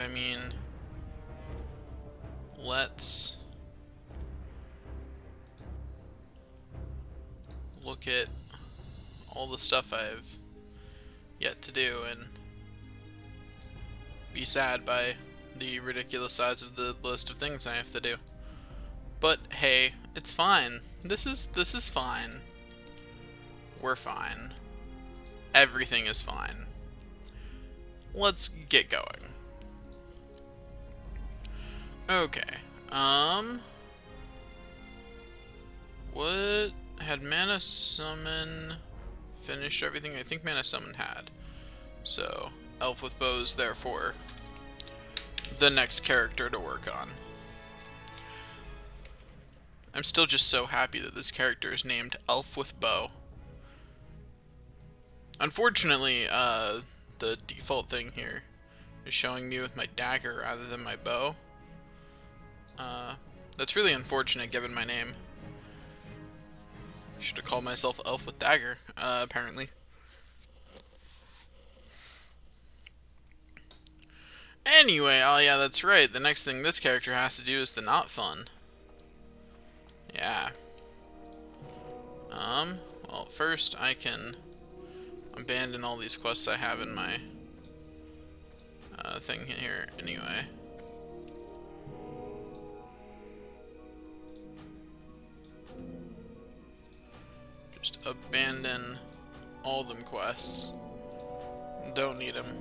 I mean, let's look at all the stuff I've yet to do and be sad by the ridiculous size of the list of things I have to do. But hey, it's fine. This is fine. We're fine. Everything is fine. Let's get going. Okay. What had Mana Summon finished everything? I think Mana Summon had. So, Elf with Bows, therefore, the next character to work on. I'm still just so happy that this character is named Elf with Bow. Unfortunately, the default thing here is showing me with my dagger rather than my bow. That's really unfortunate given my name. Should have called myself Elf with Dagger, apparently. Anyway, oh yeah, that's right. The next thing this character has to do is the not fun. Yeah. Well, first I can abandon all these quests I have in my thing here anyway. Just abandon all them quests. Don't need them.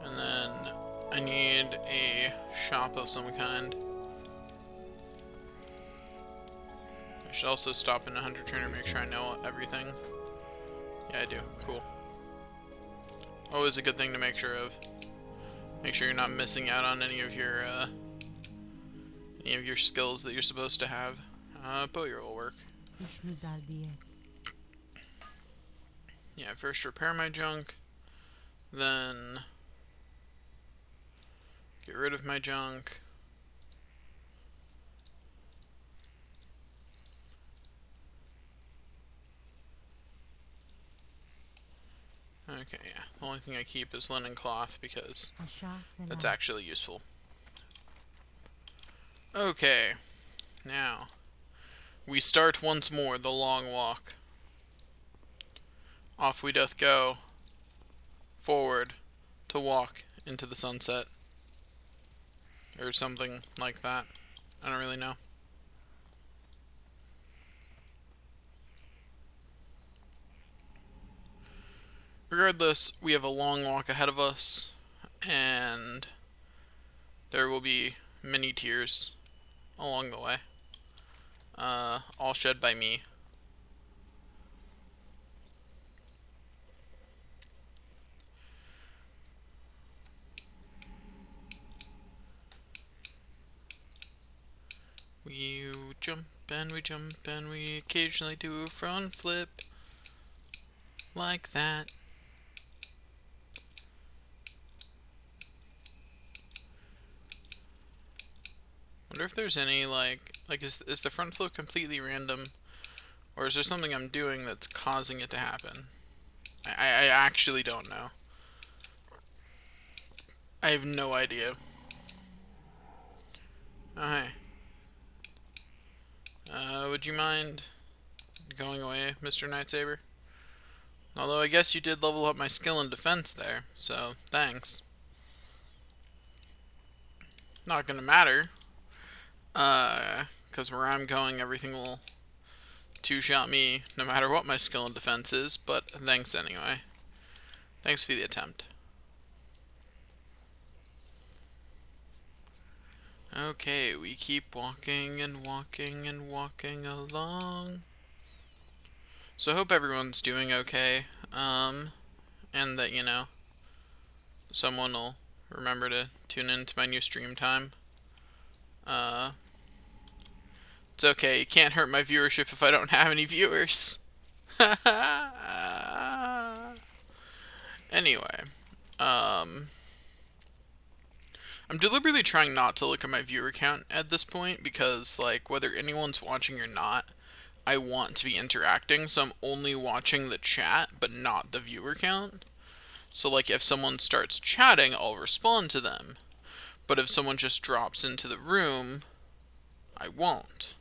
And then I need a shop of some kind. I should also stop in a hunter trainer, make sure I know everything. Yeah, I do. Cool. Always a good thing to make sure of. Make sure you're not missing out on any of your skills that you're supposed to have. Bowyer will work. Yeah, first repair my junk, then get rid of my junk. Okay, yeah. The only thing I keep is linen cloth because that's actually useful. Okay, now we start once more the long walk. Off we doth go, forward, to walk into the sunset. Or something like that. I don't really know. Regardless, we have a long walk ahead of us, and there will be many tears along the way. All shed by me. We jump and we occasionally do a front flip. Like that. Wonder if there's any, is the front flip completely random? Or is there something I'm doing that's causing it to happen? I actually don't know. I have no idea. Oh, hey. Would you mind going away, Mr. Nightsaber? Although I guess you did level up my skill in defense there, so thanks. Not gonna matter. Because where I'm going, everything will two-shot me no matter what my skill in defense is, but thanks anyway. Thanks for the attempt. Okay, we keep walking and walking and walking along. So I hope everyone's doing okay, and that, you know, someone will remember to tune in to my new stream time. It's okay, you can't hurt my viewership if I don't have any viewers. Anyway, I'm deliberately trying not to look at my viewer count at this point because, like, whether anyone's watching or not, I want to be interacting, so I'm only watching the chat, but not the viewer count. So, like, if someone starts chatting, I'll respond to them. But if someone just drops into the room, I won't.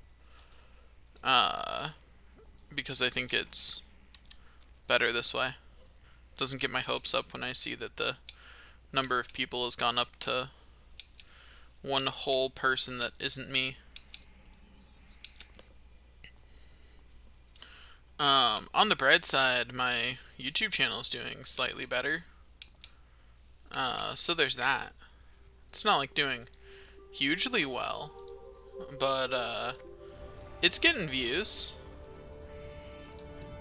Because I think it's better this way. Doesn't get my hopes up when I see that the number of people has gone up to one whole person that isn't me. On the bright side, my YouTube channel is doing slightly better. So there's that. It's not like doing hugely well, but it's getting views.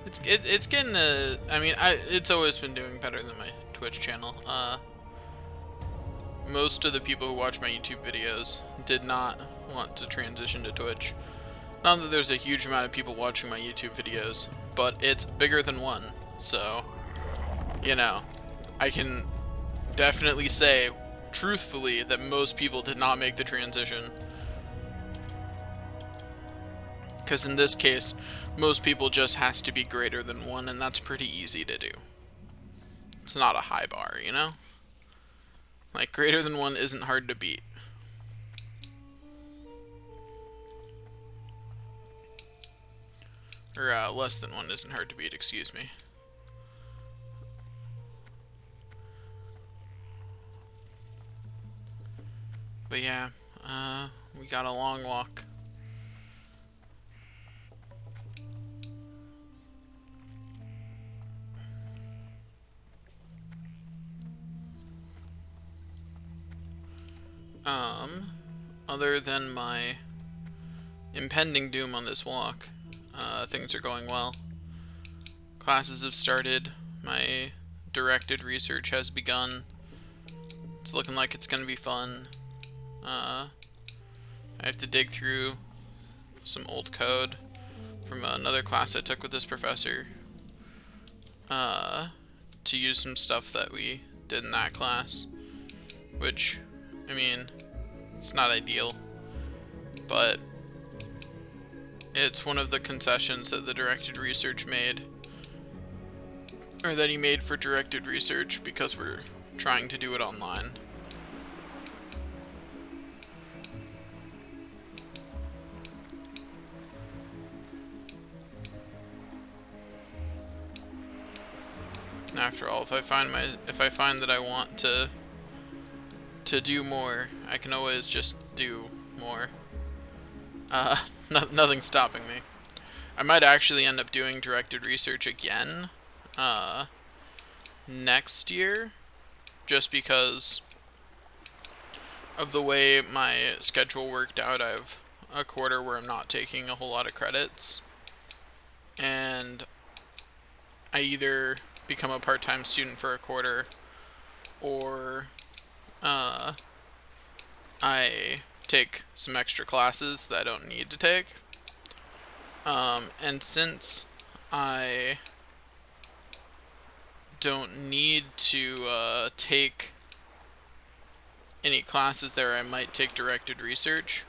It's getting I mean, it's always been doing better than my Twitch channel. Most of the people who watch my YouTube videos did not want to transition to Twitch. Not that there's a huge amount of people watching my YouTube videos, but it's bigger than one. So, you know, I can definitely say truthfully that most people did not make the transition. Because in this case, most people just has to be greater than one, and that's pretty easy to do. It's not a high bar, you know? Like, greater than one isn't hard to beat. Or, less than one isn't hard to beat, excuse me. But yeah, we got a long walk. Other than my impending doom on this walk, things are going well. Classes have started. My directed research has begun. It's looking like it's going to be fun. I have to dig through some old code from another class I took with this professor to use some stuff that we did in that class, which, I mean, it's not ideal, but it's one of the concessions that the directed research made, or that he made for directed research, because we're trying to do it online. After all, if I find that I want to do more, I can always just do more. Nothing's stopping me. I might actually end up doing directed research again next year, just because of the way my schedule worked out. I have a quarter where I'm not taking a whole lot of credits, and I either become a part-time student for a quarter, or I take some extra classes that I don't need to take. And since I don't need to take any classes there, I might take directed research,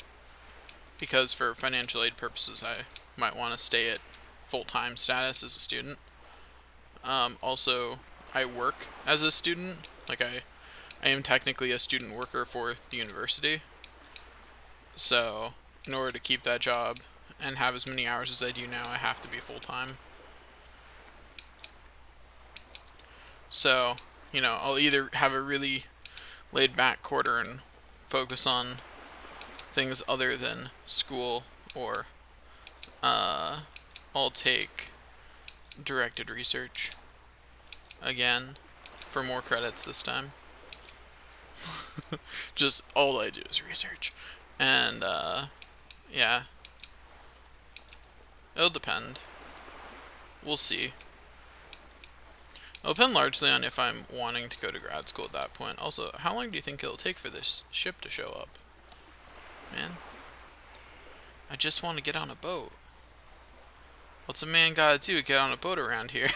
because for financial aid purposes I might want to stay at full-time status as a student. Also, I work as a student. Like, I am technically a student worker for the university. So, in order to keep that job and have as many hours as I do now, I have to be full-time. So, you know, I'll either have a really laid-back quarter and focus on things other than school, or I'll take directed research again for more credits this time. Just all I do is research. And yeah, it'll depend. We'll see. It'll depend largely on if I'm wanting to go to grad school at that point. Also, how long do you think it'll take for this ship to show up? Man, I just want to get on a boat. What's a man gotta do to get on a boat around here?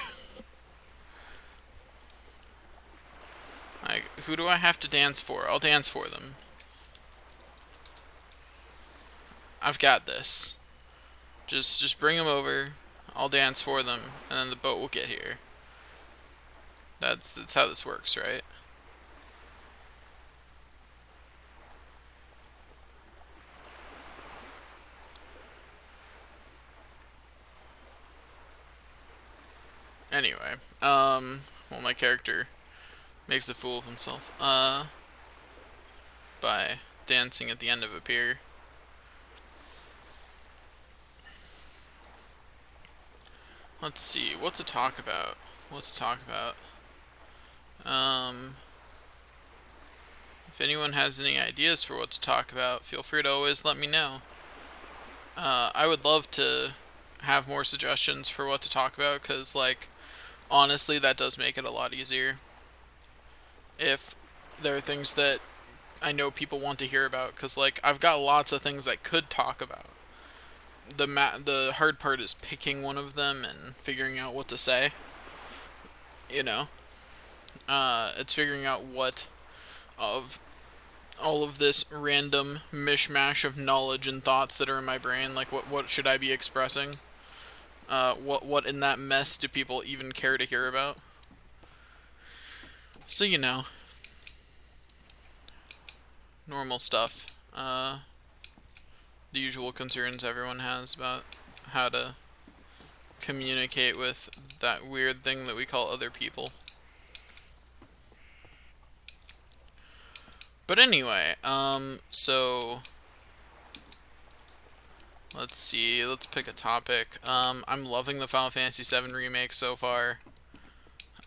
Like, who do I have to dance for? I'll dance for them. I've got this. Just bring them over. I'll dance for them, and then the boat will get here. That's how this works, right? Anyway, well, my character makes a fool of himself, by dancing at the end of a pier. Let's see, what to talk about? What to talk about? If anyone has any ideas for what to talk about, feel free to always let me know. I would love to have more suggestions for what to talk about, because, like, honestly, that does make it a lot easier. If there are things that I know people want to hear about, because, like, I've got lots of things I could talk about. The hard part is picking one of them and figuring out what to say. You know, it's figuring out what of all of this random mishmash of knowledge and thoughts that are in my brain. Like, what should I be expressing? What in that mess do people even care to hear about? So, normal stuff. The usual concerns everyone has about how to communicate with that weird thing that we call other people. But anyway, so let's see, let's pick a topic. I'm loving the Final Fantasy VII remake so far.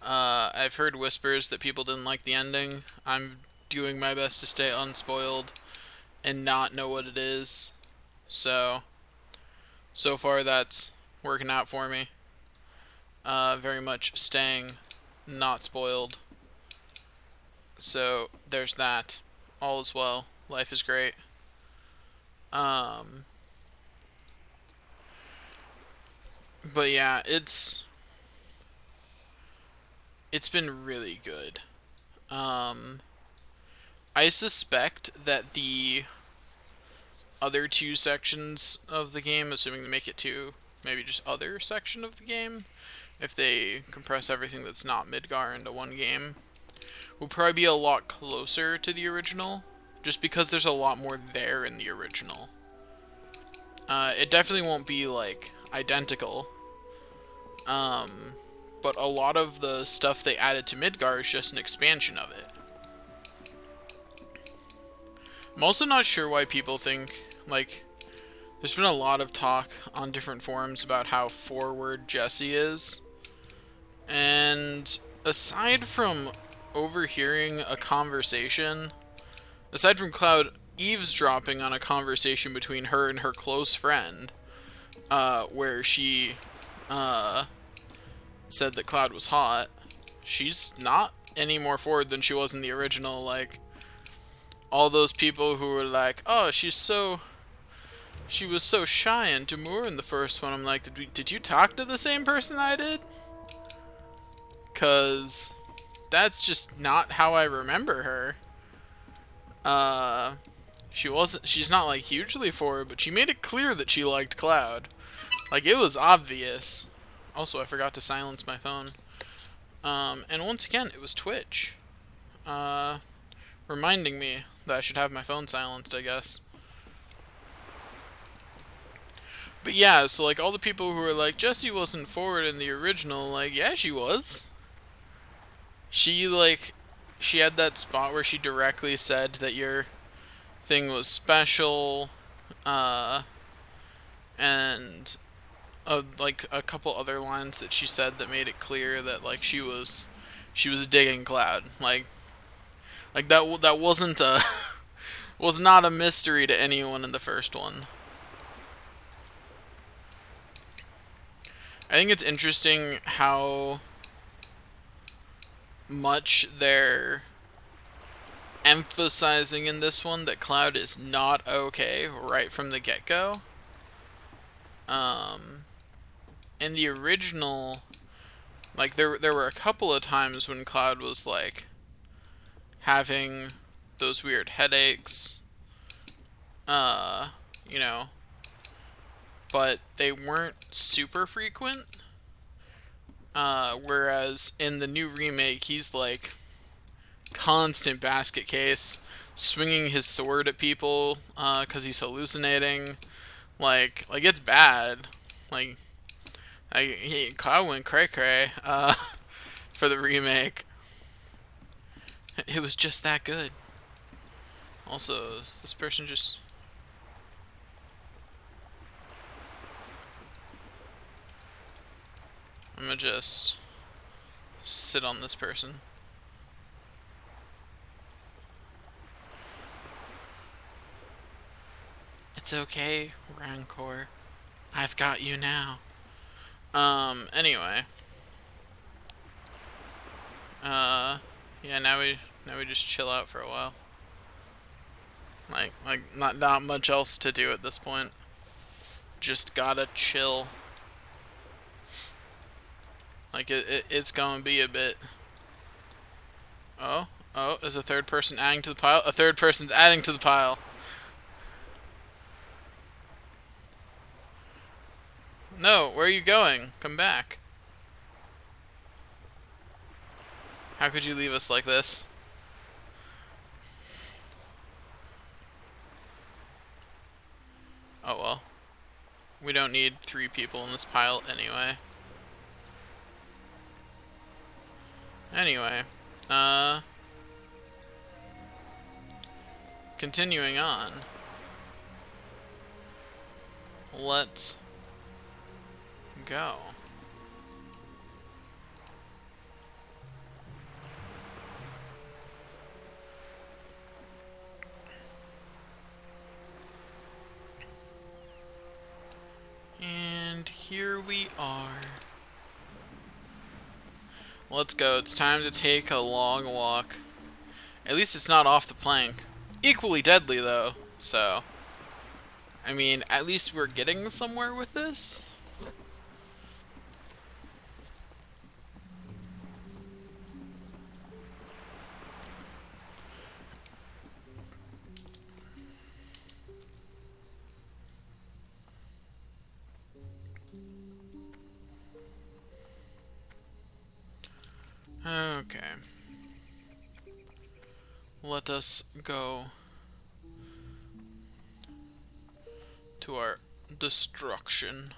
I've heard whispers that people didn't like the ending. I'm doing my best to stay unspoiled and not know what it is. So far that's working out for me. Very much staying not spoiled. So there's that. All is well. Life is great. Um, but yeah, it's been really good. Um, I suspect that the other two sections of the game, assuming they make it to maybe just other section of the game, if they compress everything that's not Midgar into one game, will probably be a lot closer to the original, just because there's a lot more there in the original. It definitely won't be, like, identical, but a lot of the stuff they added to Midgar is just an expansion of it. I'm also not sure why people think, like, there's been a lot of talk on different forums about how forward Jesse is, and aside from overhearing a conversation, aside from Cloud eavesdropping on a conversation between her and her close friend, where she said that Cloud was hot, she's not any more forward than she was in the original. Like, all those people who were like, oh, she was so shy and demure in the first one. I'm like, did you talk to the same person I did? Because that's just not how I remember her. She's not, like, hugely forward, but she made it clear that she liked Cloud. Like, it was obvious. Also, I forgot to silence my phone. And once again, it was Twitch. Reminding me that I should have my phone silenced, I guess. But yeah, so, like, all the people who were like, Jessie wasn't forward in the original, like, yeah, she was. She had that spot where she directly said that your thing was special, and, like, a couple other lines that she said that made it clear that, like, she was digging Cloud. Like that wasn't a was not a mystery to anyone in the first one. I think it's interesting how much they're emphasizing in this one that Cloud is not okay right from the get-go. In the original, like, there were a couple of times when Cloud was, like, having those weird headaches, you know, but they weren't super frequent. Whereas in the new remake, he's like constant basket case, swinging his sword at people because he's hallucinating. Like it's bad. Like Kyle went cray cray for the remake. It was just that good. Also, is this person just... I'm gonna just sit on this person. It's okay, Rancor. I've got you now. Anyway. Yeah, now we just chill out for a while. Like not much else to do at this point. Just gotta chill. Like it's gonna be a bit. Oh, is a third person adding to the pile? A third person's adding to the pile. No, where are you going? Come back. How could you leave us like this? Oh well. We don't need 3 people in this pile anyway. Anyway, continuing on. Let's go. And here we are. Let's go. It's time to take a long walk. At least it's not off the plank. Equally deadly, though, so... I mean, at least we're getting somewhere with this. Okay. Let us go to our destruction.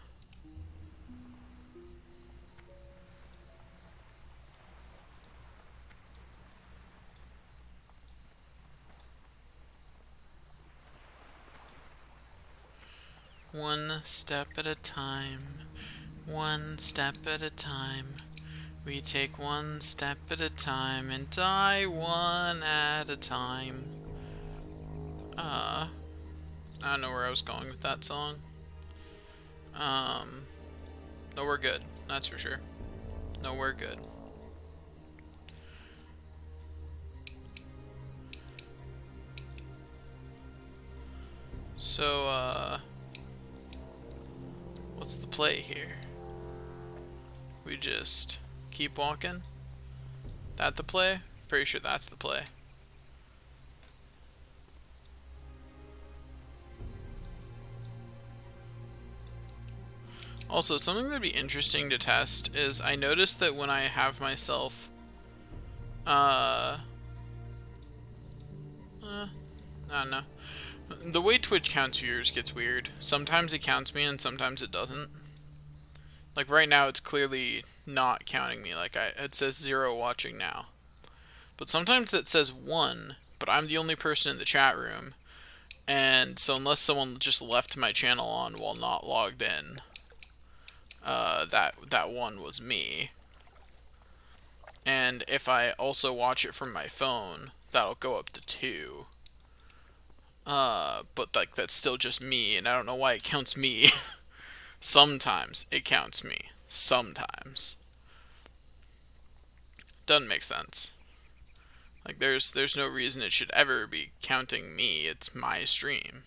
One step at a time. One step at a time. We take one step at a time and die one at a time. I don't know where I was going with that song. No, we're good. That's for sure. No, we're good. So, what's the play here? We just keep walking? That the play? Pretty sure that's the play. Also, something that'd be interesting to test is I noticed that when I have myself, I don't know. The way Twitch counts viewers gets weird. Sometimes it counts me and sometimes it doesn't. Like right now it's clearly not counting me. Like it says 0 watching now. But sometimes it says 1, but I'm the only person in the chat room. And so unless someone just left my channel on while not logged in, that 1 was me. And if I also watch it from my phone, that'll go up to 2. But like that's still just me, and I don't know why it counts me. Sometimes it counts me. Sometimes. Doesn't make sense. Like there's no reason it should ever be counting me. It's my stream.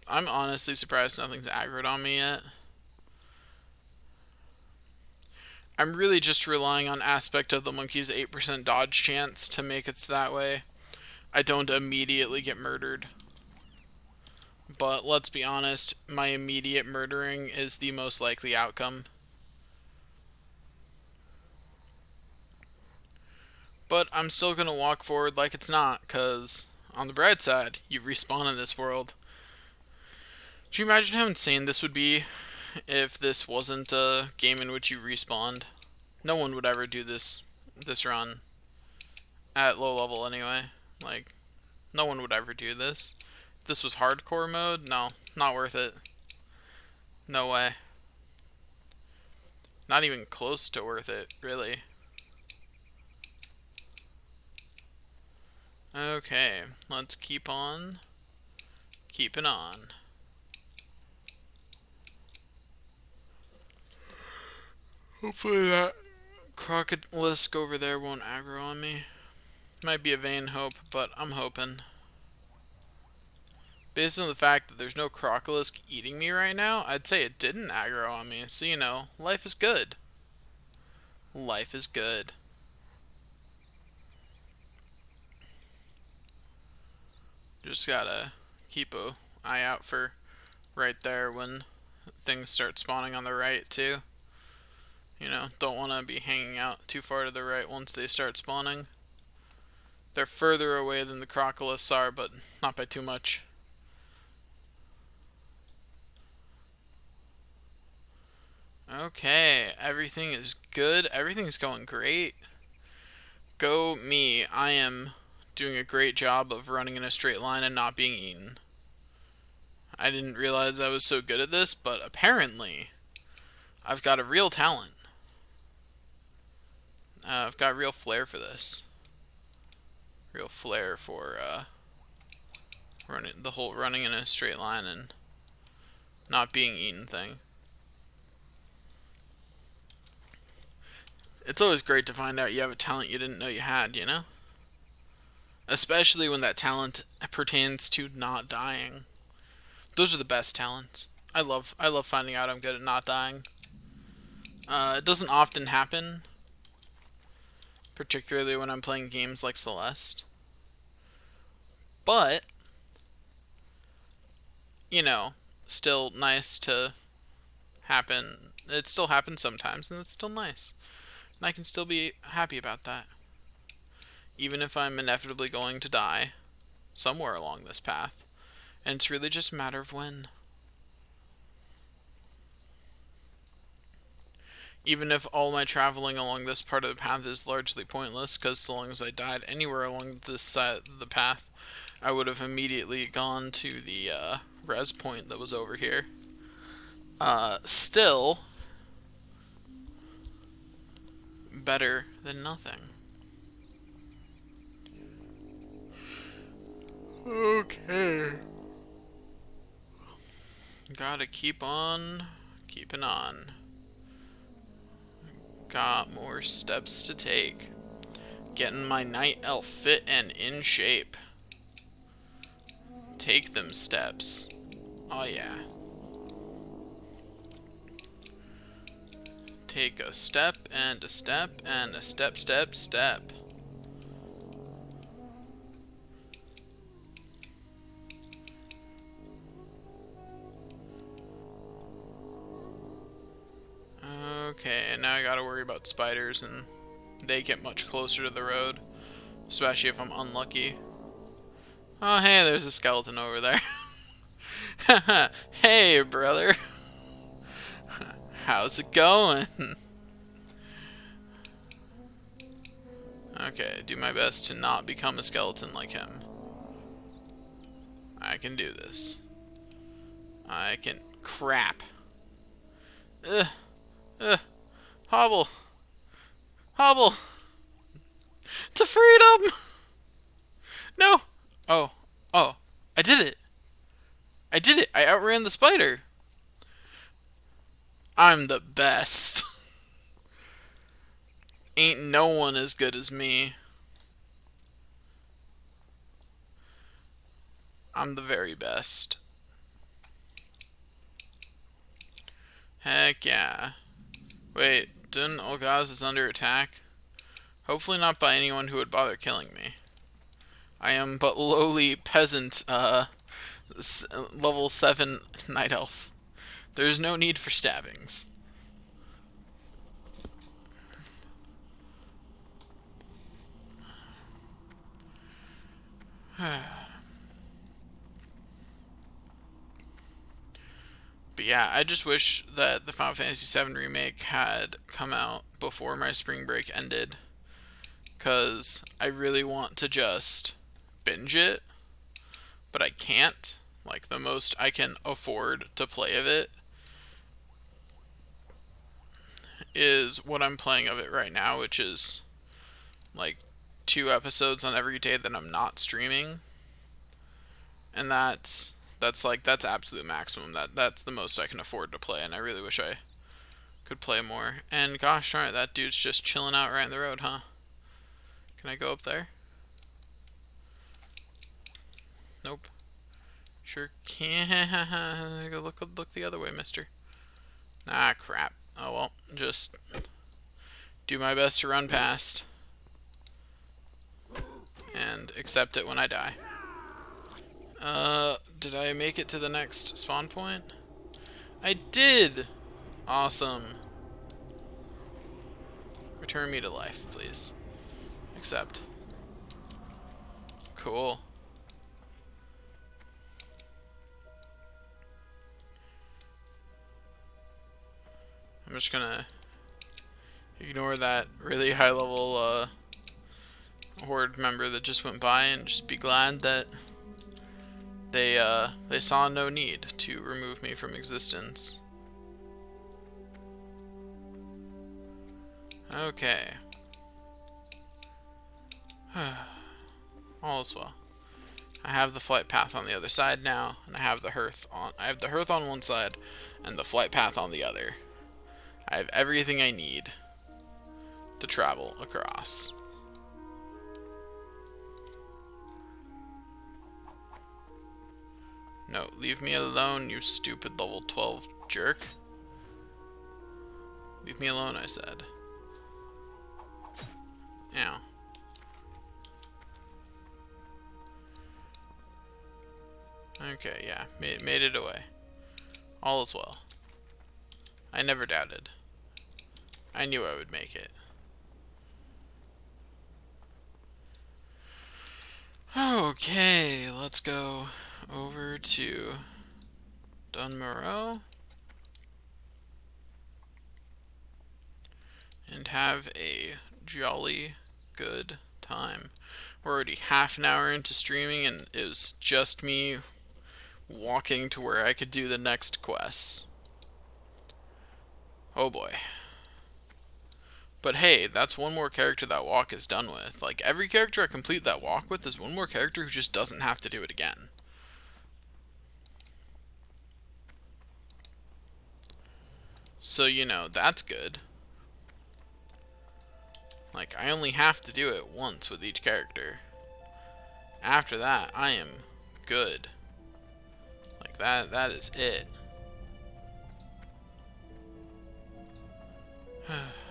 I'm honestly surprised nothing's aggroed on me yet. I'm really just relying on aspect of the monkey's 8% dodge chance to make it that way. I don't immediately get murdered But let's be honest, my immediate murdering is the most likely outcome. But I'm still gonna walk forward like it's not, because on the bright side, you respawn in this world. Do you imagine how insane this would be if this wasn't a game in which you respawned? No one would ever do this run at low level anyway. Like, no one would ever do this. If this was hardcore mode, no, not worth it. No way. Not even close to worth it, really. Okay, let's keep on keeping on. Hopefully that crocodilisk over there won't aggro on me. Might be a vain hope, but I'm hoping. Based on the fact that there's no crocodilisk eating me right now, I'd say it didn't aggro on me. So, you know, life is good. Life is good. Just gotta keep an eye out for right there when things start spawning on the right, too. You know, don't want to be hanging out too far to the right once they start spawning. They're further away than the crocolisks are, but not by too much. Okay, everything is good. Everything's going great. Go me. I am doing a great job of running in a straight line and not being eaten. I didn't realize I was so good at this, but apparently I've got a real talent. I've got real flair for this. Real flair for running in a straight line and not being eaten thing. It's always great to find out you have a talent you didn't know you had, you know? Especially when that talent pertains to not dying. Those are the best talents. I love finding out I'm good at not dying. It doesn't often happen, particularly when I'm playing games like Celeste. But, you know, still nice to happen. It still happens sometimes, and it's still nice. And I can still be happy about that. Even if I'm inevitably going to die somewhere along this path. And it's really just a matter of when. Even if all my traveling along this part of the path is largely pointless, because so long as I died anywhere along this side of the path, I would have immediately gone to the res point that was over here. Still, better than nothing. Okay. Gotta keep on keeping on. Got more steps to take. Getting my night elf fit and in shape. Take them steps. Oh yeah. Take a step and a step and a step, step, step. Okay, now I gotta worry about spiders, and they get much closer to the road, especially if I'm unlucky. Oh, hey, there's a skeleton over there. Hey, brother. How's it going? Okay, do my best to not become a skeleton like him. I can do this. I can... Crap. Ugh. Ugh. Hobble. Hobble. To freedom! No! Oh. Oh. I did it! I did it! I outran the spider! I'm the best. Ain't no one as good as me. I'm the very best. Heck yeah. Wait, didn't Olgaz is under attack? Hopefully not by anyone who would bother killing me. I am but lowly peasant, Level 7 Night Elf. There's no need for stabbings. But yeah, I just wish that the Final Fantasy VII Remake had come out before my spring break ended. Because I really want to just binge it, but I can't. Like, the most I can afford to play of it is what I'm playing of it right now, which is like 2 episodes on every day that I'm not streaming. And that's absolute maximum. That's the most I can afford to play, and I really wish I could play more. And gosh darn it, that dude's just chilling out right in the road, huh? Can I go up there? Nope. Sure can. Look the other way, mister. Ah, crap. Oh well, just do my best to run past and accept it when I die. Did I make it to the next spawn point? I did! Awesome. Return me to life, please. Accept. Cool. I'm just gonna ignore that really high level horde member that just went by and just be glad that they saw no need to remove me from existence. Okay. All is well. I have the flight path on the other side now, and I have the hearth on one side and the flight path on the other. I have everything I need to travel across. No, leave me alone, you stupid level 12 jerk. Leave me alone, I said. Ow. Okay, yeah, made it away. All is well. I never doubted. I knew I would make it. Okay, let's go over to Dunmoreau and have a jolly good time. We're already half an hour into streaming, and it was just me walking to where I could do the next quest. Oh boy. But hey, that's one more character that walk is done with. Like, every character I complete that walk with is one more character who just doesn't have to do it again. So, you know, that's good. Like, I only have to do it once with each character. After that, I am good. Like, that is it.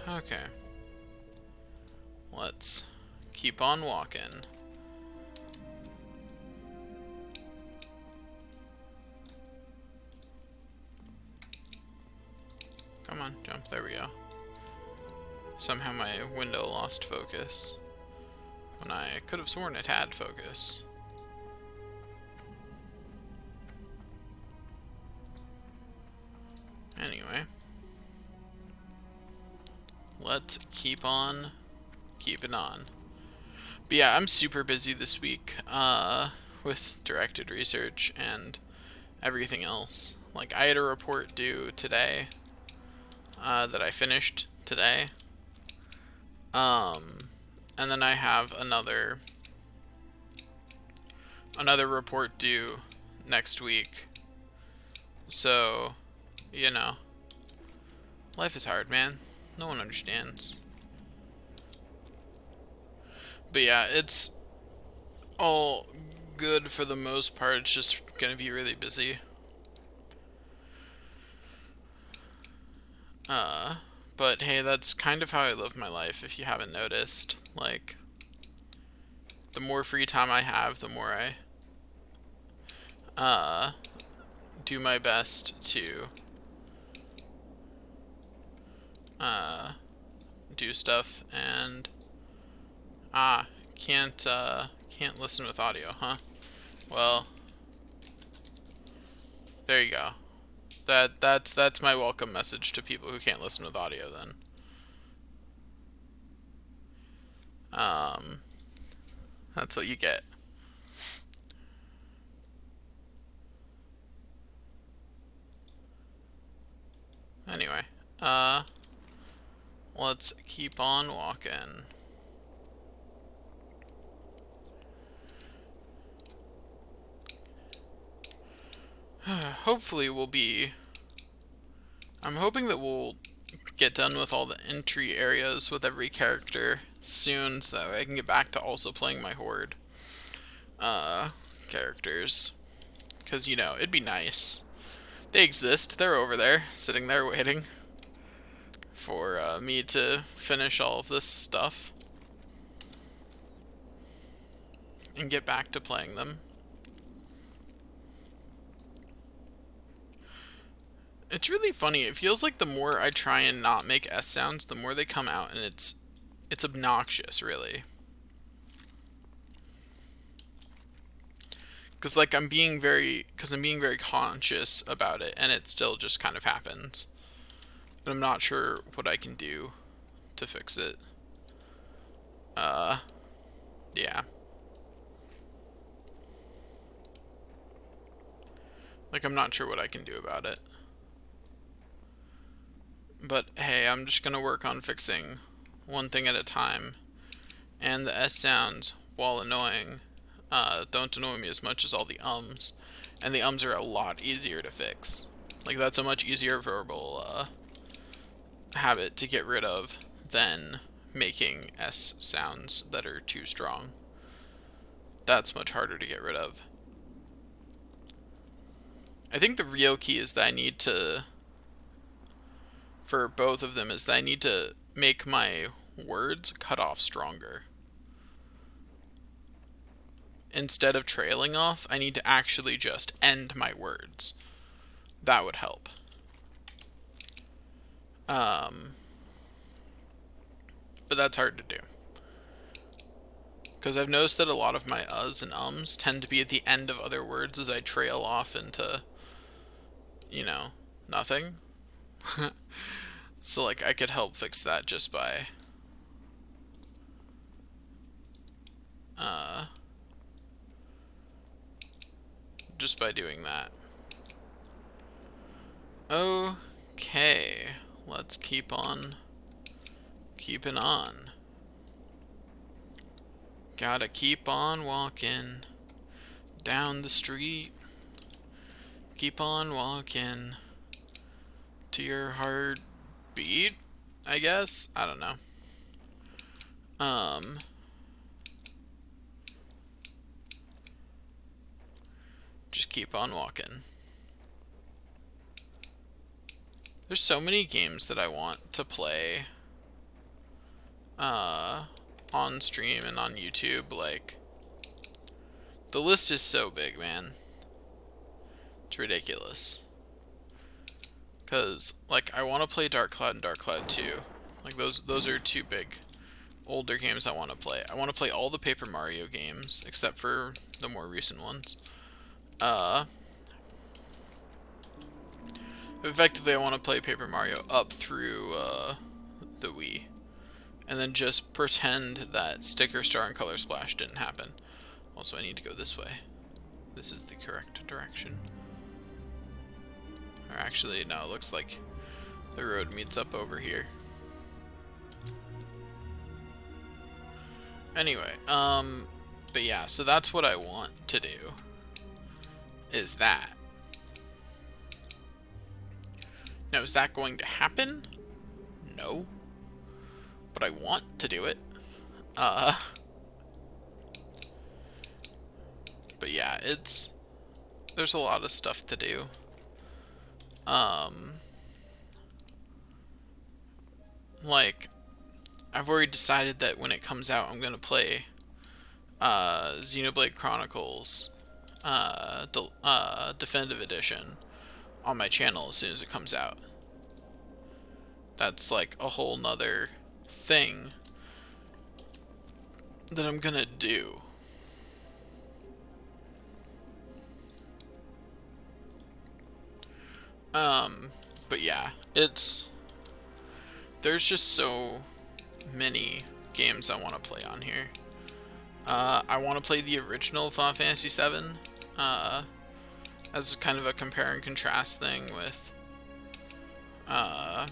Okay. Let's keep on walking. Come on, jump. There we go. Somehow my window lost focus, when I could have sworn it had focus. Anyway. Let's keep on keeping on. But yeah, I'm super busy this week, with directed research and everything else. Like, I had a report due today, that I finished today. And then I have another report due next week. So, you know, life is hard, man. No one understands. But yeah, it's all good for the most part. It's just gonna be really busy. But hey, that's kind of how I live my life, if you haven't noticed. Like, the more free time I have, the more uh, do my best to do stuff, and can't listen with audio, huh? Well, there you go. That's my welcome message to people who can't listen with audio then. That's what you get. Anyway, let's keep on walking. Hopefully I'm hoping that we'll get done with all the entry areas with every character soon, so that way I can get back to also playing my Horde characters. Because, you know, it'd be nice. They exist. They're over there, sitting there waiting for me to finish all of this stuff and get back to playing them. It's really funny. It feels like the more I try and not make S sounds, the more they come out, and it's obnoxious, really. Because like I'm being very conscious about it, and it still just kind of happens. But I'm not sure what I can do to fix it. Yeah. Like, I'm not sure what I can do about it. But hey, I'm just gonna work on fixing one thing at a time. And the S sounds, while annoying, don't annoy me as much as all the ums. And the ums are a lot easier to fix. Like, that's a much easier verbal habit to get rid of than making S sounds that are too strong. That's much harder to get rid of. I think the real key is that I need to, for both of them, is that I need to make my words cut off stronger. Instead of trailing off, I need to actually just end my words. That would help. But that's hard to do. Because I've noticed that a lot of my uhs and ums tend to be at the end of other words as I trail off into, you know, nothing. So, like, I could help fix that just by doing that. Okay, let's keep on keeping on. Gotta keep on walking down the street. Keep on walking to your heartbeat, I guess? I don't know. Just keep on walking. There's so many games that I want to play on stream and on YouTube. Like, the list is so big, man. It's ridiculous. Because, like, I want to play Dark Cloud and Dark Cloud 2. Like, those are two big older games I want to play. I want to play all the Paper Mario games, except for the more recent ones. Effectively, I want to play Paper Mario up through the Wii. And then just pretend that Sticker Star and Color Splash didn't happen. Also, I need to go this way. This is the correct direction. Or actually, no, it looks like the road meets up over here. Anyway, but yeah, so that's what I want to do, is that. Now, is that going to happen? No. But I want to do it. But yeah, there's a lot of stuff to do. Like, I've already decided that when it comes out, I'm gonna play Xenoblade Chronicles Definitive Edition on my channel as soon as it comes out. That's like a whole nother thing that I'm gonna do. But yeah, there's just so many games I want to play on here. I want to play the original Final Fantasy VII, as kind of a compare and contrast thing with the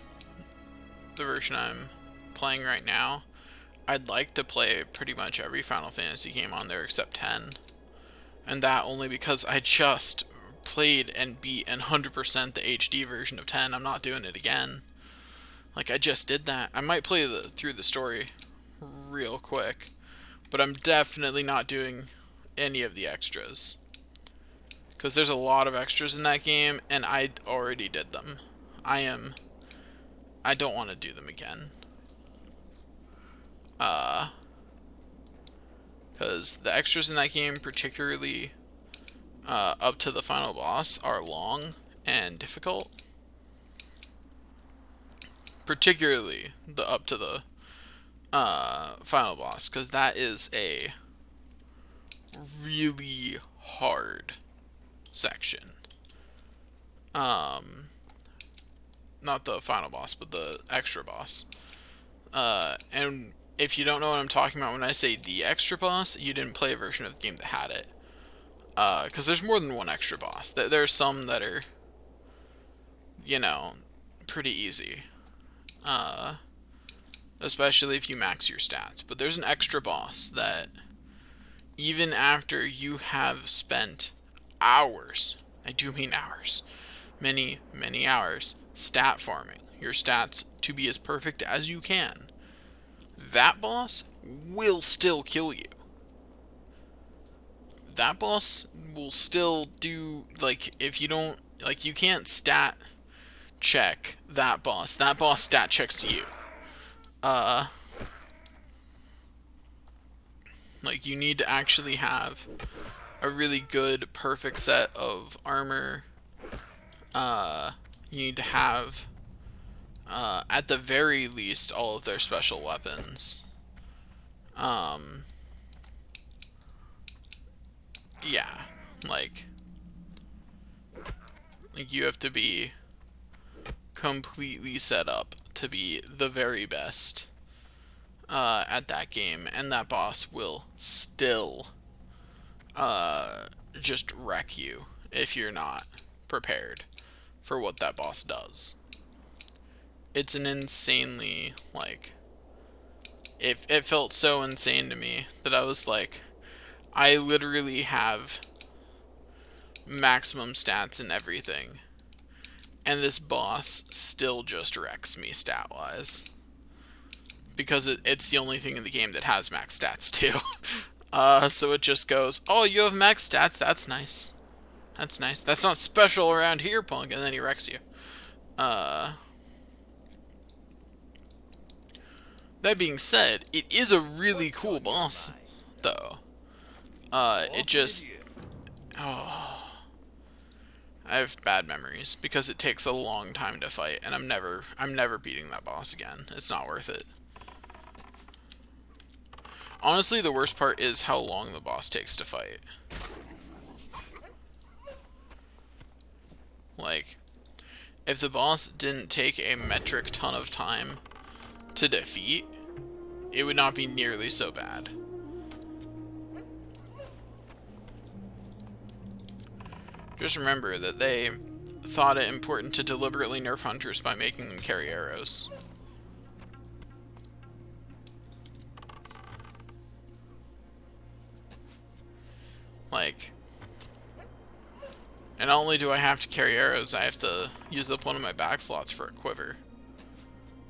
version I'm playing right now. I'd like to play pretty much every Final Fantasy game on there except 10. And that only because I just played and beat and 100% the HD version of 10. I'm not doing it again. Like, I just did that. I might play through the story real quick, but I'm definitely not doing any of the extras. Because there's a lot of extras in that game, and I already did them. I don't want to do them again. Because the extras in that game, particularly up to the final boss, are long and difficult. Particularly the up to the final boss, because that is a really hard section. Not the final boss, but the extra boss. And if you don't know what I'm talking about when I say the extra boss, you didn't play a version of the game that had it. Because there's more than one extra boss. There's some that are, you know, pretty easy. Especially if you max your stats. But there's an extra boss that, even after you have spent hours, I do mean hours, many, many hours, stat farming your stats to be as perfect as you can, that boss will still kill you. That boss will still do, like, if you don't, like, you can't stat check that boss. That boss stat checks you. Like, you need to actually have a really good, perfect set of armor. You need to have, at the very least, all of their special weapons. Yeah, like you have to be completely set up to be the very best at that game, and that boss will still just wreck you if you're not prepared for what that boss does. It's an insanely, like, it felt so insane to me that I was like, I literally have maximum stats and everything, and this boss still just wrecks me stat-wise. Because it's the only thing in the game that has max stats, too. So it just goes, oh, you have max stats? That's nice. That's nice. That's not special around here, punk. And then he wrecks you. That being said, it is a really cool boss, though. It just... Oh... I have bad memories, because it takes a long time to fight, and I'm never beating that boss again. It's not worth it. Honestly, the worst part is how long the boss takes to fight. Like, if the boss didn't take a metric ton of time to defeat, it would not be nearly so bad. Just remember that they thought it important to deliberately nerf hunters by making them carry arrows. Like, and not only do I have to carry arrows, I have to use up one of my back slots for a quiver.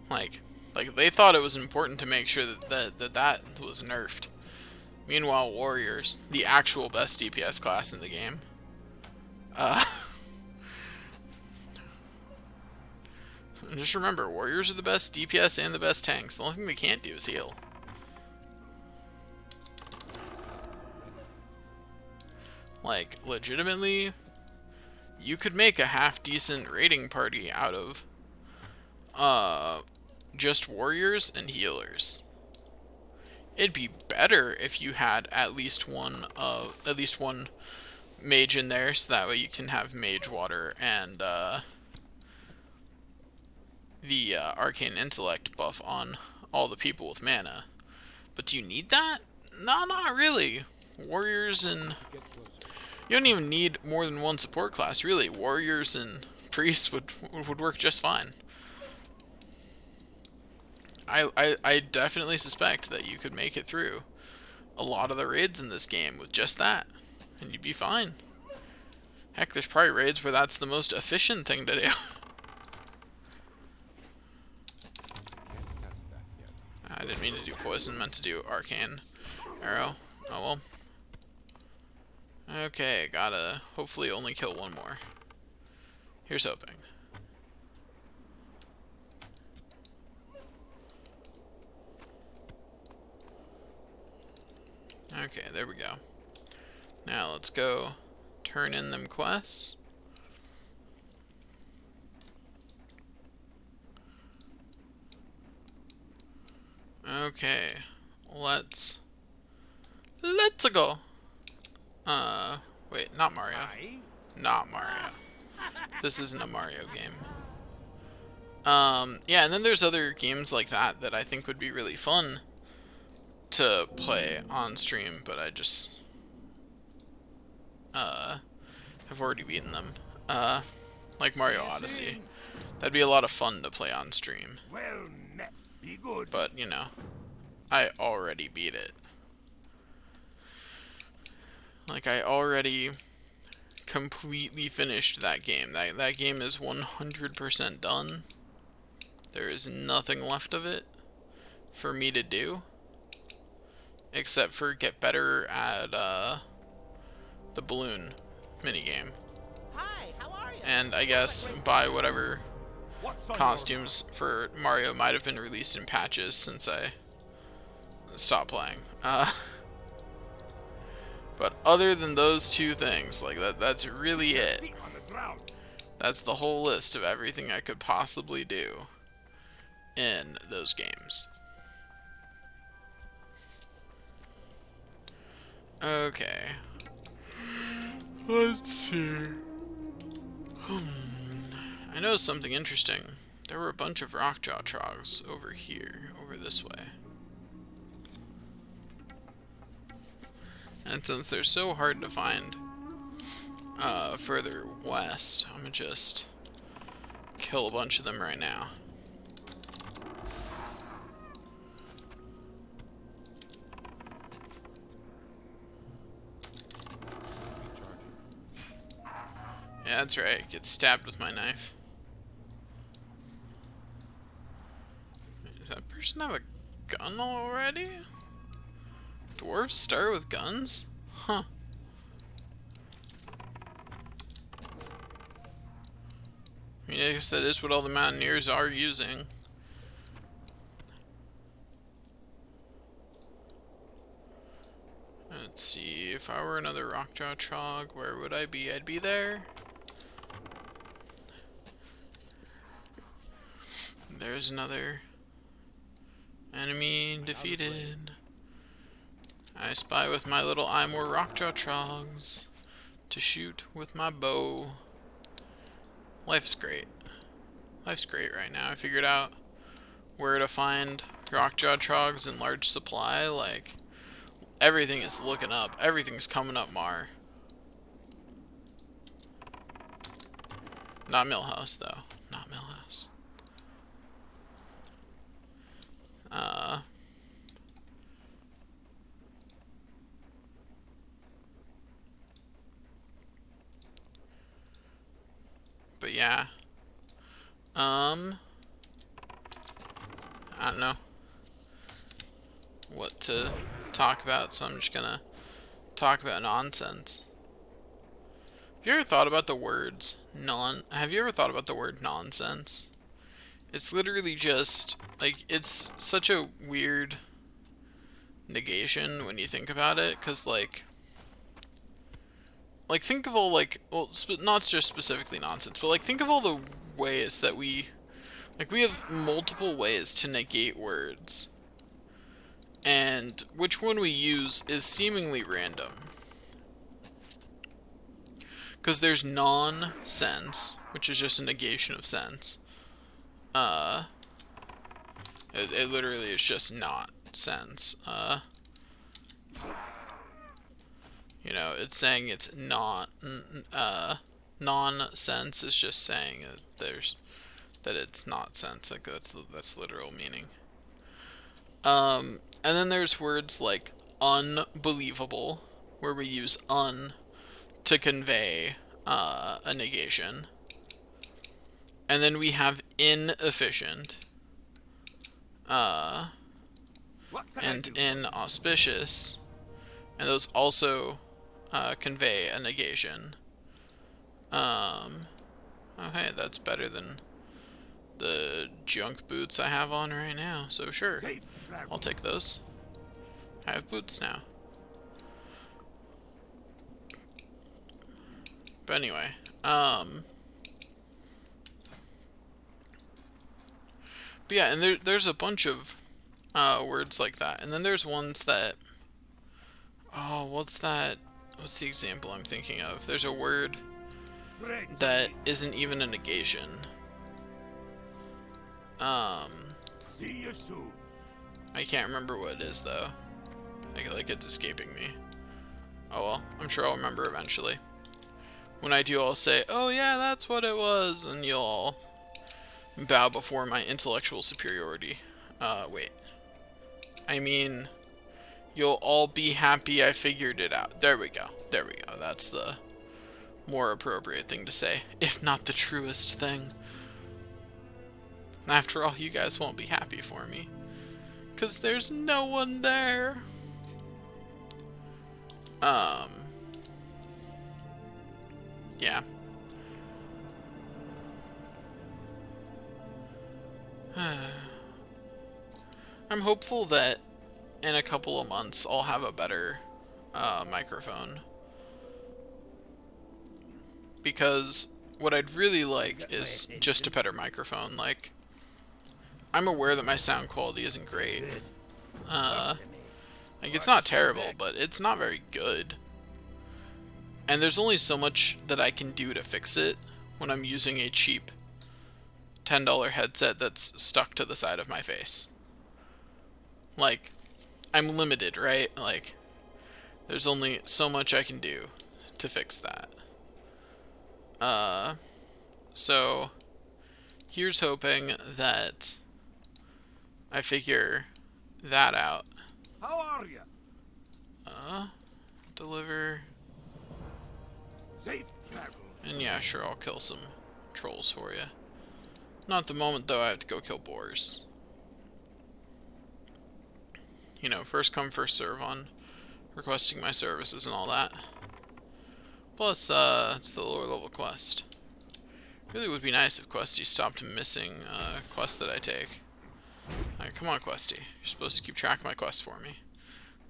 Like they thought it was important to make sure that was nerfed. Meanwhile, warriors, the actual best DPS class in the game, just remember, warriors are the best DPS and the best tanks. The only thing they can't do is heal. Like, legitimately, you could make a half-decent raiding party out of just warriors and healers. It'd be better if you had at least one mage in there, so that way you can have mage water and the arcane intellect buff on all the people with mana. But do you need that? No, not really. Warriors and... You don't even need more than one support class, really. Warriors and priests would work just fine. I definitely suspect that you could make it through a lot of the raids in this game with just that, and you'd be fine. Heck, there's probably raids where that's the most efficient thing to do. I didn't mean to do poison, meant to do arcane arrow. Oh well. Okay, gotta hopefully only kill one more. Here's hoping. Okay, there we go. Now let's go turn in them quests. Okay, let's go. Wait, not Mario. Not Mario. This isn't a Mario game. Yeah, and then there's other games like that that I think would be really fun to play on stream, but I just have already beaten them. Like Mario Odyssey. That'd be a lot of fun to play on stream. But, you know, I already beat it. Like, I already completely finished that game. That game is 100% done. There is nothing left of it for me to do, except for get better at the balloon minigame. Hi, how are you? And I guess buy whatever costumes for Mario might have been released in patches since I stopped playing. But other than those two things, like that's really it. That's the whole list of everything I could possibly do in those games. Okay. Let's see. I know something interesting. There were a bunch of rockjaw trogs over here, over this way. And since they're so hard to find further west, I'm gonna just kill a bunch of them right now. Yeah, that's right. Get stabbed with my knife. Does that person have a gun already? Dwarves start with guns? Huh. I mean, I guess that is what all the mountaineers are using. Let's see, if I were another rockjaw trog, where would I be? I'd be there. There's another enemy defeated. I spy with my little eye more rockjaw trogs to shoot with my bow. Life's great. Life's great right now. I figured out where to find rockjaw trogs in large supply. Like, everything is looking up. Everything's coming up, Mar. Not Millhouse, though. Not Millhouse. But yeah. I don't know what to talk about, so I'm just gonna talk about nonsense. Have you ever thought about the words have you ever thought about the word nonsense? It's literally just, like, it's such a weird negation when you think about it, because, like, like, think of all, like, well, not just specifically nonsense, but, like, think of all the ways that we have multiple ways to negate words. And which one we use is seemingly random. Because there's non-sense, which is just a negation of sense. Uh, it literally is just not sense. You know, it's saying it's not, non-sense is just saying that it's not sense. Like, that's literal meaning. And then there's words like unbelievable, where we use un to convey a negation. And then we have inefficient, and inauspicious, and those also convey a negation. Okay, that's better than the junk boots I have on right now, so sure, I'll take those. I have boots now. But anyway, but yeah, and there's a bunch of words like that, and then there's ones that, oh, what's that? What's the example I'm thinking of? There's a word that isn't even a negation. I can't remember what it is though. Like it's escaping me. Oh well, I'm sure I'll remember eventually. When I do, I'll say, "Oh yeah, that's what it was," and you'll all bow before my intellectual superiority. Wait. I mean, you'll all be happy I figured it out. There we go. There we go. That's the more appropriate thing to say, if not the truest thing. After all, you guys won't be happy for me, 'cause there's no one there. Yeah. I'm hopeful that in a couple of months I'll have a better microphone. Because what I'd really like is just a better microphone. Like, I'm aware that my sound quality isn't great. Like, it's not terrible, but it's not very good. And there's only so much that I can do to fix it when I'm using a cheap $10 headset that's stuck to the side of my face. Like, I'm limited, right? Like, there's only so much I can do to fix that. So here's hoping that I figure that out. How are you? Deliver. Safe travel. And yeah, sure, I'll kill some trolls for you. Not at the moment, though. I have to go kill boars. You know, first come, first serve on requesting my services and all that. Plus, it's the lower level quest. Really would be nice if Questy stopped missing quests that I take. Alright, come on, Questy. You're supposed to keep track of my quests for me.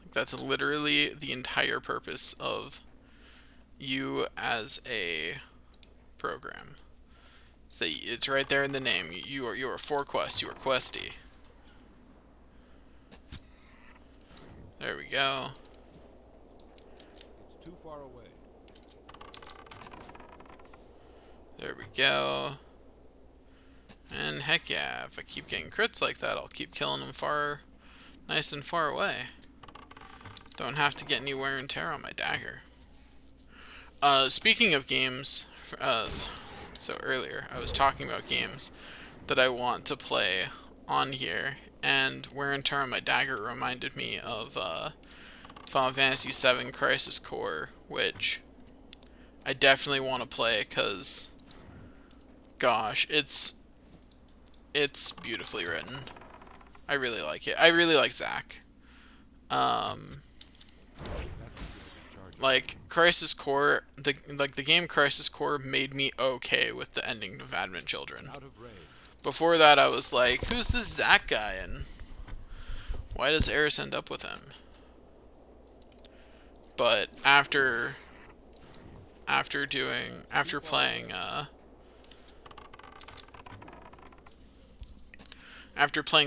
Like, that's literally the entire purpose of you as a program. So it's right there in the name. You are for quests. You are Questy. There we go. It's too far away. There we go. And heck yeah, if I keep getting crits like that, I'll keep killing them nice and far away. Don't have to get any wear and tear on my dagger. Speaking of games, so earlier I was talking about games that I want to play on here, and wear and tear on my dagger reminded me of Final Fantasy VII Crisis Core, which I definitely want to play because, gosh, it's beautifully written. I really like it. I really like Zack. Like Crisis Core, the game Crisis Core made me okay with the ending of Advent Children. Before that, I was like, who's this Zack guy, and why does Eris end up with him? But after after playing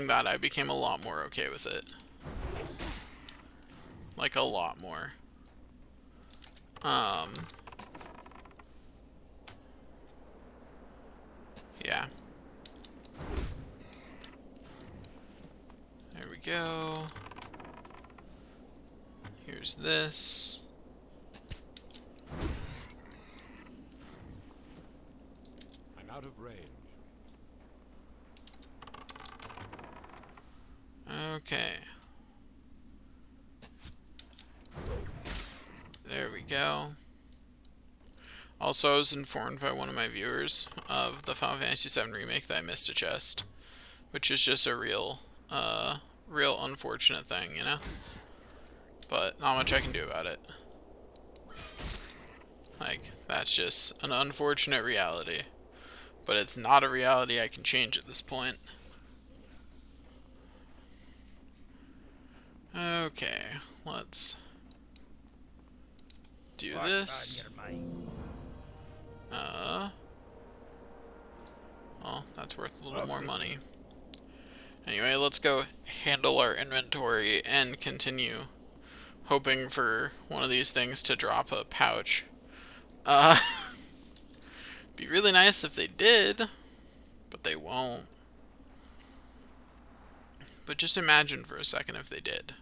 that, I became a lot more okay with it. Like, a lot more. Yeah. There we go. Here's this. I'm out of range. Okay. There we go. Also, I was informed by one of my viewers of the Final Fantasy VII Remake that I missed a chest, which is just a real unfortunate thing, you know? But not much I can do about it. Like, that's just an unfortunate reality. But it's not a reality I can change at this point. Okay, let's do this. Well, that's worth a little more money. Anyway, let's go handle our inventory and continue hoping for one of these things to drop a pouch. Be really nice if they did, but they won't. But just imagine for a second if they did.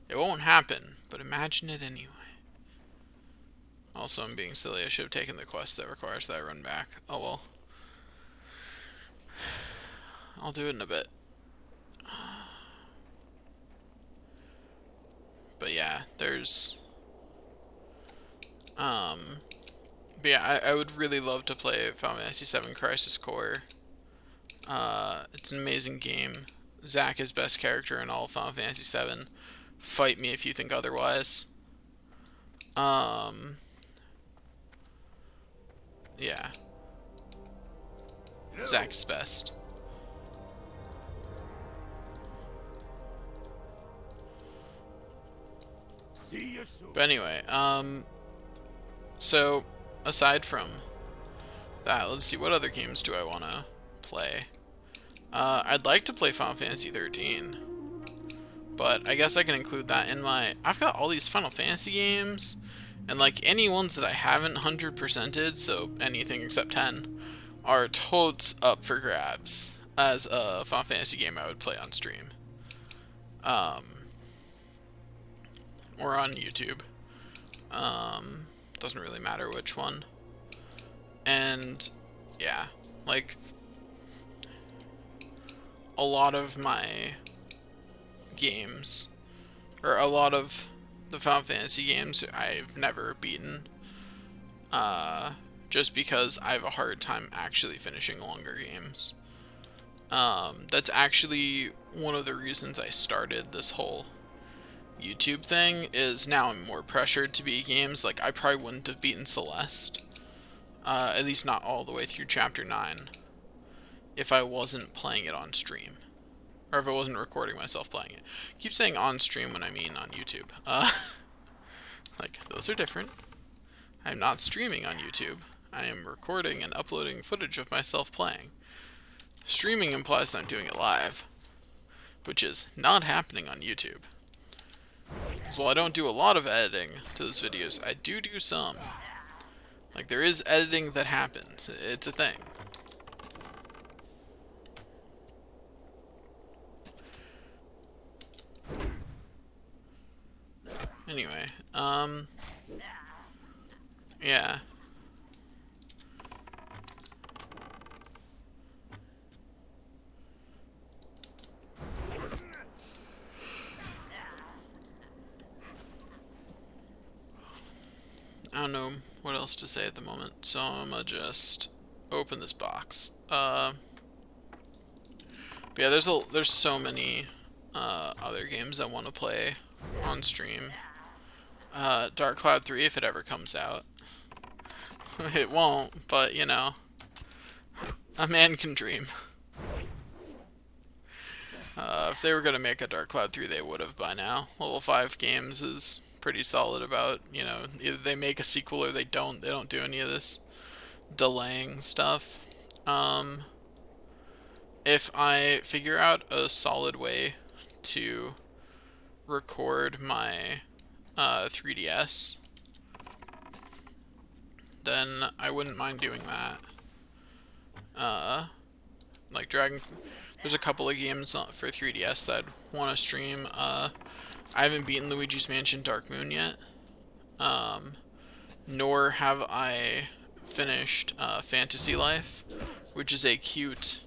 It won't happen, but imagine it anyway. Also, I'm being silly. I should have taken the quest that requires that I run back. Oh well. I'll do it in a bit. But yeah, there's... But yeah, I would really love to play Final Fantasy VII Crisis Core. It's an amazing game. Zack is best character in all of Final Fantasy VII. Fight me if you think otherwise. Yeah. Zack is best. But anyway, so aside from that, let's see, what other games do I want to play? I'd like to play Final Fantasy 13, but I guess I can include that in my... I've got all these Final Fantasy games, and like any ones that I haven't 100%ed, so anything except 10, are totes up for grabs as a Final Fantasy game I would play on stream. Or on YouTube. Doesn't really matter which one. And yeah, like a lot of my games, or a lot of the Final Fantasy games I've never beaten, just because I have a hard time actually finishing longer games. That's actually one of the reasons I started this whole YouTube thing, is now I'm more pressured to beat games. Like, I probably wouldn't have beaten Celeste, at least not all the way through Chapter 9, if I wasn't playing it on stream. Or if I wasn't recording myself playing it. I keep saying on stream when I mean on YouTube. Like, those are different. I'm not streaming on YouTube. I am recording and uploading footage of myself playing. Streaming implies that I'm doing it live, which is not happening on YouTube. Because while I don't do a lot of editing to those videos, I do some. Like, there is editing that happens. It's a thing. Anyway, yeah. I don't know what else to say at the moment, so I'm gonna just open this box. But yeah, there's so many other games I want to play on stream. Dark Cloud 3 if it ever comes out. It won't, but you know, a man can dream. If they were gonna make a Dark Cloud 3, they would have by now. Level 5 games is pretty solid about, you know, either they make a sequel or they don't. They don't do any of this delaying stuff. If I figure out a solid way to record my 3DS, then I wouldn't mind doing that. Like there's a couple of games for 3DS that I'd want to stream. I haven't beaten Luigi's Mansion Dark Moon yet, nor have I finished Fantasy Life, which is a cute.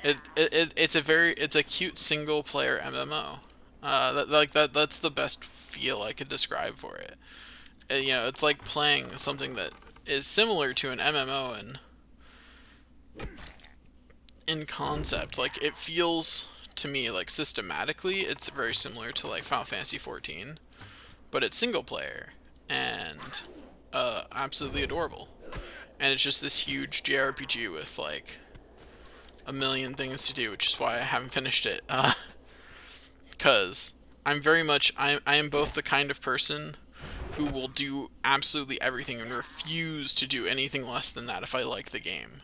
It's a cute single player MMO. That's the best feel I could describe for it. You know, it's like playing something that is similar to an MMO in concept. Like, it feels to me like systematically it's very similar to like Final Fantasy 14, but it's single player and absolutely adorable. And it's just this huge JRPG with like a million things to do, which is why I haven't finished it. Because I am both the kind of person who will do absolutely everything and refuse to do anything less than that if I like the game.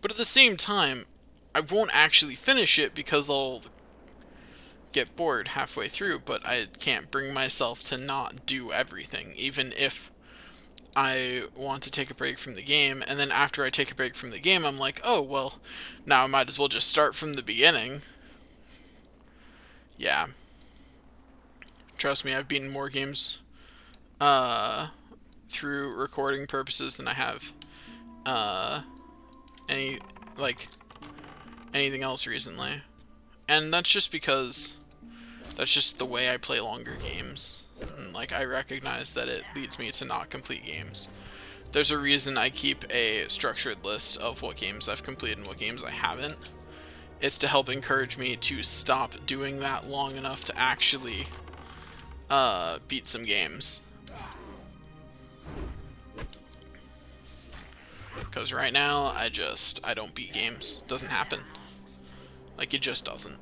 But at the same time, I won't actually finish it because I'll get bored halfway through, but I can't bring myself to not do everything, even if I want to take a break from the game, and then after I take a break from the game, I'm like, oh, well, now I might as well just start from the beginning. Yeah. Trust me, I've beaten more games through recording purposes than I have any like anything else recently. And that's just because that's just the way I play longer games. And, like, I recognize that it leads me to not complete games. There's a reason I keep a structured list of what games I've completed and what games I haven't. It's to help encourage me to stop doing that long enough to actually beat some games. Because right now, I don't beat games. Doesn't happen. Like, it just doesn't.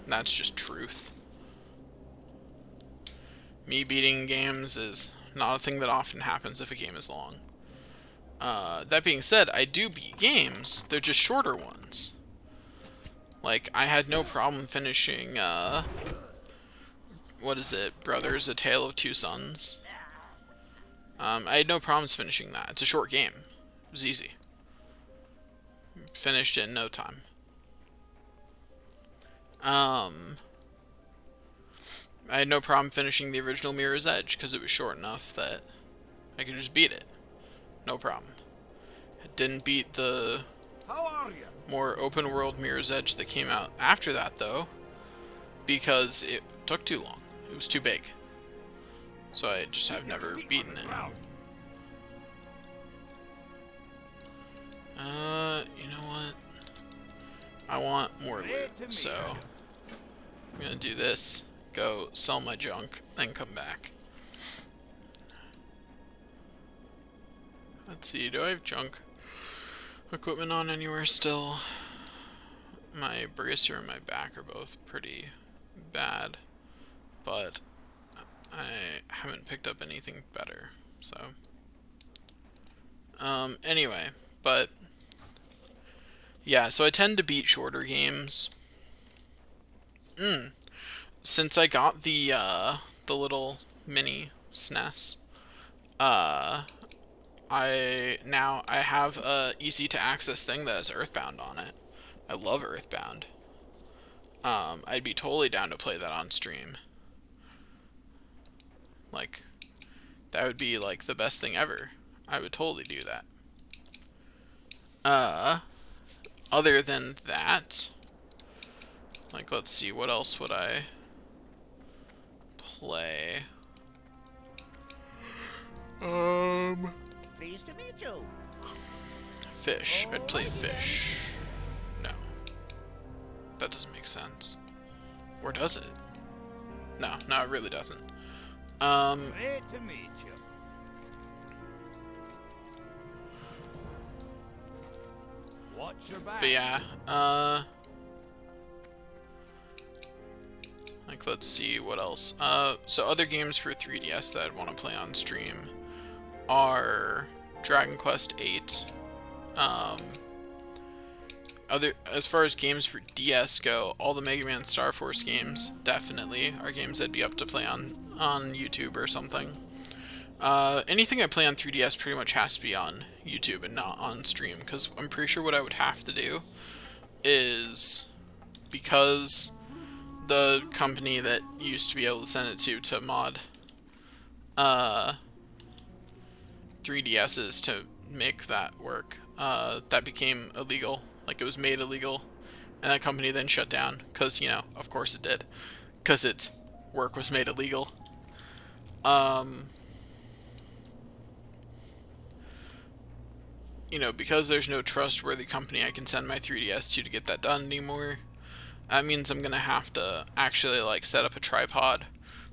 That's just truth. Me beating games is not a thing that often happens if a game is long. That being said, I do beat games. They're just shorter ones. Like, I had no problem finishing, what is it? Brothers, A Tale of Two Sons. I had no problems finishing that. It's a short game. It was easy. Finished it in no time. I had no problem finishing the original Mirror's Edge because it was short enough that I could just beat it. No problem. I didn't beat the more open world Mirror's Edge that came out after that, though, because it took too long. It was too big. So I just have never beaten it. You know what? I want more loot, so I'm gonna do this. Go sell my junk, then come back. Let's see, do I have junk equipment on anywhere still? My bracer and my back are both pretty bad, but I haven't picked up anything better, so. Anyway, but yeah, so I tend to beat shorter games. Since I got the little mini SNES, I have a easy to access thing that has Earthbound on it. I love Earthbound. I'd be totally down to play that on stream. Like, that would be like the best thing ever. I would totally do that. Other than that, like, let's see, what else would I play? Pleased to meet you. Fish. I'd play Fish. No. That doesn't make sense. Or does it? No, it really doesn't. Great to meet you. Watch your back. But yeah, Like, let's see what else. So other games for 3DS that I'd want to play on stream are Dragon Quest VIII. Um, as far as games for DS go, all the Mega Man Star Force games definitely are games I'd be up to play on YouTube or something. Anything I play on 3DS pretty much has to be on YouTube and not on stream, because I'm pretty sure what I would have to do is, because the company that used to be able to send it to mod 3DSs to make that work, that became illegal. Like, it was made illegal, and that company then shut down, because, you know, of course it did, because its work was made illegal. You know, because there's no trustworthy company I can send my 3DS to get that done anymore, that means I'm gonna have to actually, like, set up a tripod,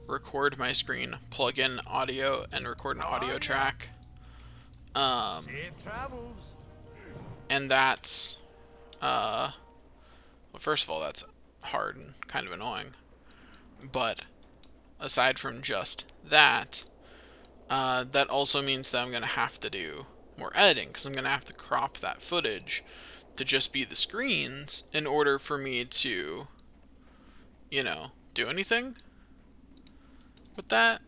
record my screen, plug in audio, and record an audio track. Safe travels. And that's, well, first of all, that's hard and kind of annoying. But aside from just that, that also means that I'm going to have to do more editing, because I'm going to have to crop that footage to just be the screens in order for me to, you know, do anything with that.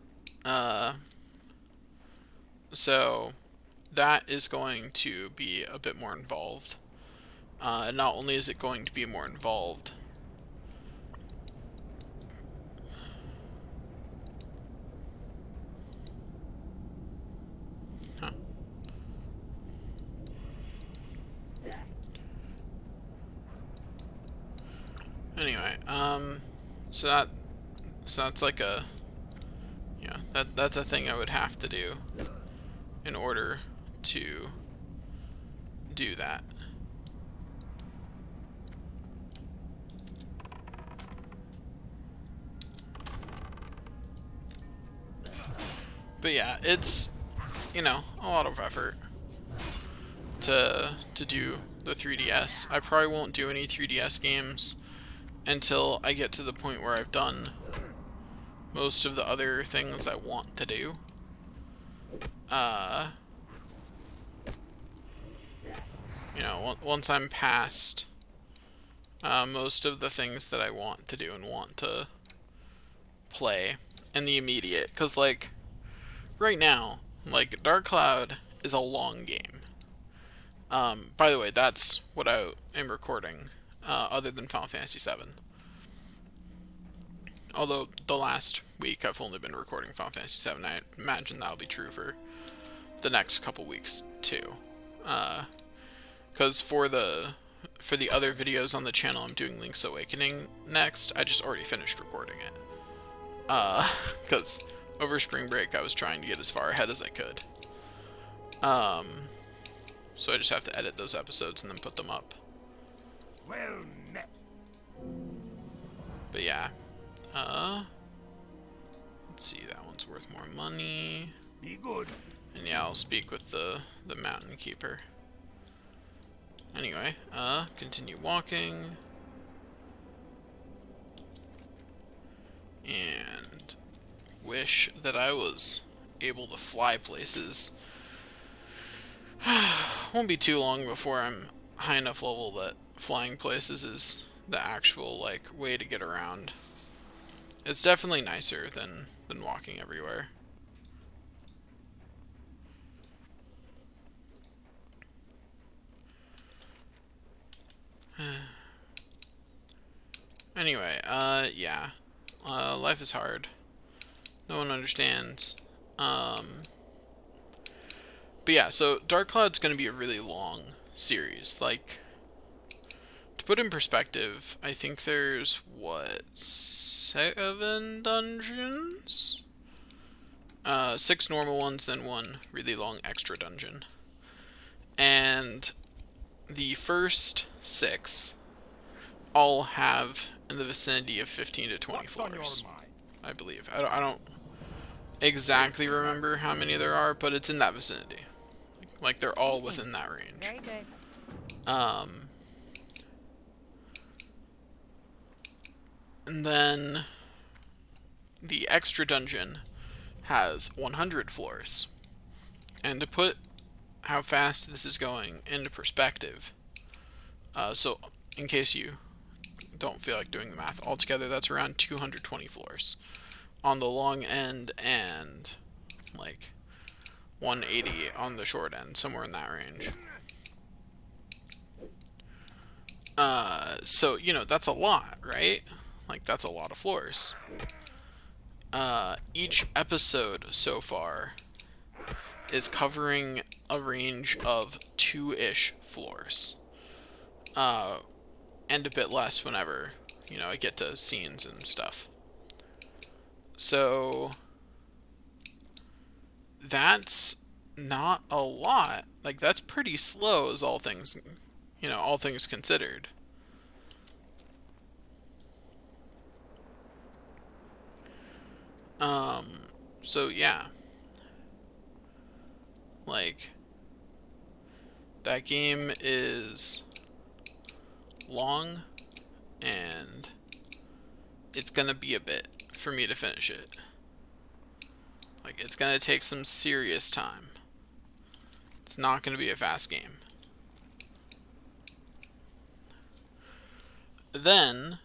So that is going to be a bit more involved. Not only is it going to be more involved, huh. Anyway, so that's like a, yeah, that's a thing I would have to do in order to do that. But yeah, it's, you know, a lot of effort to do the 3DS. I probably won't do any 3DS games until I get to the point where I've done most of the other things I want to do. You know, once I'm past most of the things that I want to do and want to play in the immediate, because, like, right now, like, Dark Cloud is a long game. By the way, that's what I am recording, other than Final Fantasy VII. Although the last week I've only been recording Final Fantasy VII, I imagine that'll be true for the next couple weeks too. Because for the other videos on the channel, I'm doing Link's Awakening next. I just already finished recording it. Because over spring break I was trying to get as far ahead as I could. So I just have to edit those episodes and then put them up. Well met. But yeah. Let's see, that one's worth more money. Be good. And yeah, I'll speak with the Mountain Keeper. Anyway, continue walking. And wish that I was able to fly places. Won't be too long before I'm high enough level that flying places is the actual, like, way to get around. It's definitely nicer than walking everywhere. Anyway, yeah. Life is hard. No one understands. But yeah, so Dark Cloud's gonna be a really long series. Like, to put in perspective, I think there's, what, 7 dungeons? 6 normal ones, then 1 really long extra dungeon. And the first 6 all have in the vicinity of 15 to 20 floors, I believe. I don't exactly remember how many there are, but it's in that vicinity. Like, they're all within that range. Very good. And then the extra dungeon has 100 floors. And to put how fast this is going into perspective, so in case you don't feel like doing the math, altogether that's around 220 floors on the long end and like 180 on the short end, somewhere in that range. So, you know, that's a lot, right? Like, that's a lot of floors. Each episode so far is covering a range of 2-ish floors. And a bit less whenever, you know, I get to scenes and stuff. So, that's not a lot. Like, that's pretty slow as all things, you know, all things considered. So yeah. Like, that game is long, and it's gonna be a bit for me to finish it. Like, it's gonna take some serious time. It's not gonna be a fast game. Then,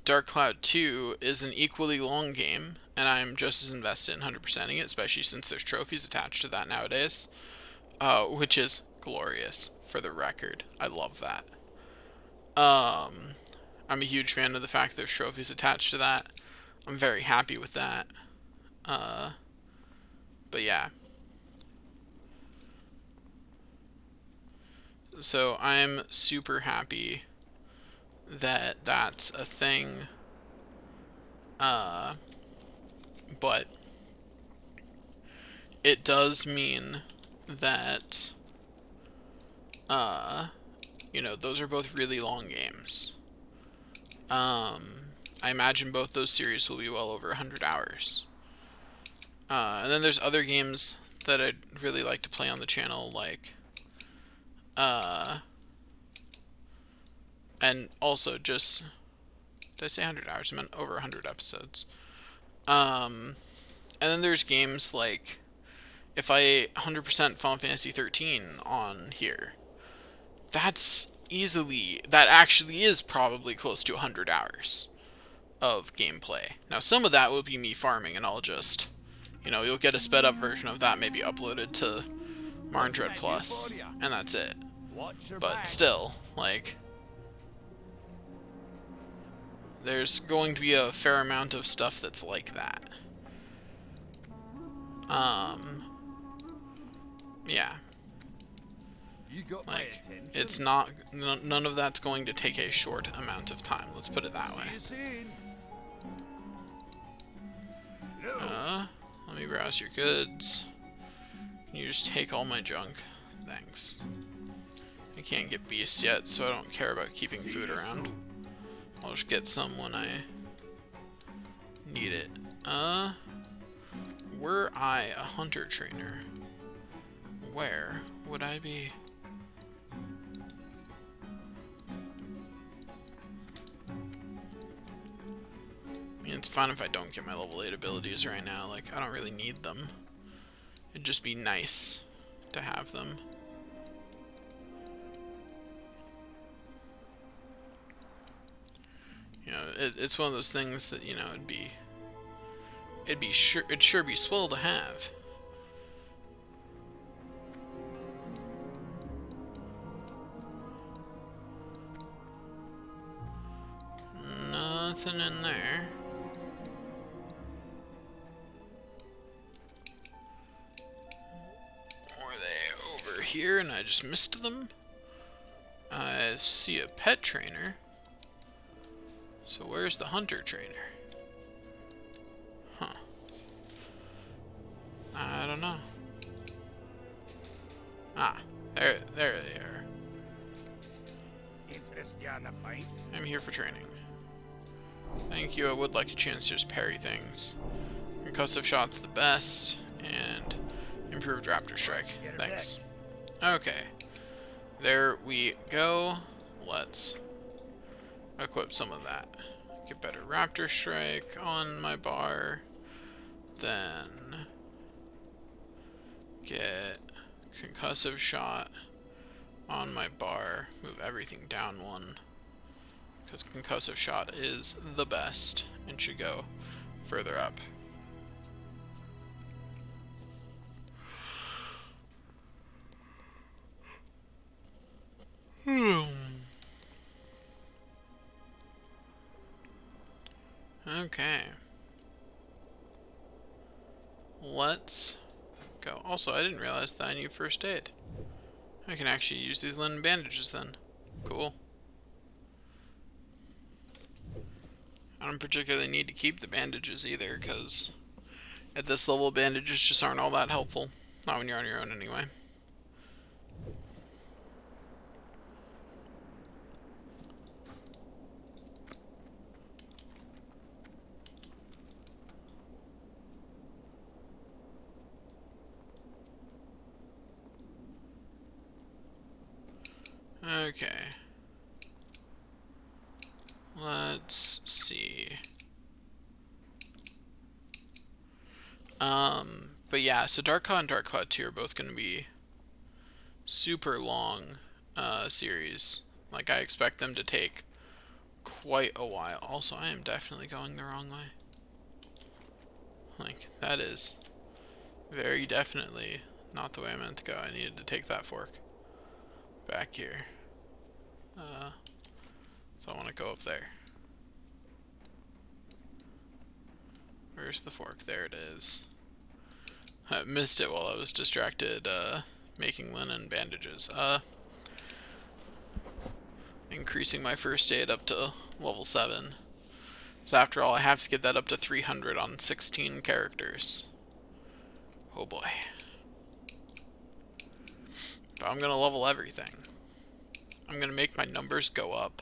Dark Cloud 2 is an equally long game, and I'm just as invested in 100%ing it, especially since there's trophies attached to that nowadays, which is glorious, for the record. I love that. I'm a huge fan of the fact there's trophies attached to that. I'm very happy with that. But yeah. So I'm super happy that that's a thing. But it does mean that, you know, those are both really long games. I imagine both those series will be well over 100 hours. And then there's other games that I'd really like to play on the channel, like, and also just, did I say 100 hours? I meant over 100 episodes. And then there's games like, if I 100% Final Fantasy 13 on here, that actually is probably close to 100 hours of gameplay. Now, some of that will be me farming, and I'll just, you know, you'll get a sped up version of that maybe uploaded to Marndred Plus, and that's it. But still, like, there's going to be a fair amount of stuff that's like that. Yeah. Like, it's not, none of that's going to take a short amount of time, let's put it that way. Let me browse your goods. Can you just take all my junk? Thanks. I can't get beasts yet, so I don't care about keeping food around. I'll just get some when I need it. Were I a hunter trainer, where would I be? I mean, it's fine if I don't get my level 8 abilities right now. Like, I don't really need them. It'd just be nice to have them. You know, it's one of those things that, you know, it'd sure be swell to have. Nothing in there. Were they over here and I just missed them? I see a pet trainer. So where's the hunter trainer? Huh. I don't know. Ah, there they are. I'm here for training. Thank you, I would like a chance to just parry things. Concussive shot's the best, and improved raptor strike. Thanks. Okay. There we go. Let's equip some of that. Get better Raptor Strike on my bar. Then get Concussive Shot on my bar. Move everything down one. Because Concussive Shot is the best and should go further up. Okay. Let's go. Also, I didn't realize that I need first aid. I can actually use these linen bandages then. Cool. I don't particularly need to keep the bandages either, because at this level, bandages just aren't all that helpful. Not when you're on your own anyway. Okay. Let's see. But yeah, so Dark Cloud and Dark Cloud 2 are both going to be super long series. Like, I expect them to take quite a while. Also, I am definitely going the wrong way. Like, that is very definitely not the way I meant to go. I needed to take that fork back here. So I want to go up there. Where's the fork? There it is. I missed it while I was distracted making linen bandages. Increasing my first aid up to level 7. So after all, I have to get that up to 300 on 16 characters. Oh boy. But I'm gonna level everything. I'm gonna make my numbers go up.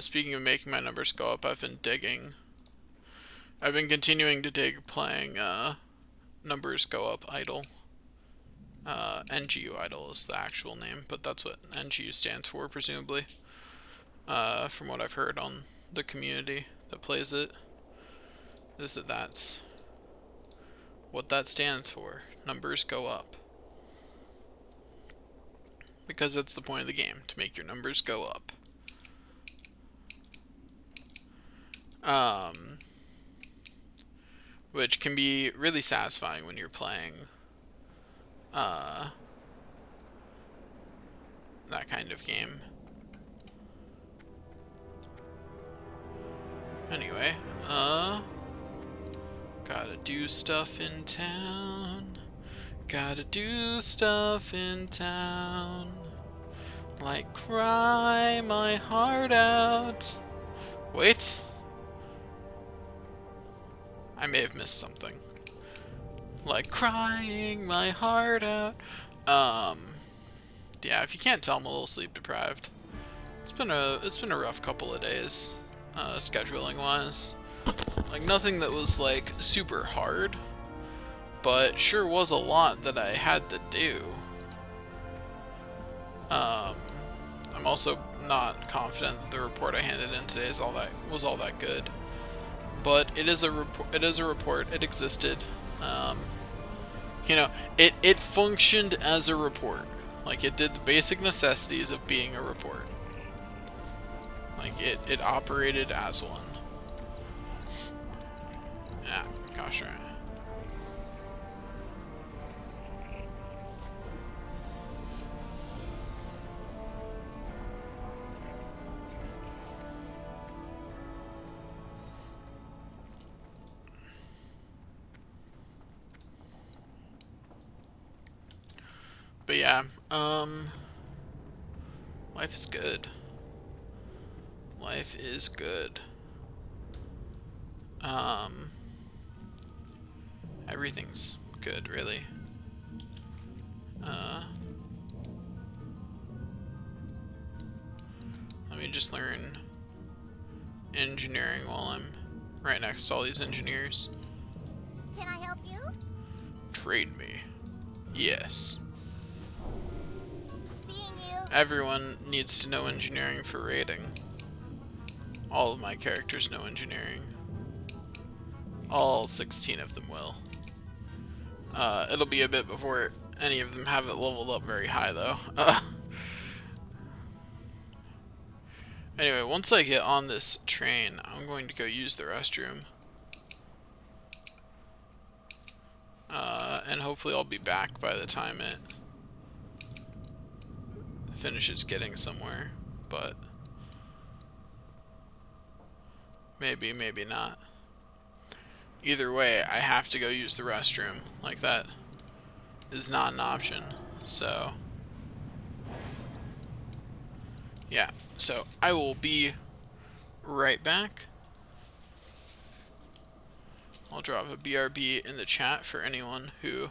Speaking of making my numbers go up, I've been digging. I've been continuing to dig playing Numbers Go Up Idle. NGU Idle is the actual name, but that's what NGU stands for, presumably. From what I've heard on the community that plays it, is that that's what that stands for. Numbers go up. Because that's the point of the game, to make your numbers go up. Which can be really satisfying when you're playing that kind of game. Anyway, gotta do stuff in town. Gotta do stuff in town. Like cry my heart out. Wait. I may have missed something. Like crying my heart out. Yeah, if you can't tell, I'm a little sleep deprived. It's been a rough couple of days, scheduling wise. Like nothing that was like super hard, but sure was a lot that I had to do. I'm also not confident that the report I handed in today was all that good. But it is a report. It existed. You know, it functioned as a report. Like it did the basic necessities of being a report. Like it operated as one. Yeah, gosh darn it. But yeah, life is good. Life is good. Everything's good, really. Let me just learn engineering while I'm right next to all these engineers. Can I help you? Train me. Yes. Seeing you. Everyone needs to know engineering for raiding. All of my characters know engineering. All 16 of them will. It'll be a bit before any of them have it leveled up very high, though. Anyway, once I get on this train, I'm going to go use the restroom. And hopefully I'll be back by the time it finishes getting somewhere. But maybe, maybe not. Either way, I have to go use the restroom. Like, that is not an option. So, yeah. So, I will be right back. I'll drop a BRB in the chat for anyone who...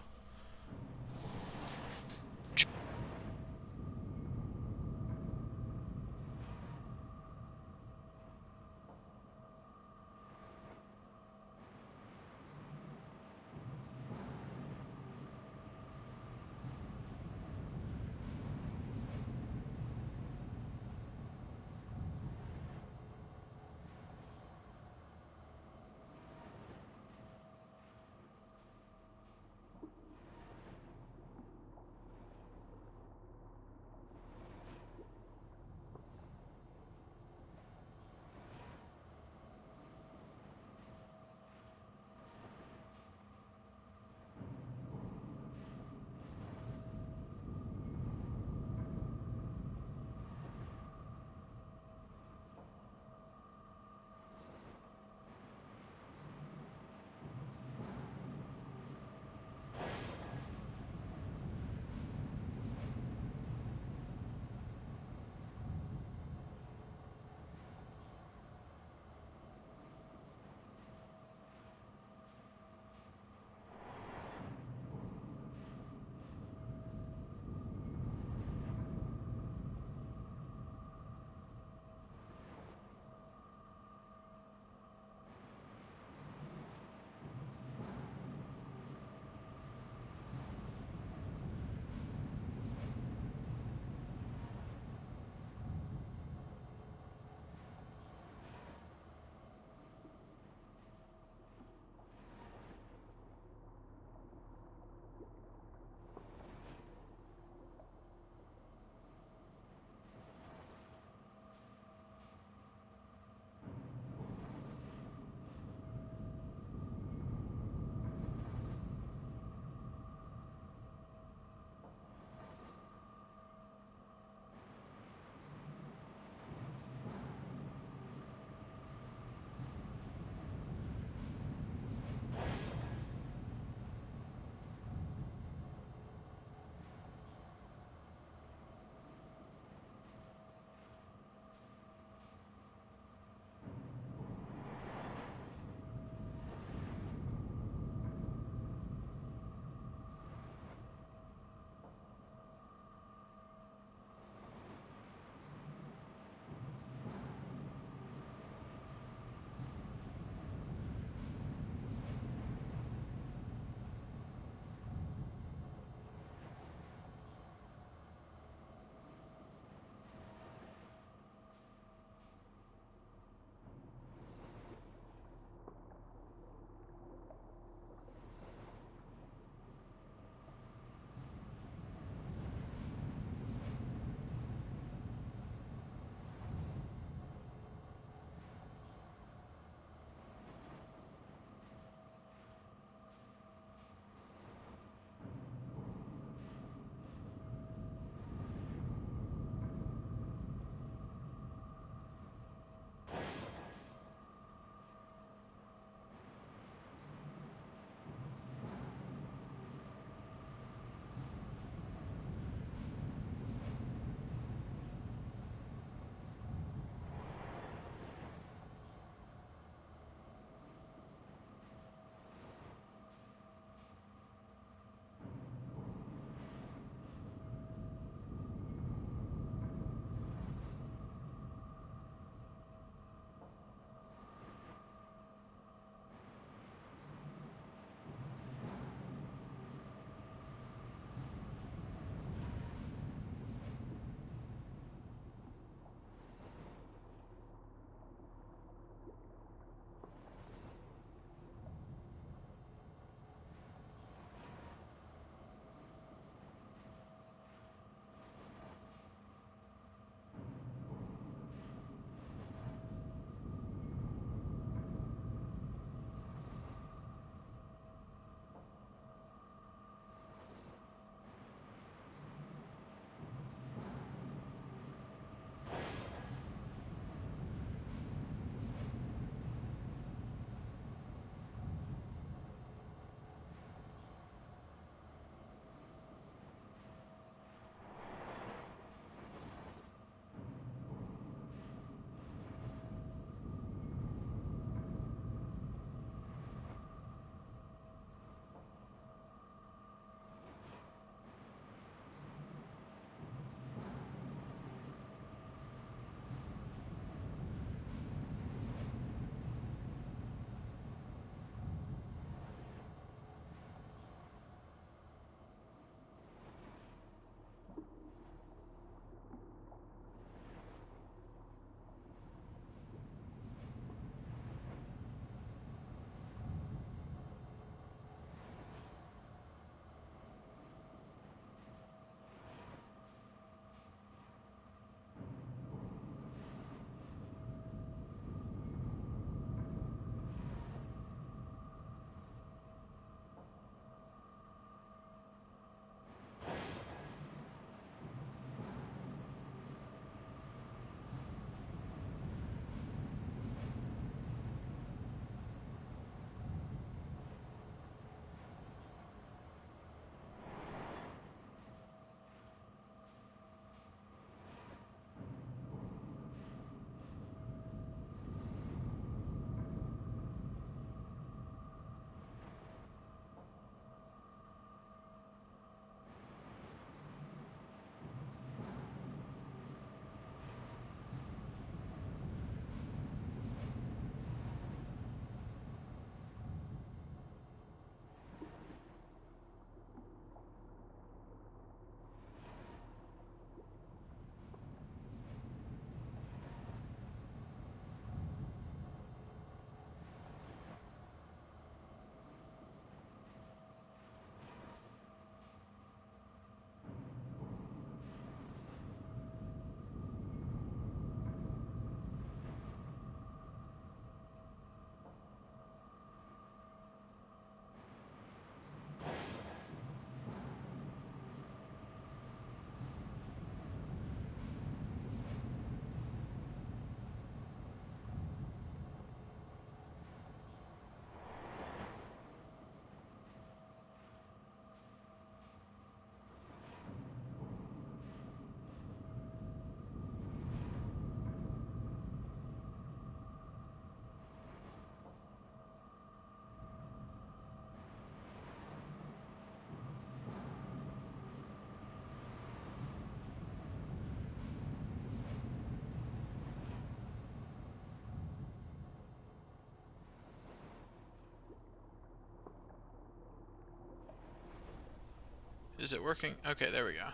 is it working? Okay, there we go.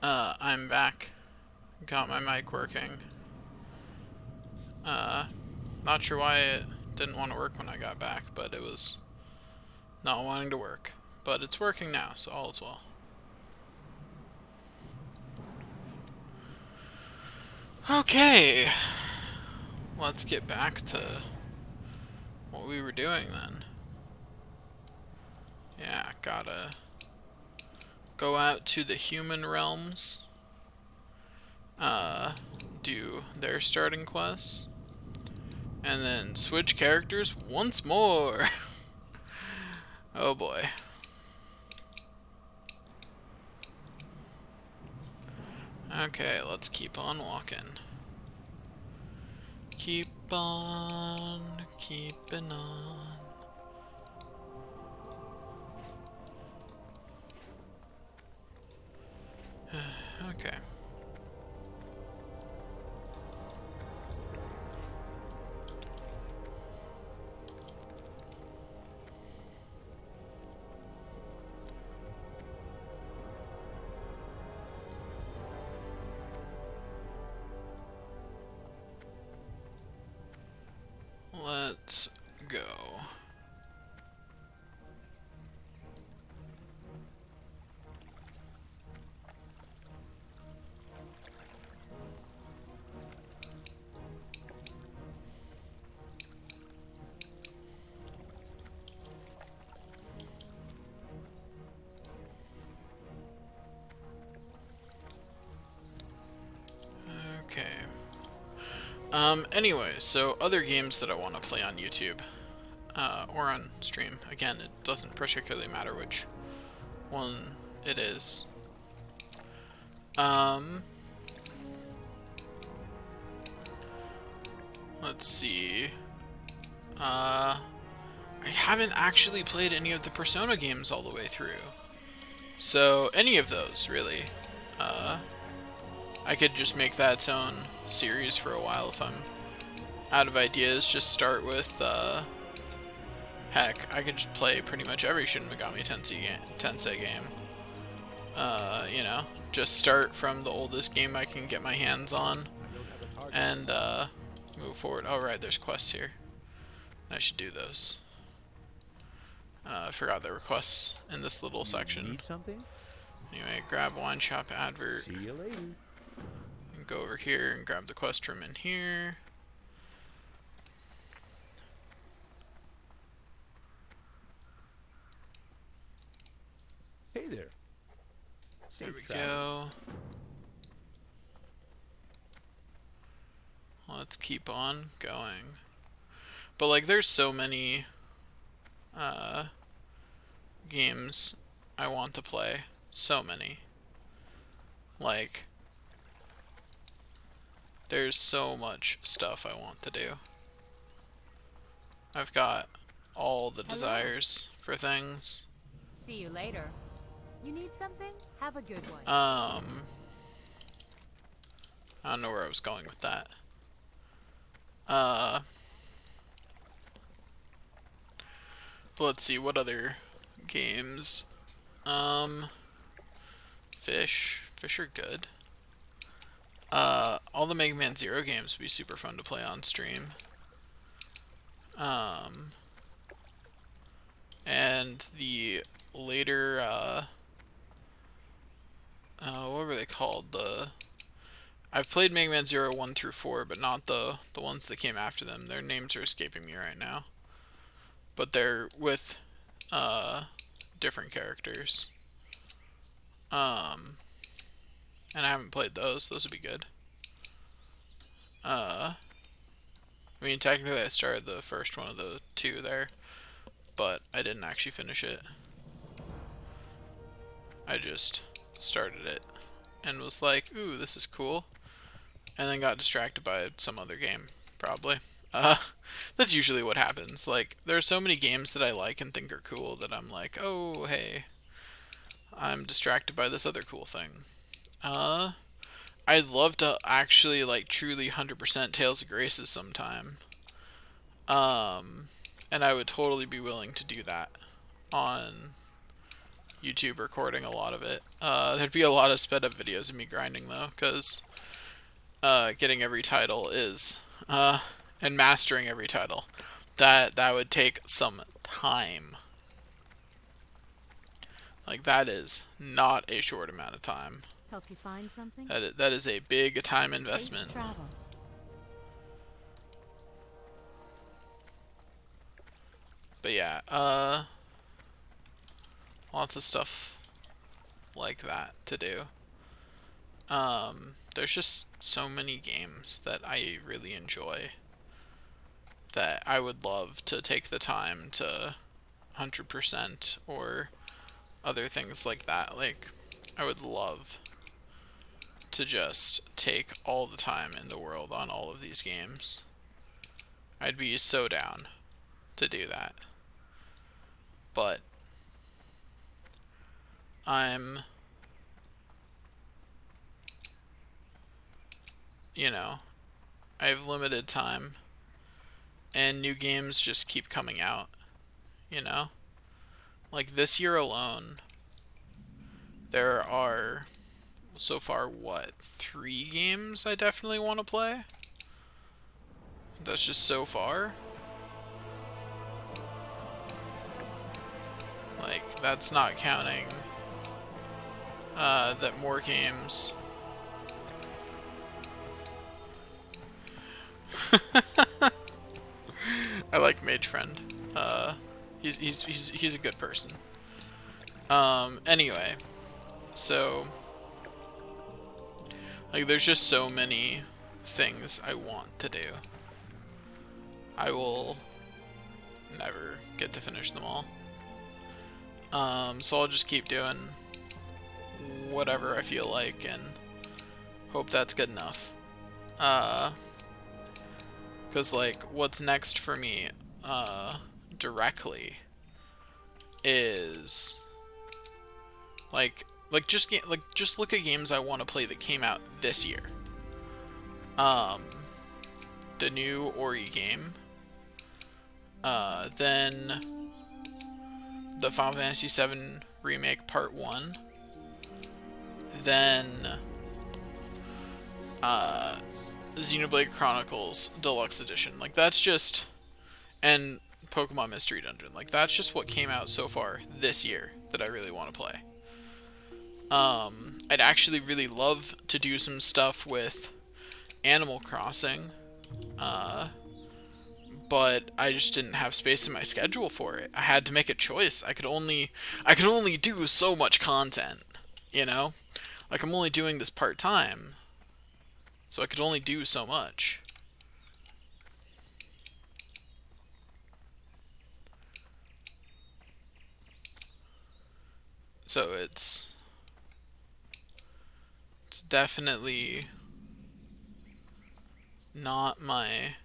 I'm back. Got my mic working. Not sure why it didn't want to work when I got back, but it was not wanting to work. But it's working now, so all is well. Okay, let's get back to what we were doing then. Yeah, gotta go out to the human realms, do their starting quests, and then switch characters once more. Oh boy. Okay, let's keep on walking. Keep on keeping on. Okay. Let's go. Okay. Anyway, so other games that I want to play on YouTube, or on stream. Again, it doesn't particularly matter which one it is. Let's see. I haven't actually played any of the Persona games all the way through. So, any of those, really. I could just make that its own series for a while if I'm out of ideas. Just start with, heck, I could just play pretty much every Shin Megami Tensei game. You know, just start from the oldest game I can get my hands on, and, move forward. Oh, right, there's quests here. I should do those. I forgot there were quests in this little section. Need something? Anyway, grab wine shop advert. See you later. And go over here and grab the quest room in here. Hey there. There Safe we travel. go. Let's keep on going. But like, there's so many games I want to play. So many. Like, there's so much stuff I want to do. I've got all the desires for things. See you later. You need something? Have a good one. I don't know where I was going with that. But let's see, what other games? Fish. Fish are good. All the Mega Man Zero games would be super fun to play on stream. And the later, what were they called? I've played Mega Man Zero 1 through 4, but not the ones that came after them. Their names are escaping me right now. But they're with, different characters. And I haven't played those. Those would be good. I mean, technically I started the first one of the two there, but I didn't actually finish it. I just started it and was like, ooh, this is cool. And then got distracted by some other game, probably. That's usually what happens. Like, there are so many games that I like and think are cool that I'm like, oh, hey, I'm distracted by this other cool thing. I'd love to actually, like, truly 100% Tales of Graces sometime. And I would totally be willing to do that on YouTube recording a lot of it. There'd be a lot of sped up videos of me grinding though, because getting every title is and mastering every title, that would take some time. Like, that is not a short amount of time. Help you find something? That is a big time Safe investment. travels. But yeah, lots of stuff like that to do. There's just so many games that I really enjoy that I would love to take the time to 100% or other things like that. Like, I would love to just take all the time in the world on all of these games. I'd be so down to do that. But I'm, you know, I have limited time and new games just keep coming out, you know? Like, this year alone, there are so far, what, 3 games I definitely want to play? That's just so far. Like, that's not counting that more games. I like Mage Friend. He's a good person. Anyway, so like, there's just so many things I want to do. I will never get to finish them all. So I'll just keep doing whatever I feel like and hope that's good enough. Cause like, what's next for me, directly is just look at games I want to play that came out this year. The new Ori game. Then the Final Fantasy VII Remake Part 1. Then Xenoblade Chronicles Deluxe Edition. Like, that's just, and Pokemon Mystery Dungeon. Like, that's just what came out so far this year that I really want to play. I'd actually really love to do some stuff with Animal Crossing, but I just didn't have space in my schedule for it. I had to make a choice. I could only do so much content, you know? Like, I'm only doing this part-time, so I could only do so much. So it's definitely not my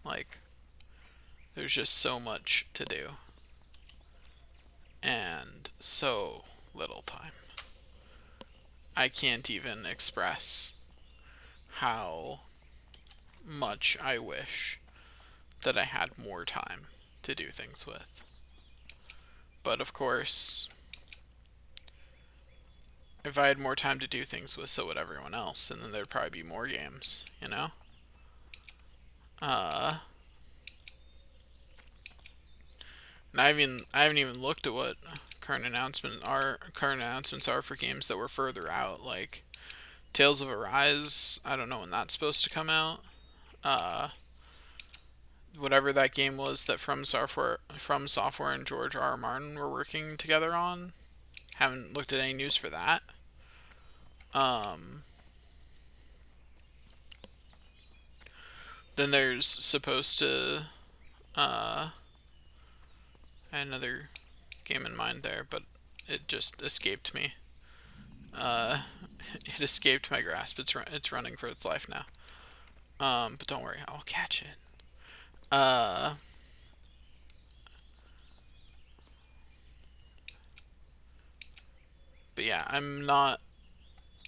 like, there's just so much to do and so little time. I can't even express how much I wish that I had more time to do things with. But of course, if I had more time to do things with, so would everyone else, and then there'd probably be more games, you know? And I haven't even looked at what current announcements are for games that were further out, like Tales of Arise. I don't know when that's supposed to come out. Whatever that game was that From Software and George R. R. Martin were working together on. Haven't looked at any news for that. Then there's supposed to I had another game in mind there, but it just escaped me. It escaped my grasp. It's running for its life now. But don't worry, I'll catch it. But yeah, I'm not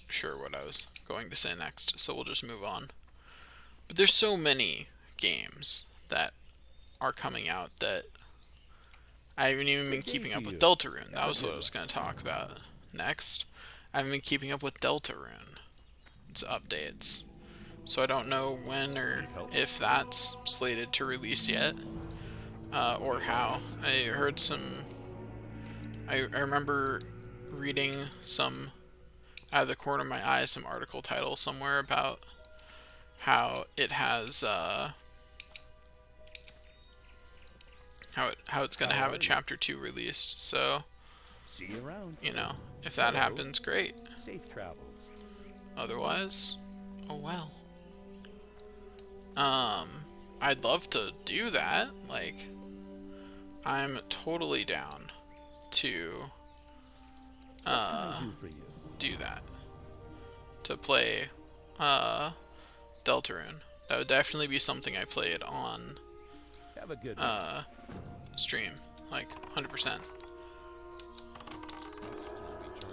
sure what I was going to say next, so we'll just move on. But there's so many games that are coming out that I haven't even been keeping up with Deltarune. That was what I was going to talk about next. I haven't been keeping up with Deltarune. Its updates. So I don't know when or if that's slated to release yet. Or how. I heard some... I remember reading some, out of the corner of my eye, some article title somewhere about how it has, how it's going to have a Chapter 2 released. So, See you around. you know, if that happens, great. Safe travels. Otherwise, oh well. I'd love to do that. Like, I'm totally down to do that. To play Deltarune. That would definitely be something I played on Have a good one. stream. Like 100%. Still recharging.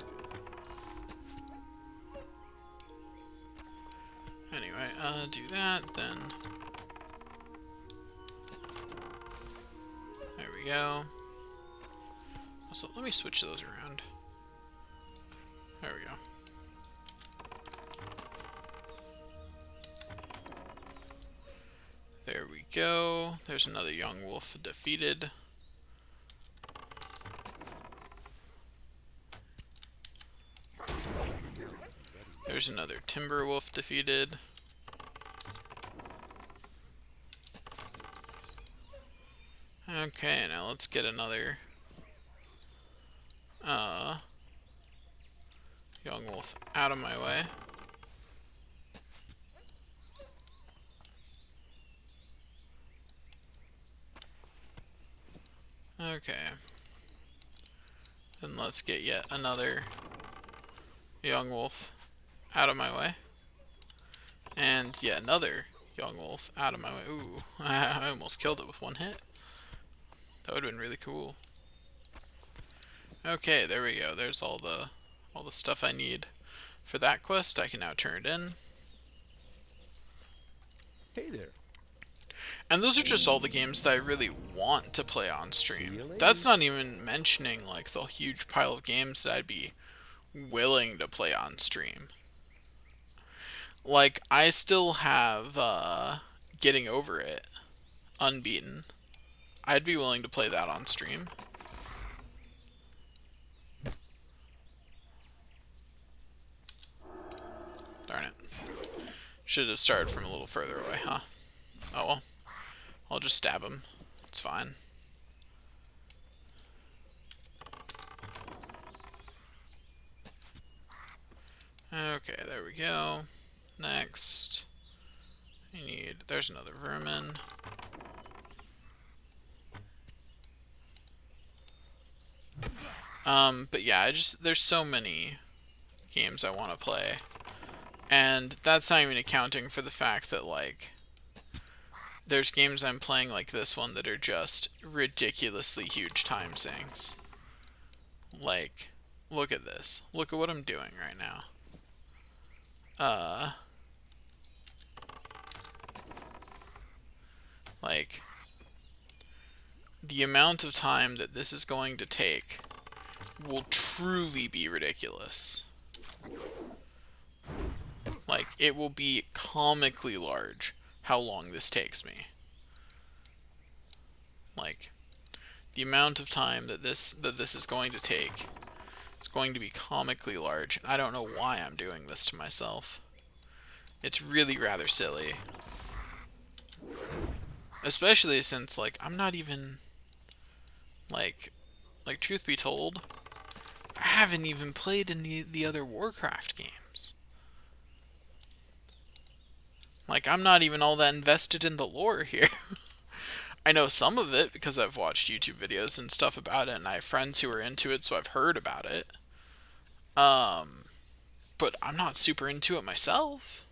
Anyway, do that, then there we go. So let me switch those around. There we go. There we go. There's another young wolf defeated. There's another timber wolf defeated. Okay, now let's get another young wolf out of my way. Okay. Then let's get yet another young wolf out of my way. And yet another young wolf out of my way. Ooh, I almost killed it with one hit. That would have been really cool. Okay, there we go. There's all the stuff I need for that quest. I can now turn it in. Hey there. And those are just all the games that I really want to play on stream. That's not even mentioning like the huge pile of games that I'd be willing to play on stream. Like, I still have Getting Over It unbeaten. I'd be willing to play that on stream. Darn it. Should have started from a little further away, huh? Oh well. I'll just stab him. It's fine. Okay, there we go. Next. There's another vermin. But yeah, there's so many games I want to play. And that's not even accounting for the fact that, like, there's games I'm playing like this one that are just ridiculously huge time sinks. Like, look at this. Look at what I'm doing right now. Like, the amount of time that this is going to take will truly be ridiculous. Like, it will be comically large how long this takes me. Like, the amount of time that this is going to take is going to be comically large. I don't know why I'm doing this to myself. It's really rather silly. Especially since, like, I'm not even, like, truth be told, I haven't even played any of the other Warcraft games. Like, I'm not even all that invested in the lore here. I know some of it because I've watched YouTube videos and stuff about it, and I have friends who are into it, so I've heard about it. But I'm not super into it myself.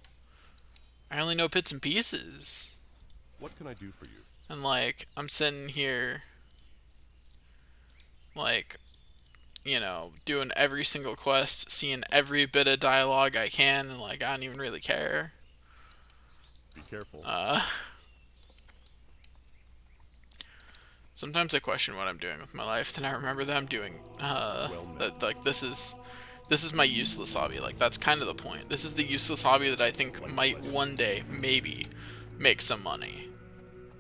I only know bits and pieces. What can I do for you? And, like, I'm sitting here, like, you know, doing every single quest, seeing every bit of dialogue I can, and, like, I don't even really care. Be careful. Sometimes I question what I'm doing with my life, then I remember that I'm doing, Well met. that, like, this is my useless hobby. Like, that's kind of the point. This is the useless hobby that I think Light might bless you. one day, maybe, make some money.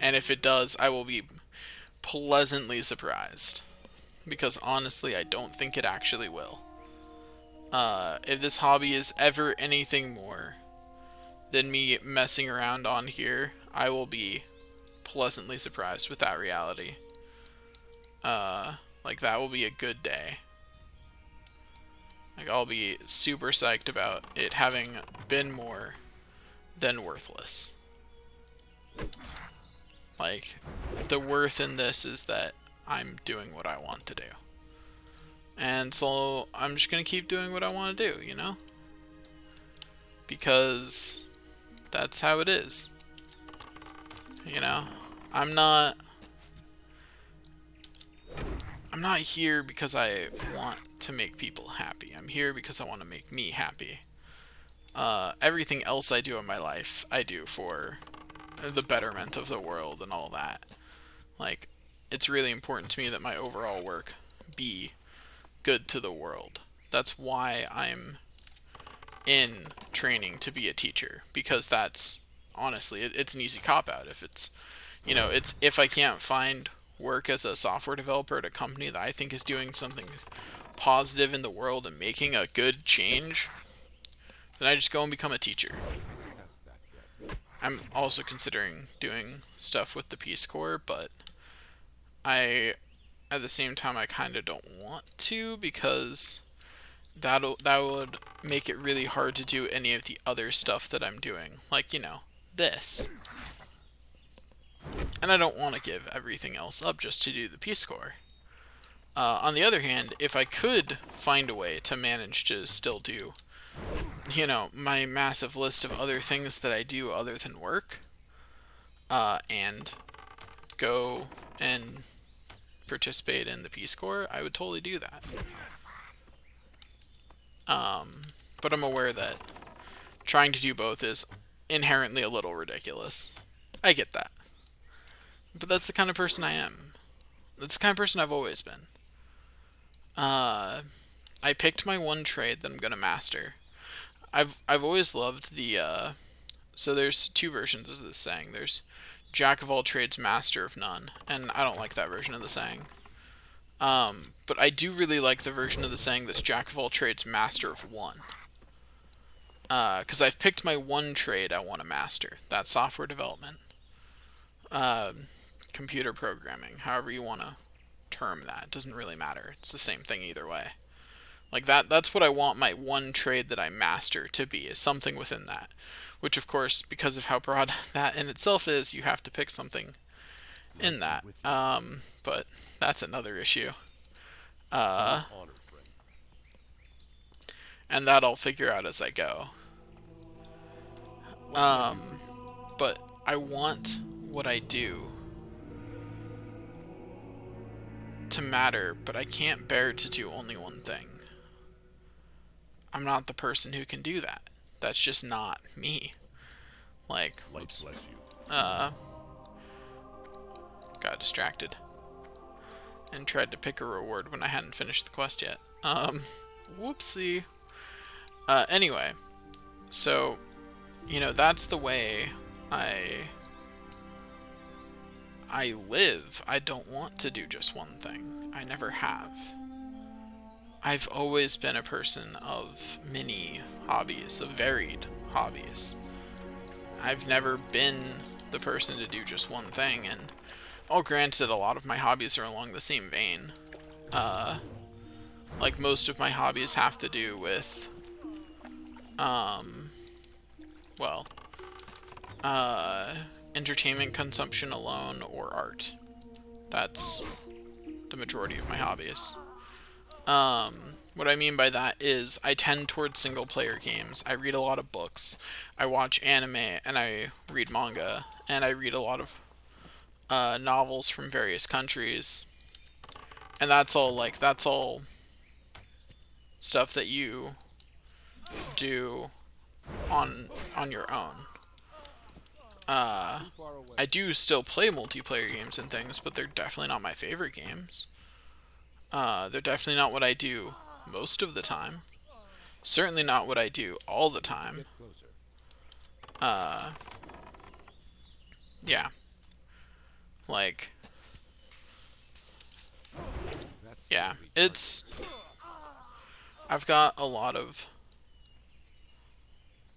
And if it does, I will be pleasantly surprised. Because honestly, I don't think it actually will. If this hobby is ever anything more than me messing around on here, I will be pleasantly surprised with that reality. Like, that will be a good day. Like, I'll be super psyched about it having been more than worthless. Like, the worth in this is that I'm doing what I want to do. And so I'm just gonna keep doing what I want to do, you know? Because that's how it is. You know? I'm not here because I want to make people happy. I'm here because I want to make me happy. Everything else I do in my life, I do for the betterment of the world and all that. Like, it's really important to me that my overall work be good to the world. That's why I'm in training to be a teacher, because that's honestly it's an easy cop out. If it's, you know, it's, if I can't find work as a software developer at a company that I think is doing something positive in the world and making a good change, then I just go and become a teacher. Past that yet. I'm also considering doing stuff with the Peace Corps, but I, at the same time, I kind of don't want to, because that would make it really hard to do any of the other stuff that I'm doing. Like, you know, this. And I don't want to give everything else up just to do the Peace Corps. On the other hand, if I could find a way to manage to still do, you know, my massive list of other things that I do other than work, and go and participate in the Peace Corps, I would totally do that. But I'm aware that trying to do both is inherently a little ridiculous. I get that. But that's the kind of person I am. That's the kind of person I've always been. I picked my one trade that I'm gonna master. I've always loved the so there's two versions of this saying. There's Jack of all trades, master of none, and I don't like that version of the saying. But I do really like the version of the saying that's Jack of all trades, master of one. Because I've picked my one trade I want to master. That's software development. Computer programming, however you want to term that. It doesn't really matter. It's the same thing either way. Like, that's what I want my one trade that I master to be, is something within that. Which, of course, because of how broad that in itself is, you have to pick something in that. But that's another issue. Honor, friend. And that I'll figure out as I go. But I want what I do to matter, but I can't bear to do only one thing. I'm not the person who can do that. That's just not me. Like, Light whoops. bless you. Got distracted. And tried to pick a reward when I hadn't finished the quest yet. Whoopsie. Anyway. So, you know, that's the way I live. I don't want to do just one thing. I never have. I've always been a person of many hobbies, of varied hobbies. I've never been the person to do just one thing, and I'll grant that a lot of my hobbies are along the same vein. Like, most of my hobbies have to do with, well, entertainment consumption alone or art. That's the majority of my hobbies. What I mean by that is I tend towards single-player games. I read a lot of books. I watch anime, and I read manga, and I read a lot of novels from various countries. And that's all stuff that you do on your own. Too far away. I do still play multiplayer games and things, but they're definitely not my favorite games. They're definitely not what I do most of the time. Certainly not what I do all the time. Get closer. Yeah. Like, That's yeah, scary it's... I've got a lot of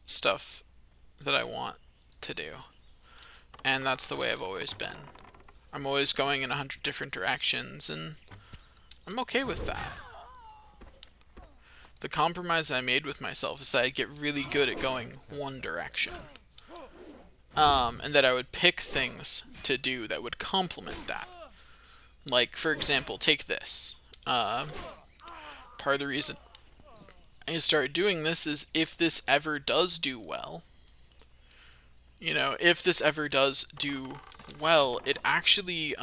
stuff that I want to do. And that's the way I've always been. I'm always going in 100 different directions, and I'm okay with that. The compromise I made with myself is that I'd get really good at going one direction. And that I would pick things to do that would complement that. Like, for example, take this. Part of the reason I started doing this is if this ever does do well, you know, if this ever does do well, it actually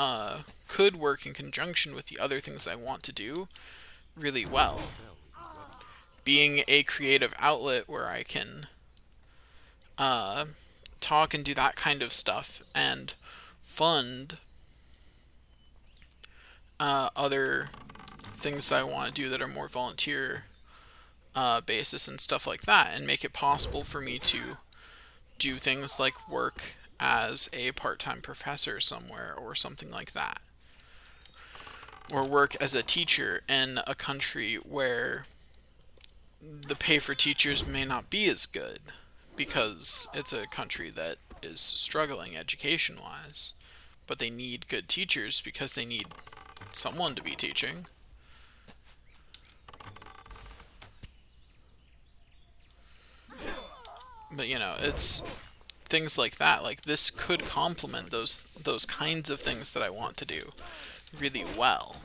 could work in conjunction with the other things I want to do really well. Being a creative outlet where I can talk and do that kind of stuff and fund other things I want to do that are more volunteer basis and stuff like that, and make it possible for me to do things like work as a part-time professor somewhere or something like that, or work as a teacher in a country where the pay for teachers may not be as good because it's a country that is struggling education-wise, but they need good teachers because they need someone to be teaching. But you know, it's things like that. Like, this could complement those kinds of things that I want to do really well,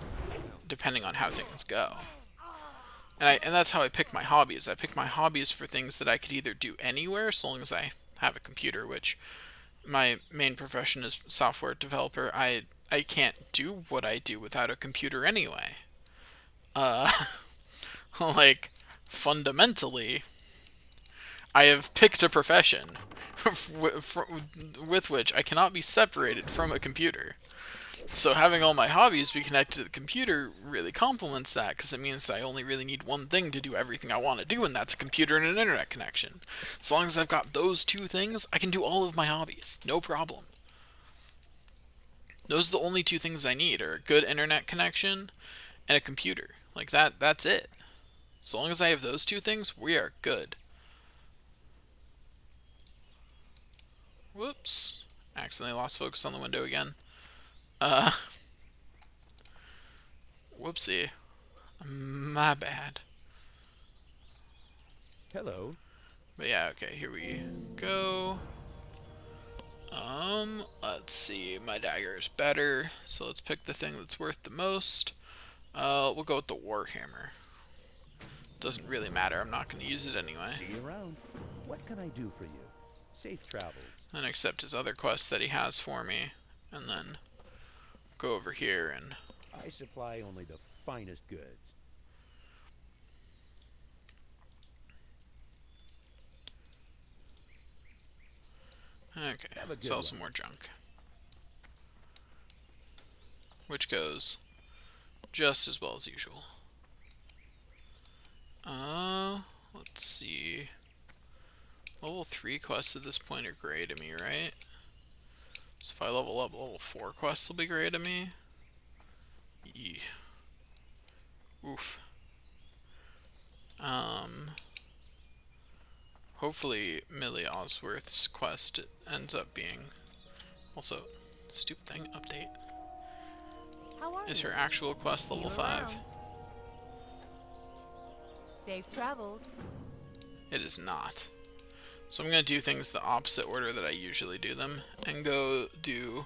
depending on how things go. And that's how I pick my hobbies. I pick my hobbies for things that I could either do anywhere, so long as I have a computer, which my main profession is software developer. I can't do what I do without a computer anyway. Like, fundamentally, I have picked a profession with which I cannot be separated from a computer. So having all my hobbies be connected to the computer really complements that, because it means that I only really need one thing to do everything I want to do, and that's a computer and an internet connection. As long as I've got those two things, I can do all of my hobbies. No problem. Those are the only two things I need, are a good internet connection and a computer. Like, that's it. As long as I have those two things, we are good. Whoops. Accidentally lost focus on the window again. Whoopsie. My bad. Hello. But yeah, okay, here we go. Let's see. My dagger is better, so let's pick the thing that's worth the most. We'll go with the Warhammer. Doesn't really matter. I'm not going to use it anyway. See you around. What can I do for you? Safe travels. And accept his other quest that he has for me, and then go over here and... I supply only the finest goods. Okay, Have a good sell one. some more junk. Which goes just as well as usual. Let's see. Level 3 quests at this point are gray to me, right? So if I level up, level 4 quests will be gray to me. Yee. Oof. Hopefully Millie Osworth's quest ends up being... Also, stupid thing, update. How are Is you? her actual quest level 5? around. Safe travels. It is not. So I'm going to do things the opposite order that I usually do them, and go do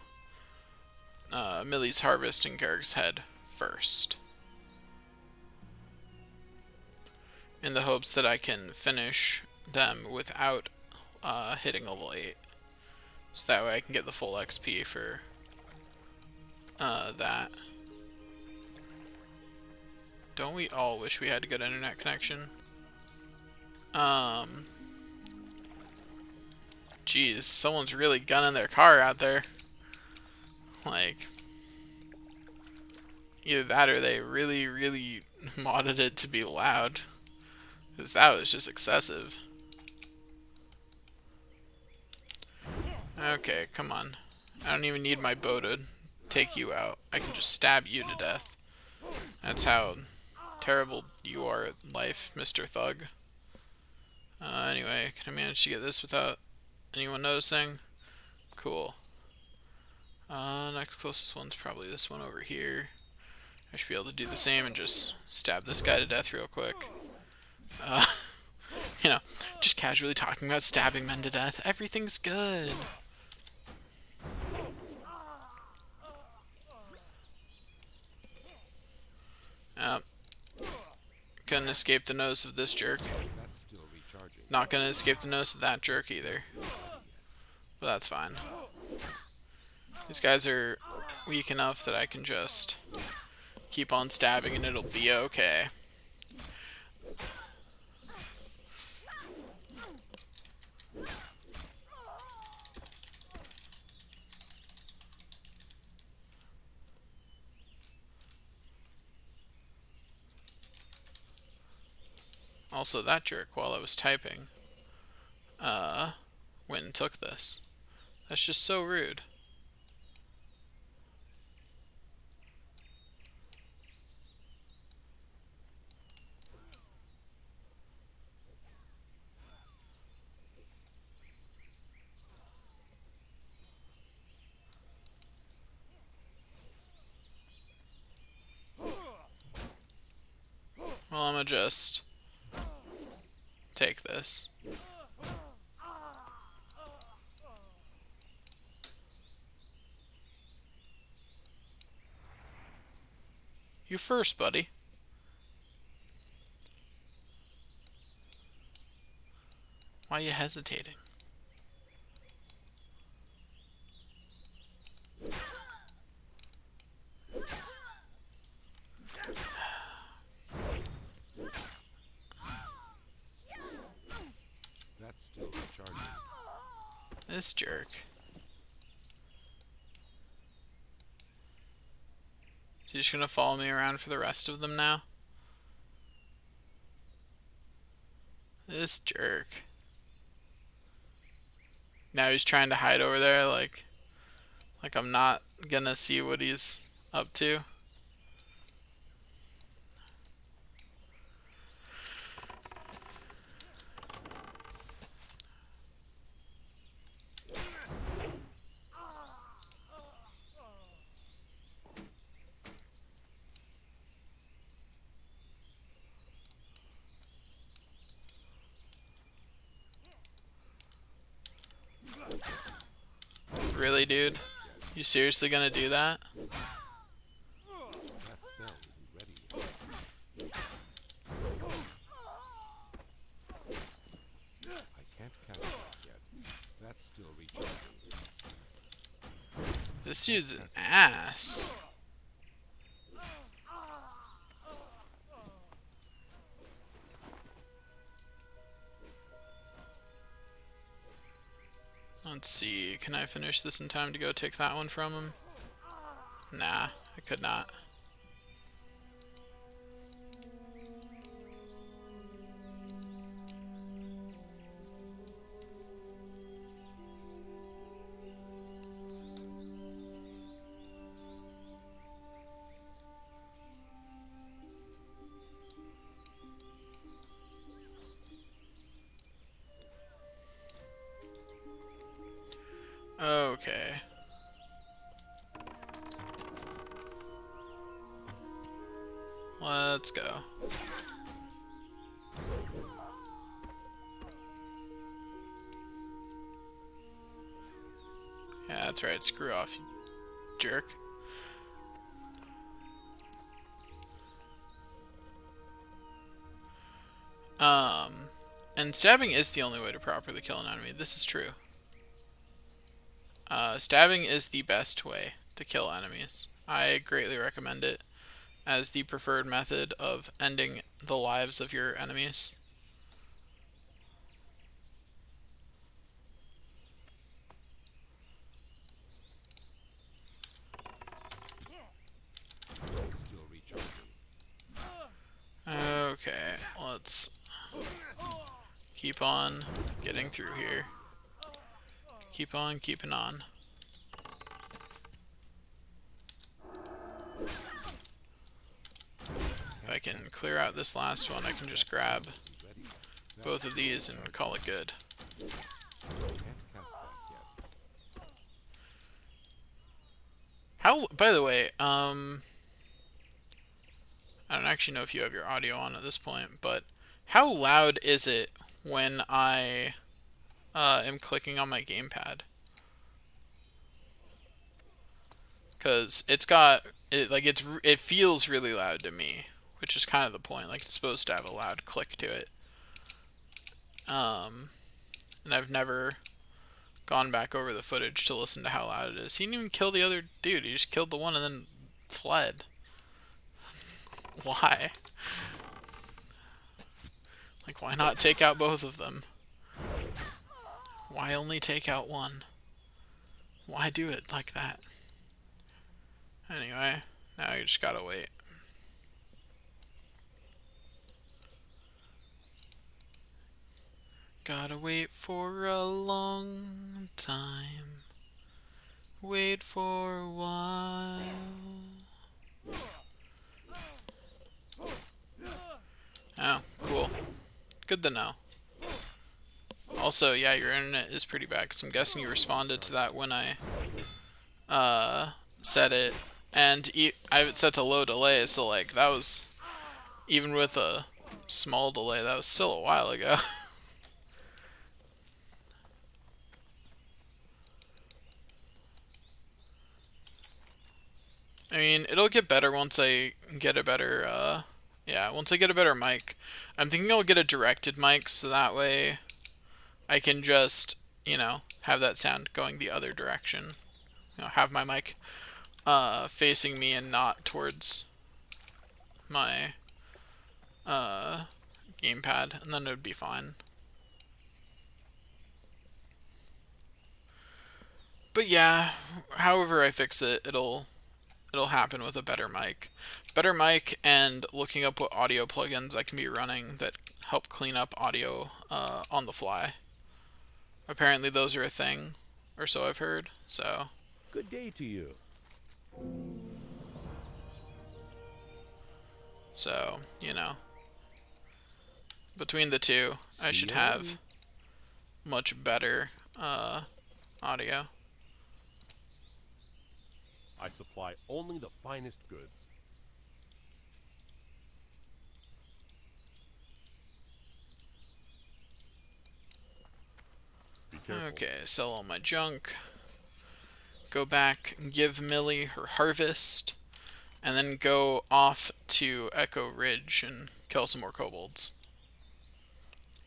Millie's Harvest and Garrick's Head first, in the hopes that I can finish them without hitting level 8. So that way I can get the full XP for that. Don't we all wish we had a good internet connection? Jeez, someone's really gunning their car out there. Like, either that or they really, really modded it to be loud. Because that was just excessive. Okay, come on. I don't even need my bow to take you out. I can just stab you to death. That's how terrible you are at life, Mr. Thug. Anyway, can I manage to get this without anyone noticing? Cool. Next closest one's probably this one over here. I should be able to do the same and just stab this guy to death real quick. Uh, you know, just casually talking about stabbing men to death. Everything's good. Couldn't escape the nose of this jerk. That's still recharging. Not gonna escape the nose of that jerk either. But that's fine. These guys are weak enough that I can just keep on stabbing and it'll be okay. Also, that jerk, while I was typing, went and took this. That's just so rude. Well, I'm gonna just take this. You first, buddy. Why are you hesitating? That's still recharging. This jerk. Is he just gonna follow me around for the rest of them now? This jerk. Now he's trying to hide over there like I'm not gonna see what he's up to. Really, dude? You seriously gonna do that? That spell isn't ready yet. I can't catch that yet. That's still recharging. This dude's an ass. Let's see, can I finish this in time to go take that one from him? Nah, I could not. Okay. Let's go. Yeah, that's right. Screw off, you jerk. And stabbing is the only way to properly kill an enemy. This is true. Stabbing is the best way to kill enemies. I greatly recommend it as the preferred method of ending the lives of your enemies. Okay, let's keep on getting through here. Keep on keeping on. If I can clear out this last one, I can just grab both of these and call it good. How, by the way, I don't actually know if you have your audio on at this point, but how loud is it when I am clicking on my gamepad? Because it feels really loud to me, which is kind of the point. Like, it's supposed to have a loud click to it. And I've never gone back over the footage to listen to how loud it is. He didn't even kill the other dude. He just killed the one and then fled. Why? Like, why not take out both of them? Why only take out one? Why do it like that? Anyway, now you just gotta wait. Gotta wait for a long time. Wait for a while. Oh, cool. Good to know. Also, yeah, your internet is pretty bad, because I'm guessing you responded to that when I said it. And I have it set to low delay, so like, that was, even with a small delay, that was still a while ago. I mean, it'll get better once I get a better, yeah, once I get a better mic. I'm thinking I'll get a directed mic, so that way I can just, you know, have that sound going the other direction. You know, have my mic facing me and not towards my gamepad, and then it would be fine. But yeah, however I fix it, it'll happen with a better mic. Better mic and looking up what audio plugins I can be running that help clean up audio on the fly. Apparently those are a thing, or so I've heard, so. Good day to you. So, you know. Between the two, I should have much better audio. I supply only the finest goods. Be careful. Okay, sell all my junk. Go back and give Millie her harvest. And then go off to Echo Ridge and kill some more kobolds.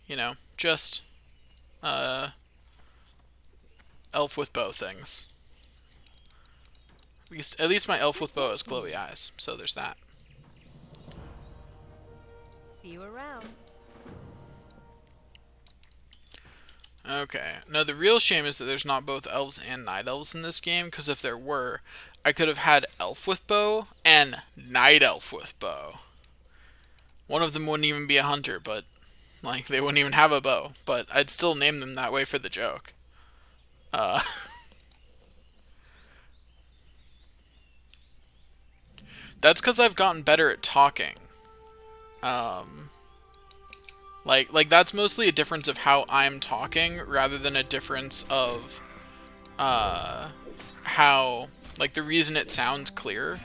You know, just elf with bow things. At least my elf with bow has glowy eyes, so there's that. See you around. Okay. No, the real shame is that there's not both elves and night elves in this game, because if there were, I could have had elf with bow and night elf with bow. One of them wouldn't even be a hunter, but, like, they wouldn't even have a bow, but I'd still name them that way for the joke. That's because I've gotten better at talking. Like that's mostly a difference of how I'm talking rather than a difference of how, like, the reason it sounds clear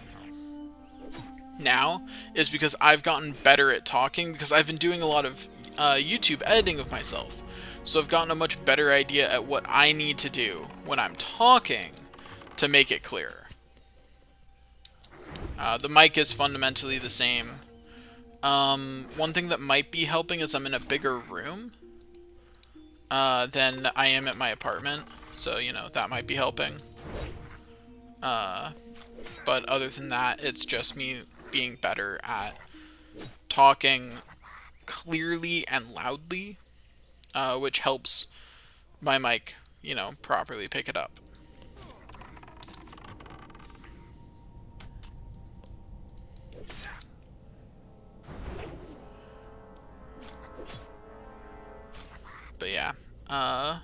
now is because I've gotten better at talking, because I've been doing a lot of YouTube editing of myself. So I've gotten a much better idea at what I need to do when I'm talking to make it clearer. The mic is fundamentally the same. One thing that might be helping is I'm in a bigger room than I am at my apartment. So, you know, that might be helping. But other than that, it's just me being better at talking clearly and loudly, which helps my mic, you know, properly pick it up. But yeah. I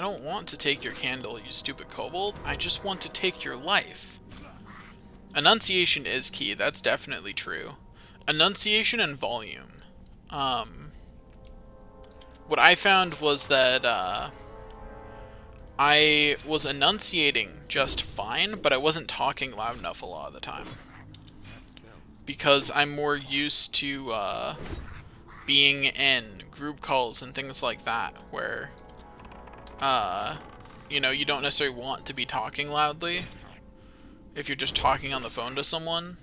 don't want to take your candle, you stupid kobold. I just want to take your life. Enunciation is key, that's definitely true. Enunciation and volume. What I found was that, I was enunciating just fine, but I wasn't talking loud enough a lot of the time. Because I'm more used to, being in group calls and things like that, where, you know, you don't necessarily want to be talking loudly if you're just talking on the phone to someone.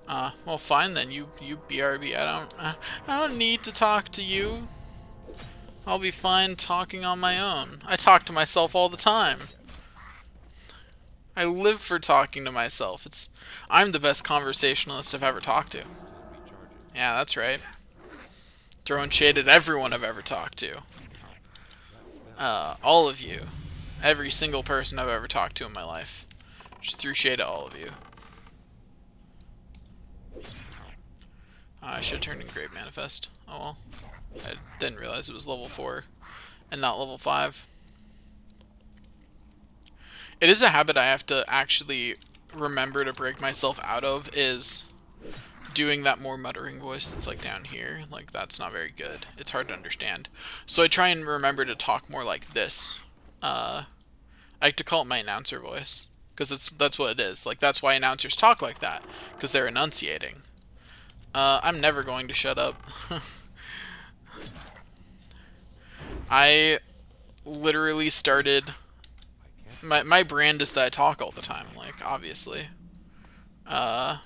Well, fine then, you BRB. I don't need to talk to you. I'll be fine talking on my own. I talk to myself all the time. I live for talking to myself. I'm the best conversationalist I've ever talked to. Yeah, that's right. Throwing shade at everyone I've ever talked to. All of you. Every single person I've ever talked to in my life. Just threw shade at all of you. I should have turned in Great Manifest. Oh well. I didn't realize it was level 4 and not level 5. It is a habit I have to actually remember to break myself out of, is doing that more muttering voice that's like down here. Like, that's not very good. It's hard to understand. So I try and remember to talk more like this. I like to call it my announcer voice, because that's what it is. Like, that's why announcers talk like that, because they're enunciating. I'm never going to shut up. I literally started... My brand is that I talk all the time, like, obviously. The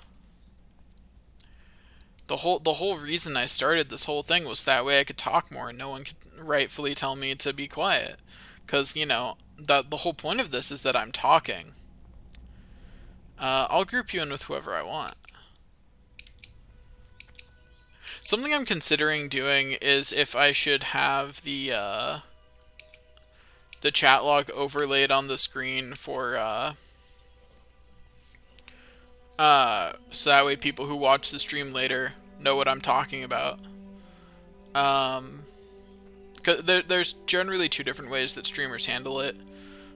whole reason I started this whole thing was that way I could talk more and no one could rightfully tell me to be quiet. Because, you know, the whole point of this is that I'm talking. I'll group you in with whoever I want. Something I'm considering doing is if I should have the chat log overlaid on the screen for, so that way people who watch the stream later know what I'm talking about. 'Cause there's generally 2 different ways that streamers handle it,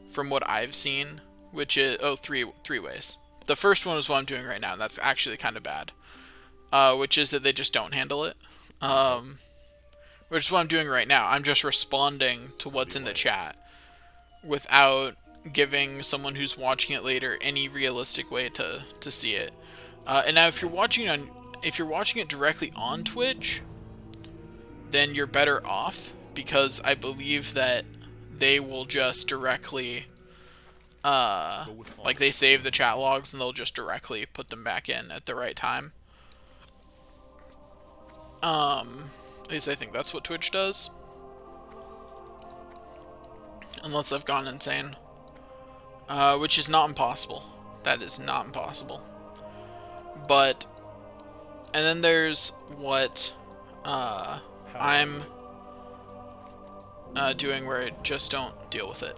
from what I've seen, which is, three ways. The first one is what I'm doing right now, and that's actually kind of bad. Which is that they just don't handle it. Which is what I'm doing right now. I'm just responding to what's in the chat without giving someone who's watching it later any realistic way to see it. And now if you're watching it directly on Twitch, then you're better off, because I believe that they will just directly like, they save the chat logs and they'll just directly put them back in at the right time. At least I think that's what Twitch does. Unless I've gone insane. Which is not impossible. That is not impossible. But, and then there's what I'm doing, where I just don't deal with it.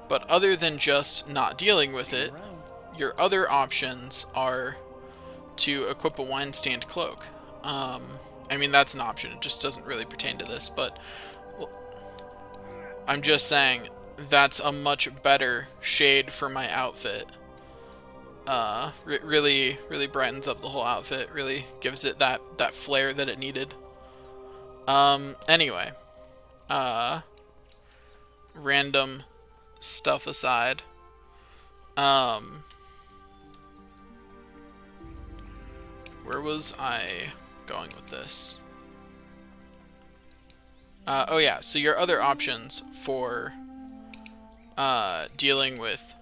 But other than just not dealing with it, your other options are to equip a wine-stained cloak. I mean, that's an option. It just doesn't really pertain to this, but I'm just saying that's a much better shade for my outfit. Really brightens up the whole outfit. Really gives it that flair that it needed. Anyway, random stuff aside, where was I going with this? Oh yeah, so your other options for dealing with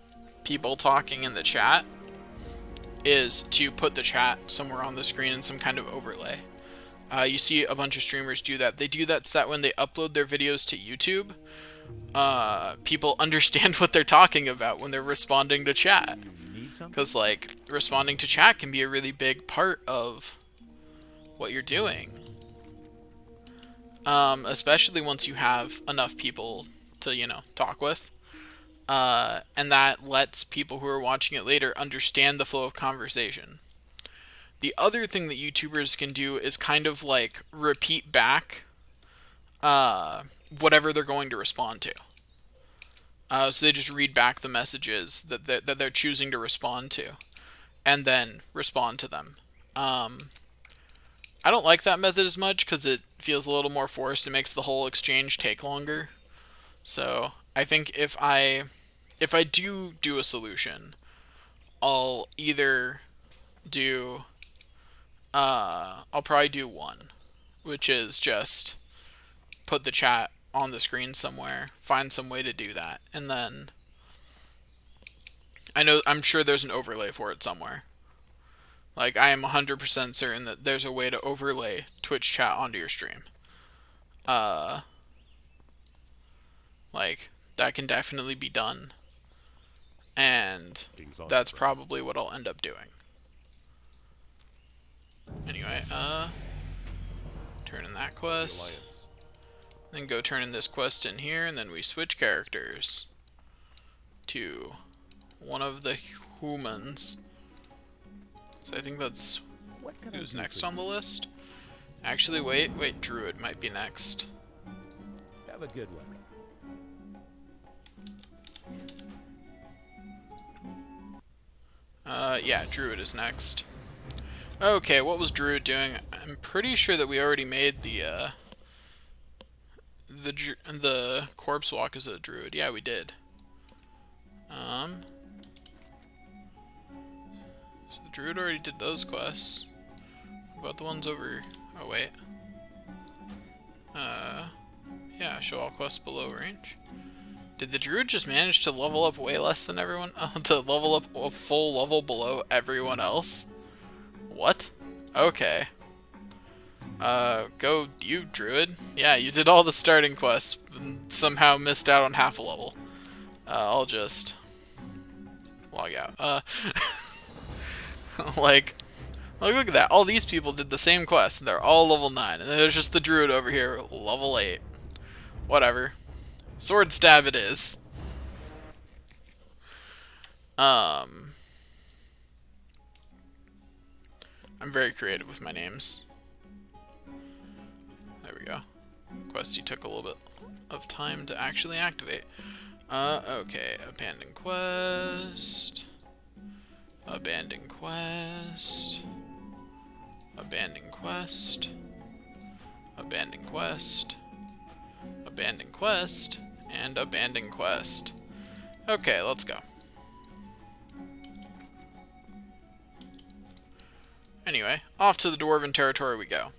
people talking in the chat is to put the chat somewhere on the screen in some kind of overlay. You see a bunch of streamers do that. They do that so that when they upload their videos to YouTube, people understand what they're talking about when they're responding to chat. Because, like, responding to chat can be a really big part of what you're doing. Especially once you have enough people to, you know, talk with. and that lets people who are watching it later understand the flow of conversation. The other thing that YouTubers can do is kind of like repeat back whatever they're going to respond to. So they just read back the messages that they're choosing to respond to, and then respond to them. I don't like that method as much because it feels a little more forced. It makes the whole exchange take longer. So I think if I do a solution, I'll either do I'll probably do one, which is just put the chat on the screen somewhere, find some way to do that, and then I'm sure there's an overlay for it somewhere. Like, I am 100% certain that there's a way to overlay Twitch chat onto your stream. Like, that can definitely be done. And that's probably what I'll end up doing. Anyway, turn in that quest. Then go turn in this quest in here, and then we switch characters to one of the humans. So I think that's who's next on the list. Actually, wait, Druid might be next. Have a good one. Yeah, Druid is next. Okay, what was Druid doing? I'm pretty sure that we already made the corpse walk as a Druid. Yeah, we did. So the Druid already did those quests. What about the ones over... Oh, wait. Yeah, show all quests below range. Did the Druid just manage to level up way less than everyone? To level up a full level below everyone else? What? Okay. Go you, Druid. Yeah, you did all the starting quests and somehow missed out on half a level. I'll just log out. Like, look at that. All these people did the same quest, and they're all level 9. And then there's just the Druid over here, level 8. Whatever. Sword stab it is. I'm very creative with my names. There we go. Questy took a little bit of time to actually activate. Okay. Abandon quest. Abandon quest. Abandon quest. Abandon quest. Abandon quest. And abandon quest. Okay, let's go. Anyway, off to the Dwarven territory we go.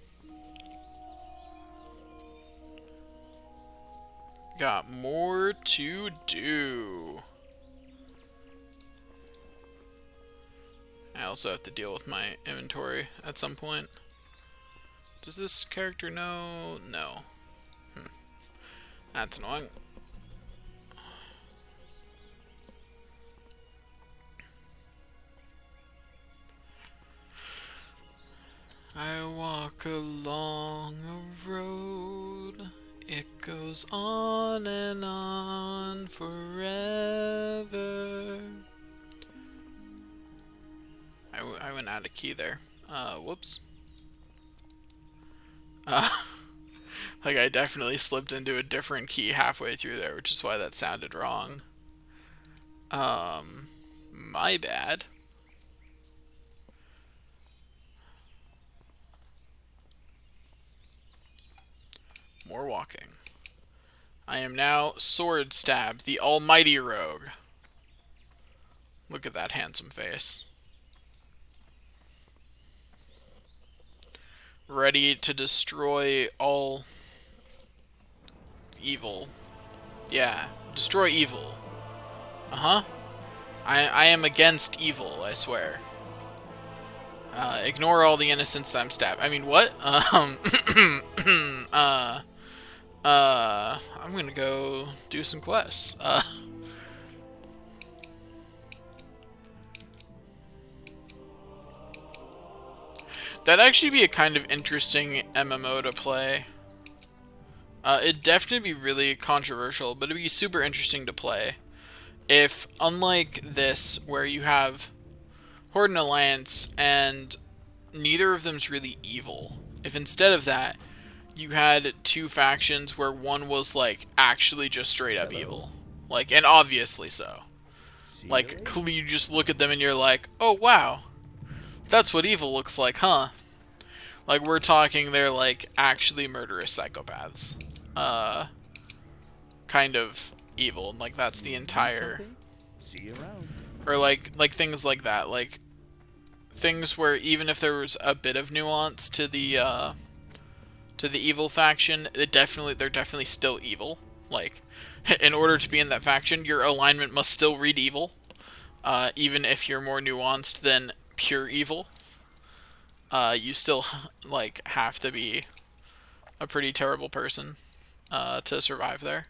Got more to do. I also have to deal with my inventory at some point. Does this character know? No. That's annoying. I walk along a road, it goes on and on forever. I went out of key there. Whoops. Like, I definitely slipped into a different key halfway through there, which is why that sounded wrong. My bad. More walking. I am now Sword Stab, the almighty rogue. Look at that handsome face. Ready to destroy all evil. Yeah, destroy evil. Uh-huh. I am against evil, I swear. Ignore all the innocents that I'm stabbed. I mean, what? I'm gonna go do some quests. That'd actually be a kind of interesting MMO to play. It'd definitely be really controversial, but it'd be super interesting to play. if, unlike this, where you have Horde and Alliance and neither of them's really evil, if instead of that, you had two factions where one was, like, actually just straight up evil. Like, and obviously so. See you Like, later. you just look at them and you're like, oh, wow. That's what evil looks like, huh? Like, we're talking they're, like, actually murderous psychopaths. Kind of evil. And, like, that's the Need entire... something? See you around. Or, like things like that. Like, things where even if there was a bit of nuance to the evil faction, they're definitely still evil. Like, in order to be in that faction, your alignment must still read evil, even if you're more nuanced than pure evil. You still, like, have to be a pretty terrible person to survive there.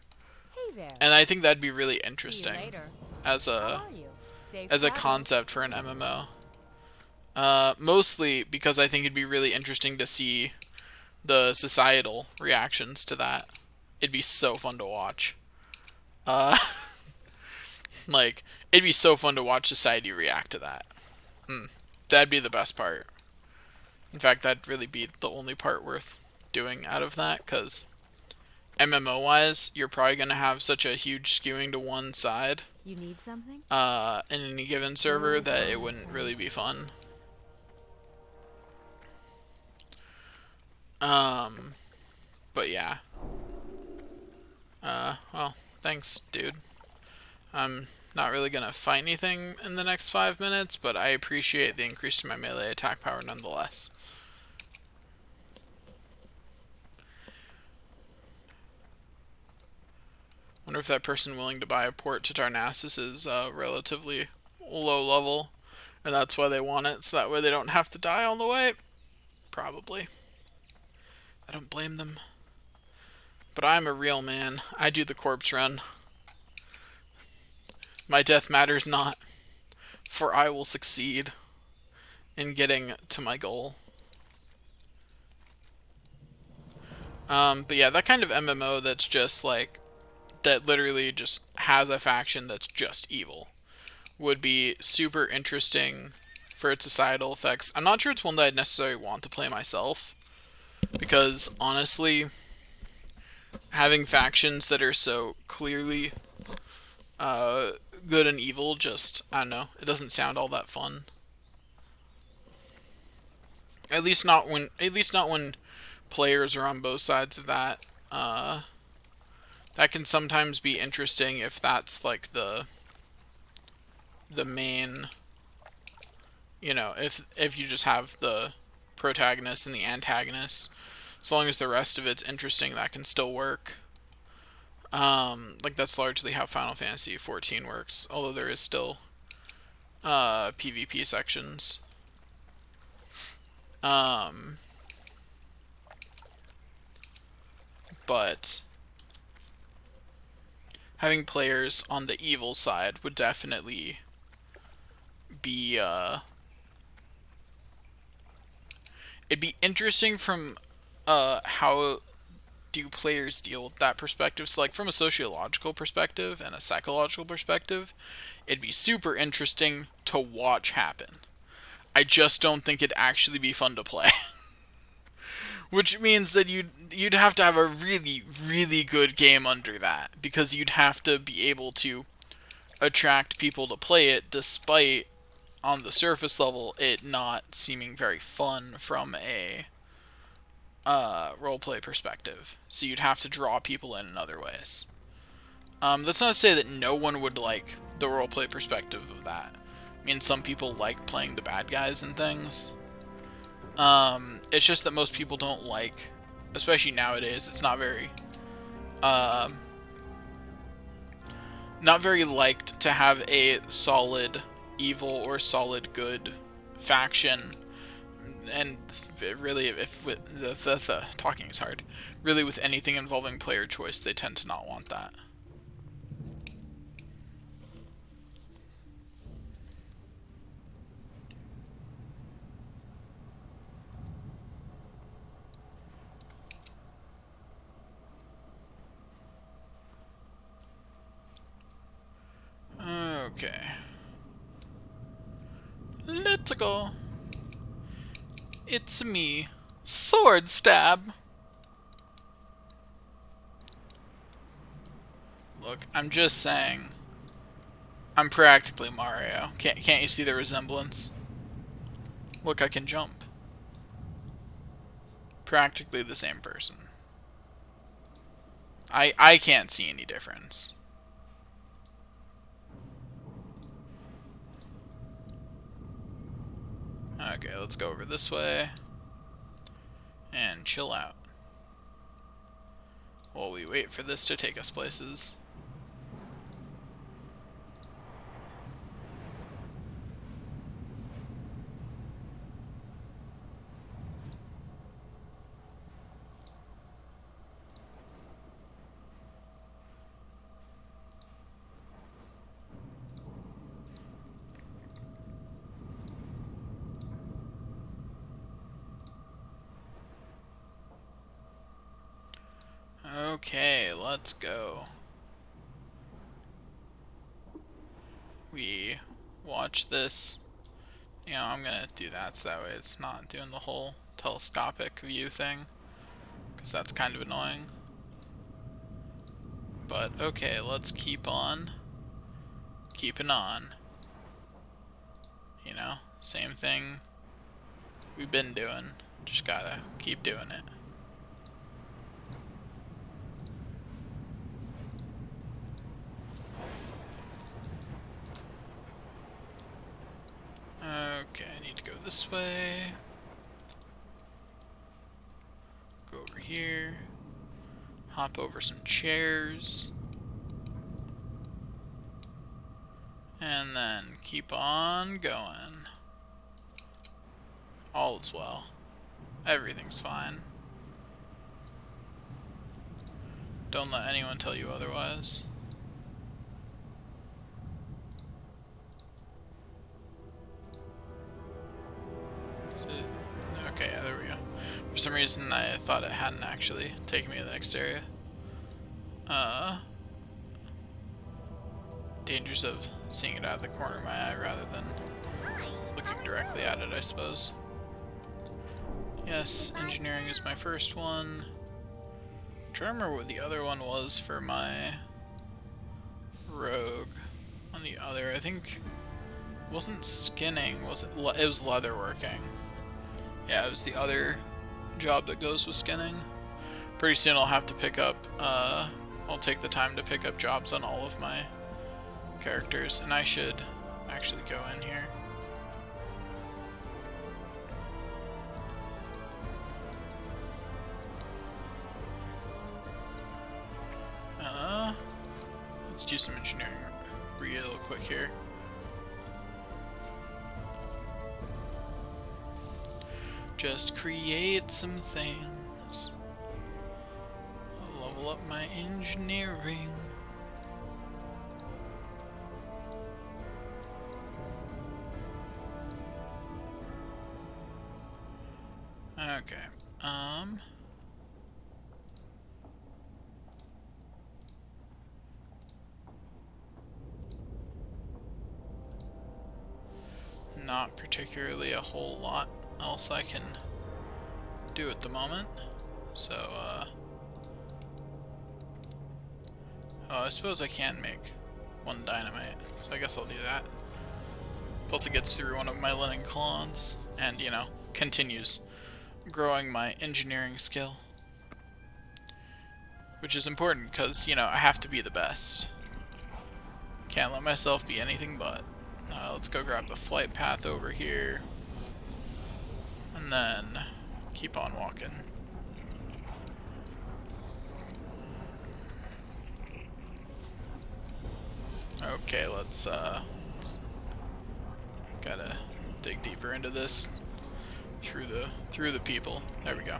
Hey there. And I think that'd be really See you interesting later. as How a are you? Safe as a travels. concept for an MMO. Mostly because I think it'd be really interesting to see the societal reactions to that. It'd be so fun to watch. Uh, like, it'd be so fun to watch society react to that. That'd be the best part. In fact, that'd really be the only part worth doing out of that, because MMO-wise, you're probably going to have such a huge skewing to one side You need something? in any given server that it wouldn't really be fun. But yeah. Well, thanks, dude. I'm not really gonna fight anything in the next 5 minutes, but I appreciate the increase to my melee attack power nonetheless. Wonder if that person willing to buy a port to Darnassus is relatively low level, and that's why they want it, so that way they don't have to die on the way. Probably. I don't blame them. But I'm a real man. I do the corpse run. My death matters not, for I will succeed in getting to my goal. But yeah, that kind of MMO that's just like, that literally just has a faction that's just evil would be super interesting for its societal effects. I'm not sure it's one that I'd necessarily want to play myself, because honestly, having factions that are so clearly good and evil just, I don't know, it doesn't sound all that fun. At least not when players are on both sides of that. That can sometimes be interesting if that's like the main, if you just have the protagonist and the antagonist, as long as the rest of it's interesting, that can still work. Like, that's largely how Final Fantasy XIV works, although there is still PvP sections. But having players on the evil side would definitely be it'd be interesting from how do players deal with that perspective. So, like, from a sociological perspective and a psychological perspective, it'd be super interesting to watch happen. I just don't think it'd actually be fun to play. Which means that you'd have to have a really, really good game under that, because you'd have to be able to attract people to play it, despite, on the surface level, it not seeming very fun from a roleplay perspective. So you'd have to draw people in other ways. That's not to say that no one would like the roleplay perspective of that. I mean, some people like playing the bad guys and things. It's just that most people don't like, especially nowadays, it's not very liked to have a solid evil or solid good faction. And really, if with the talking is hard, really with anything involving player choice, they tend to not want that. Okay. Let's go. It's me. Sword stab. Look, I'm just saying. I'm practically Mario. Can't you see the resemblance? Look, I can jump. Practically the same person. I can't see any difference. Okay, let's go over this way. And chill out. While we wait for this to take us places. Okay, let's go. We watch this. You know, I'm gonna do that so that way it's not doing the whole telescopic view thing, because that's kind of annoying. But okay, let's keep on keeping on. You know, same thing we've been doing. Just gotta keep doing it. Okay, I need to go this way. Go over here. Hop over some chairs. And then keep on going. All is well. Everything's fine. Don't let anyone tell you otherwise. Is it? Okay, yeah, there we go. For some reason, I thought it hadn't actually taken me to the next area. Dangers of seeing it out of the corner of my eye rather than looking directly at it, I suppose. Yes, engineering is my first one. I'm trying to remember what the other one was for my rogue. On the other, I think it wasn't skinning, was it? It was leatherworking. Yeah, it was the other job that goes with skinning. Pretty soon I'll have to pick up, I'll take the time to pick up jobs on all of my characters, and I should actually go in here. Let's do some engineering real quick here. Just create some things. I'll level up my engineering. Okay. Not particularly a whole lot else I can do at the moment. So, oh, I suppose I can make one dynamite, so I guess I'll do that. Plus it gets through one of my linen cloths, and, you know, continues growing my engineering skill. Which is important, because, you know, I have to be the best. Can't let myself be anything but. Let's go grab the flight path over here. And then keep on walking. Okay, let's gotta dig deeper into this through the people. There we go.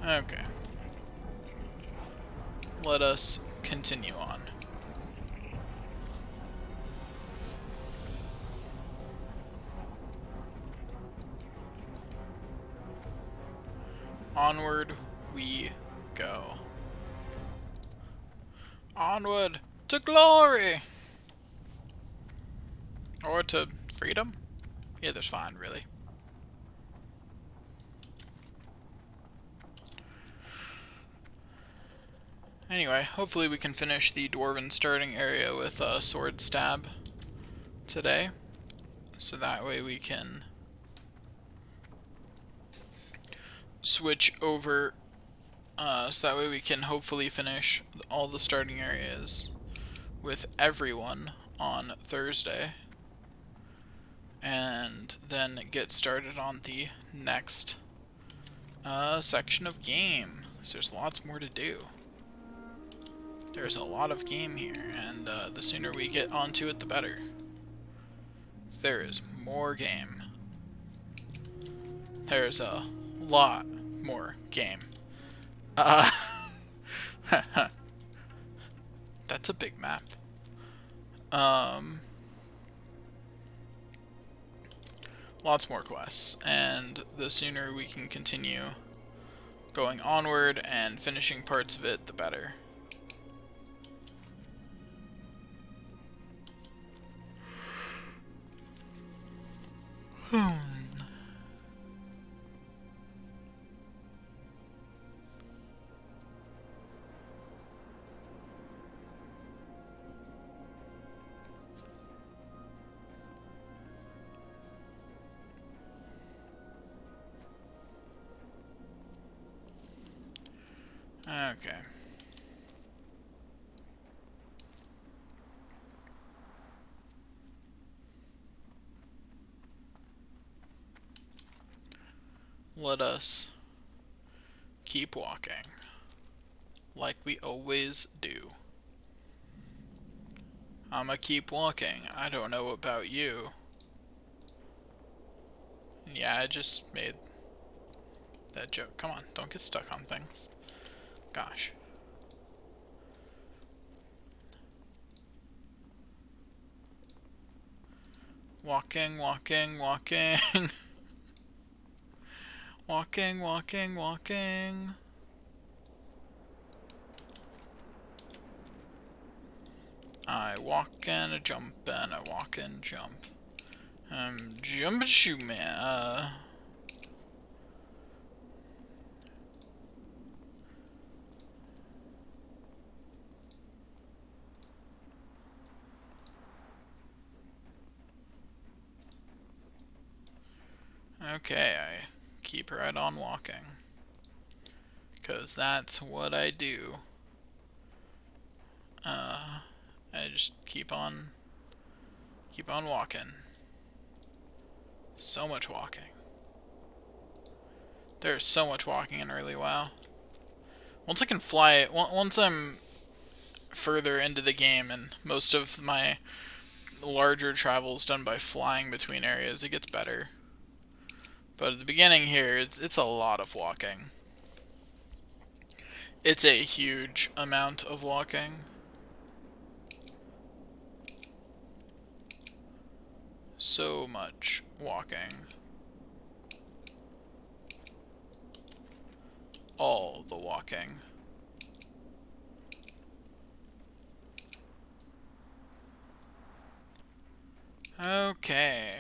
Okay. Let us continue on. Onward we go. Onward to glory! Or to freedom? Either's fine, really. Anyway, hopefully we can finish the Dwarven starting area with a sword stab today. So that way we can switch over, so that way we can hopefully finish all the starting areas with everyone on Thursday. And then get started on the next section of game. So there's lots more to do. There's a lot of game here, and the sooner we get onto it, the better. So there is more game. There's a lot more game. That's a big map. Lots more quests, and the sooner we can continue going onward and finishing parts of it, the better. Okay. Let us keep walking, like we always do. I'ma keep walking. I don't know about you. Yeah, I just made that joke. Come on, don't get stuck on things. Gosh. Walking, walking, walking. Walking, walking, walking. I walk and I jump and I walk and jump. Jump and shoot, man. Okay, I keep right on walking. 'Cause that's what I do. I just keep on walking. So much walking. There's so much walking in early WoW. Once I can fly, once I'm further into the game and most of my larger travels done by flying between areas, it gets better. But at the beginning here, it's a lot of walking. It's a huge amount of walking. So much walking. All the walking. Okay.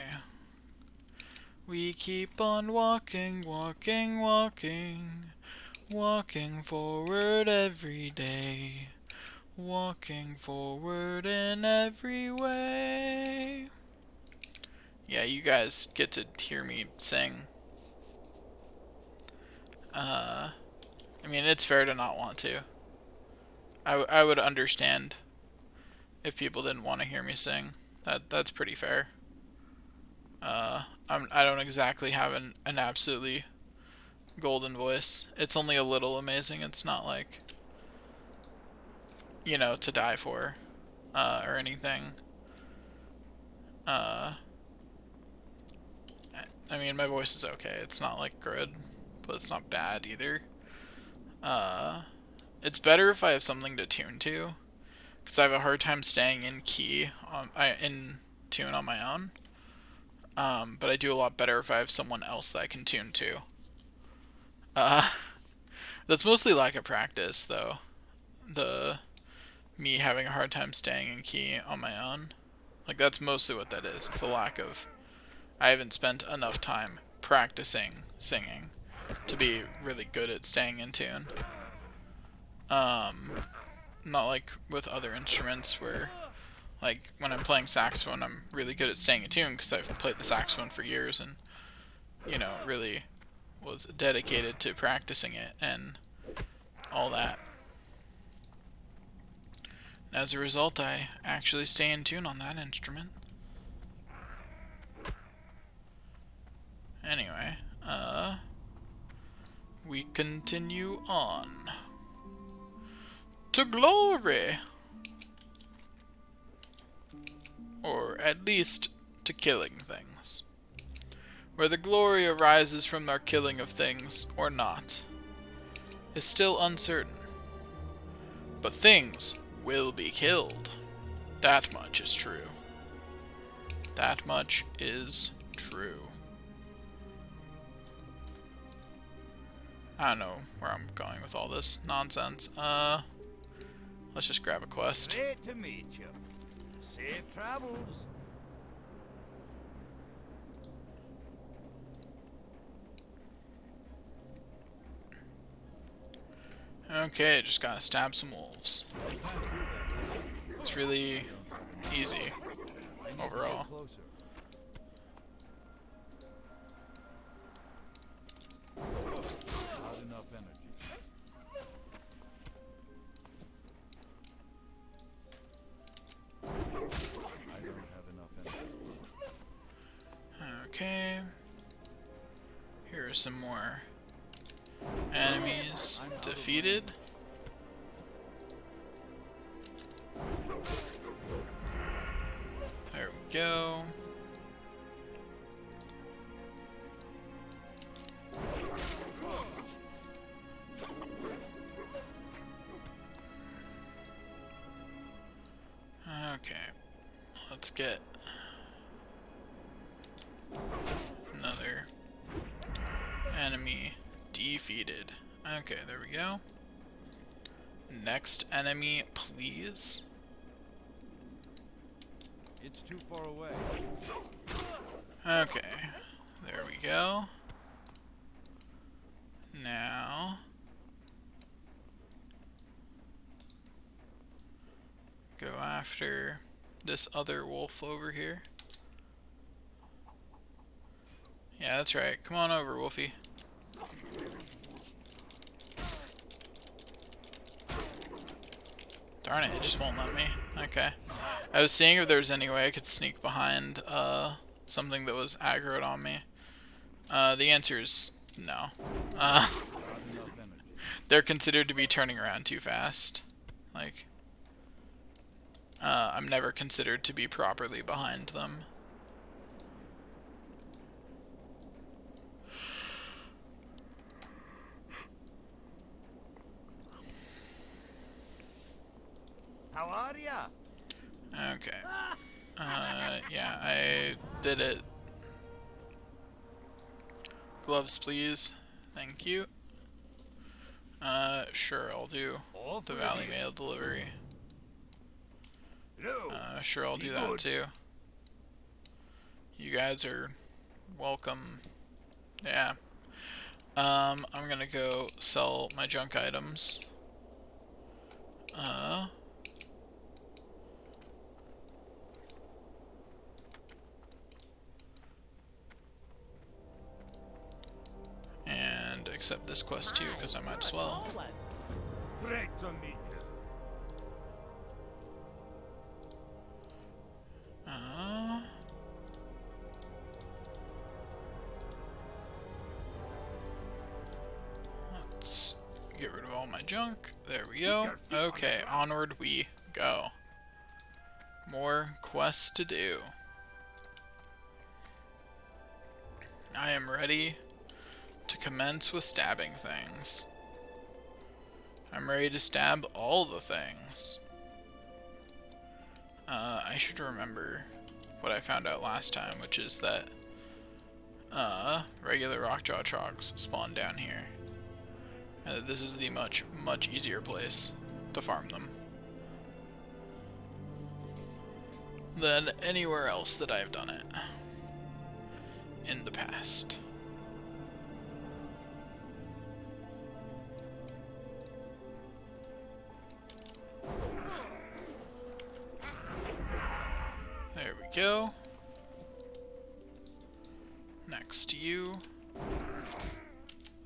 We keep on walking, walking, walking. Walking forward every day. Walking forward in every way. Yeah, you guys get to hear me sing. I mean, it's fair to not want to. I would understand if people didn't want to hear me sing. That's pretty fair. I don't exactly have an absolutely golden voice. It's only a little amazing. It's not like, you know, to die for, or anything. I mean, my voice is okay. It's not like good, but it's not bad either. It's better if I have something to tune to, because I have a hard time staying in key in tune on my own. But I do a lot better if I have someone else that I can tune to. That's mostly lack of practice, though. me having a hard time staying in key on my own. Like, that's mostly what that is. It's a lack of... I haven't spent enough time practicing singing to be really good at staying in tune. Not like with other instruments where, like, when I'm playing saxophone, I'm really good at staying in tune because I've played the saxophone for years and, you know, really was dedicated to practicing it and all that. And as a result, I actually stay in tune on that instrument. Anyway, we continue on to glory, or at least to killing things. Whether glory arises from our killing of things or not is still uncertain, but things will be killed. That much is true. That much is true. I don't know where I'm going with all this nonsense. Let's just grab a quest. Great to meet you. Safe travels. Okay, just gotta stab some wolves. It's really easy overall. Closer. Not enough energy. I don't have enough energy. Okay. Here are some more enemies defeated. There we go. Okay, let's get another enemy defeated. Okay, there we go. Next enemy, please. It's too far away. Okay, there we go. Now, go after this other wolf over here. Yeah, that's right. Come on over, Wolfie. Darn it, it just won't let me. Okay. I was seeing if there was any way I could sneak behind something that was aggroed on me. The answer is no. They're considered to be turning around too fast. Like, I'm never considered to be properly behind them. How are ya? Okay. Yeah, I did it. Gloves, please. Thank you. Sure, I'll do the Valley Mail delivery. Sure, I'll do that too. You guys are welcome. Yeah. I'm gonna go sell my junk items. And accept this quest too, because I might as well. Great to meet you. Let's get rid of all my junk. There we go. Okay, onward we go. More quests to do. I am ready to commence with stabbing things. I'm ready to stab all the things. I should remember what I found out last time, which is that regular rockjaw trogs spawn down here. This is the much easier place to farm them. than anywhere else that I've done it in the past. There we go. Next to you.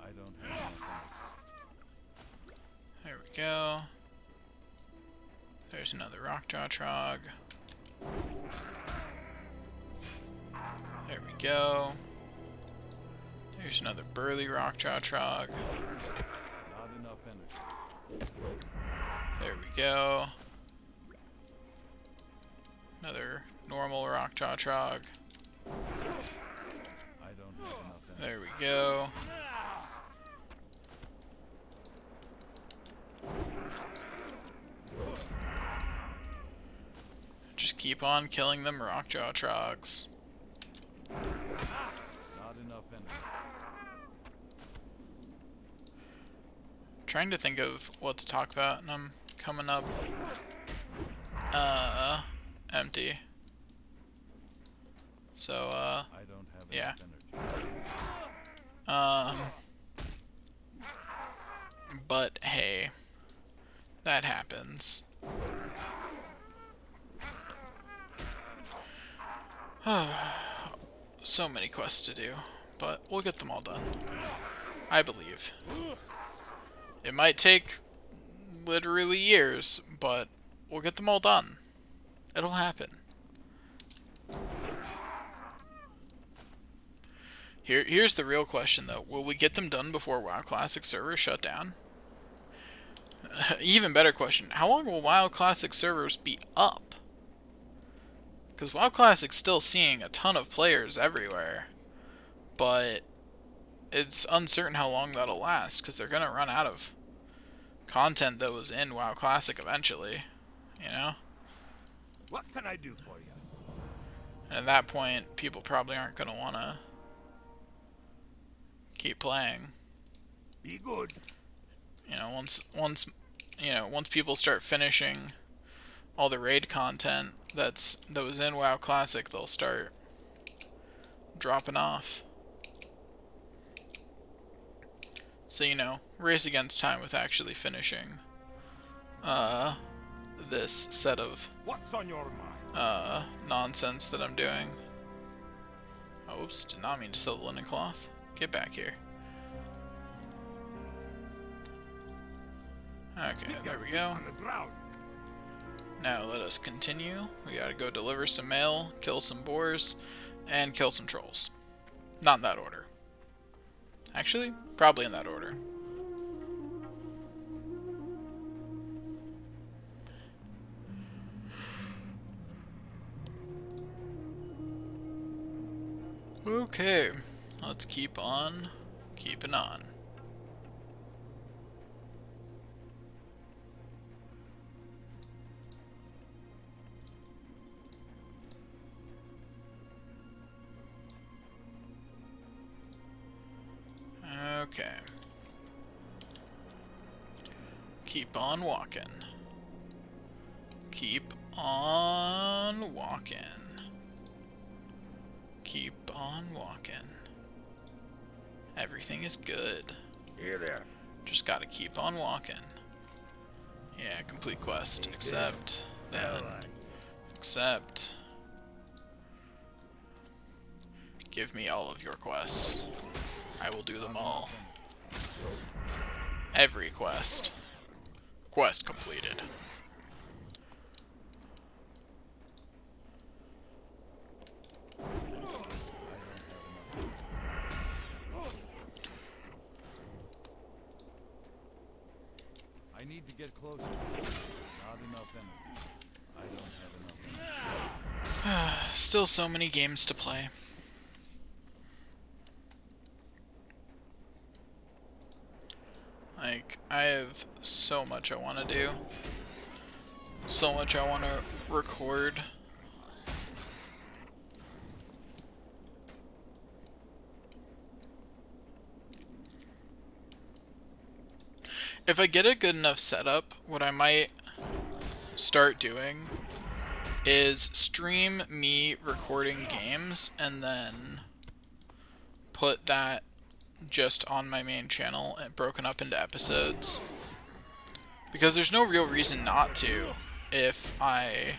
I don't have enough There we go. There's another Rockjaw Trog. There we go. There's another Burly Rockjaw Trog. Not enough energy. There we go. Another normal Rockjaw Trog. I don't have enough energy. There we go. Just keep on killing them Rockjaw Trogs. Not enough energy. Trying to think of what to talk about, and I'm coming up empty. So I don't have yeah. enough energy. But hey, that happens. So many quests to do, but we'll get them all done. I believe. It might take literally years, but we'll get them all done. It'll happen. Here's the real question, though. Will we get them done before WoW Classic servers shut down? Even better question. How long will WoW Classic servers be up? Because WoW Classic's still seeing a ton of players everywhere. But it's uncertain how long that'll last, because they're going to run out of content that was in WoW Classic eventually. You know? What can I do for you? And at that point, people probably aren't going to want to keep playing. Be good. You know, once people start finishing all the raid content that was in WoW Classic, they'll start dropping off. So, you know, race against time with actually finishing this set of What's on your mind? nonsense that I'm doing. Oops, did not mean to steal the linen cloth. Get back here. Okay, there we go. On the ground. Now let us continue. We gotta go deliver some mail, kill some boars, and kill some trolls. Not in that order. Actually, probably in that order. Okay, let's keep on keeping on. Okay. Keep on walking. Keep on walking. Keep on walking. Everything is good. Here there. Just gotta keep on walking. Yeah, complete quest. Accept. Then. Accept. Give me all of your quests. I will do them all. Every quest. Quest completed. I need to get closer. Not enough energy. I don't have enough energy. Still so many games to play. Like, I have so much I want to do. So much I want to record. If I get a good enough setup, what I might start doing is stream me recording games and then put that just on my main channel and broken up into episodes. Because there's no real reason not to if I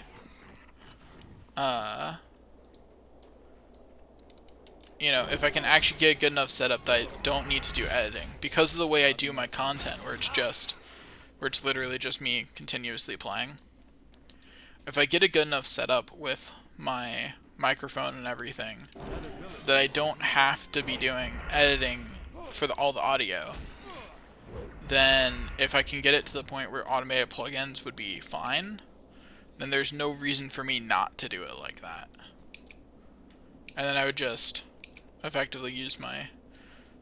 you know, if I can actually get a good enough setup that I don't need to do editing. Because of the way I do my content, where it's literally just me continuously playing. If I get a good enough setup with my microphone and everything, that I don't have to be doing editing for all the audio, then if I can get it to the point where automated plugins would be fine, then there's no reason for me not to do it like that. And then I would just effectively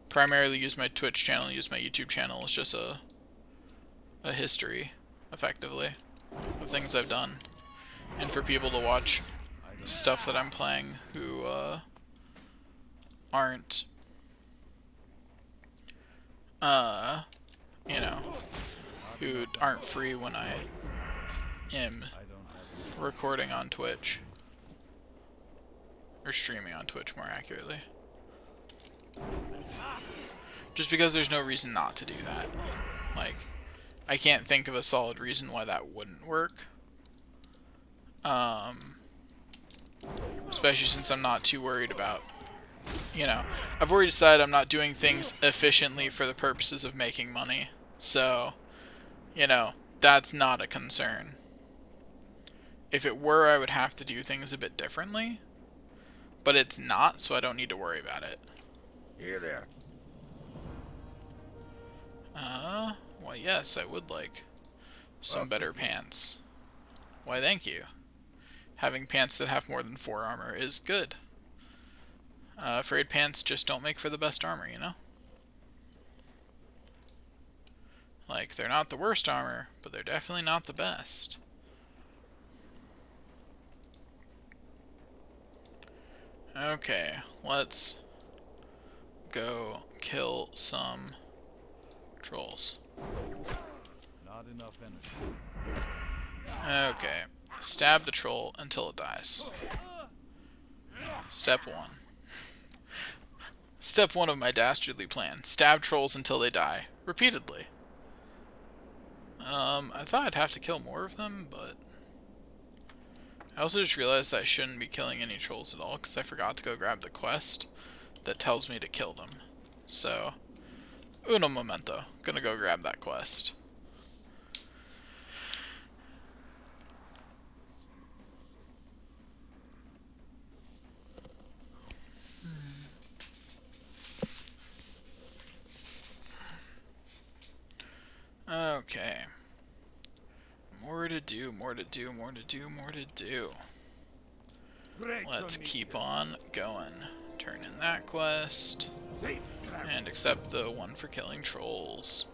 primarily use my Twitch channel, use my YouTube channel as just a history, effectively, of things I've done. And for people to watch stuff that I'm playing who aren't, you know, who aren't free when I am recording on Twitch. Or streaming on Twitch, more accurately. Just because there's no reason not to do that. Like, I can't think of a solid reason why that wouldn't work. Especially since I'm not too worried about, you know, I've already decided I'm not doing things efficiently for the purposes of making money. So, you know, that's not a concern. If it were, I would have to do things a bit differently. But it's not, so I don't need to worry about it. Here there. Well, yes, I would like some better pants. Why, thank you. Having pants that have more than 4 armor is good. Afraid pants just don't make for the best armor, you know? Like, they're not the worst armor, but they're definitely not the best. Okay, let's go kill some trolls. Not enough energy. Okay, stab the troll until it dies. Step 1. Step 1 of my dastardly plan. Stab trolls until they die. Repeatedly. I thought I'd have to kill more of them, but I also just realized that I shouldn't be killing any trolls at all, because I forgot to go grab the quest that tells me to kill them. So, uno momento. Gonna go grab that quest. Okay. More to do, more to do, more to do, more to do. Let's keep on going. Turn in that quest. And accept the one for killing trolls.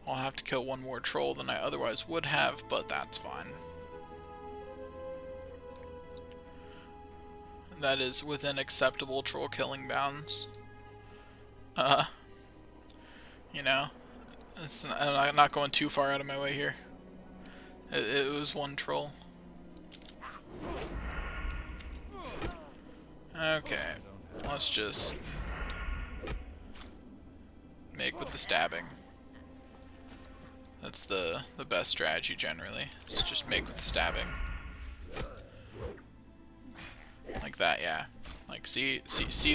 I'll have to kill one more troll than I otherwise would have, but that's fine. That is within acceptable troll killing bounds. You know, I'm not going too far out of my way here. It was one troll. Okay, let's just make with the stabbing. That's the best strategy generally. Is just make with the stabbing. Like that, yeah. Like see,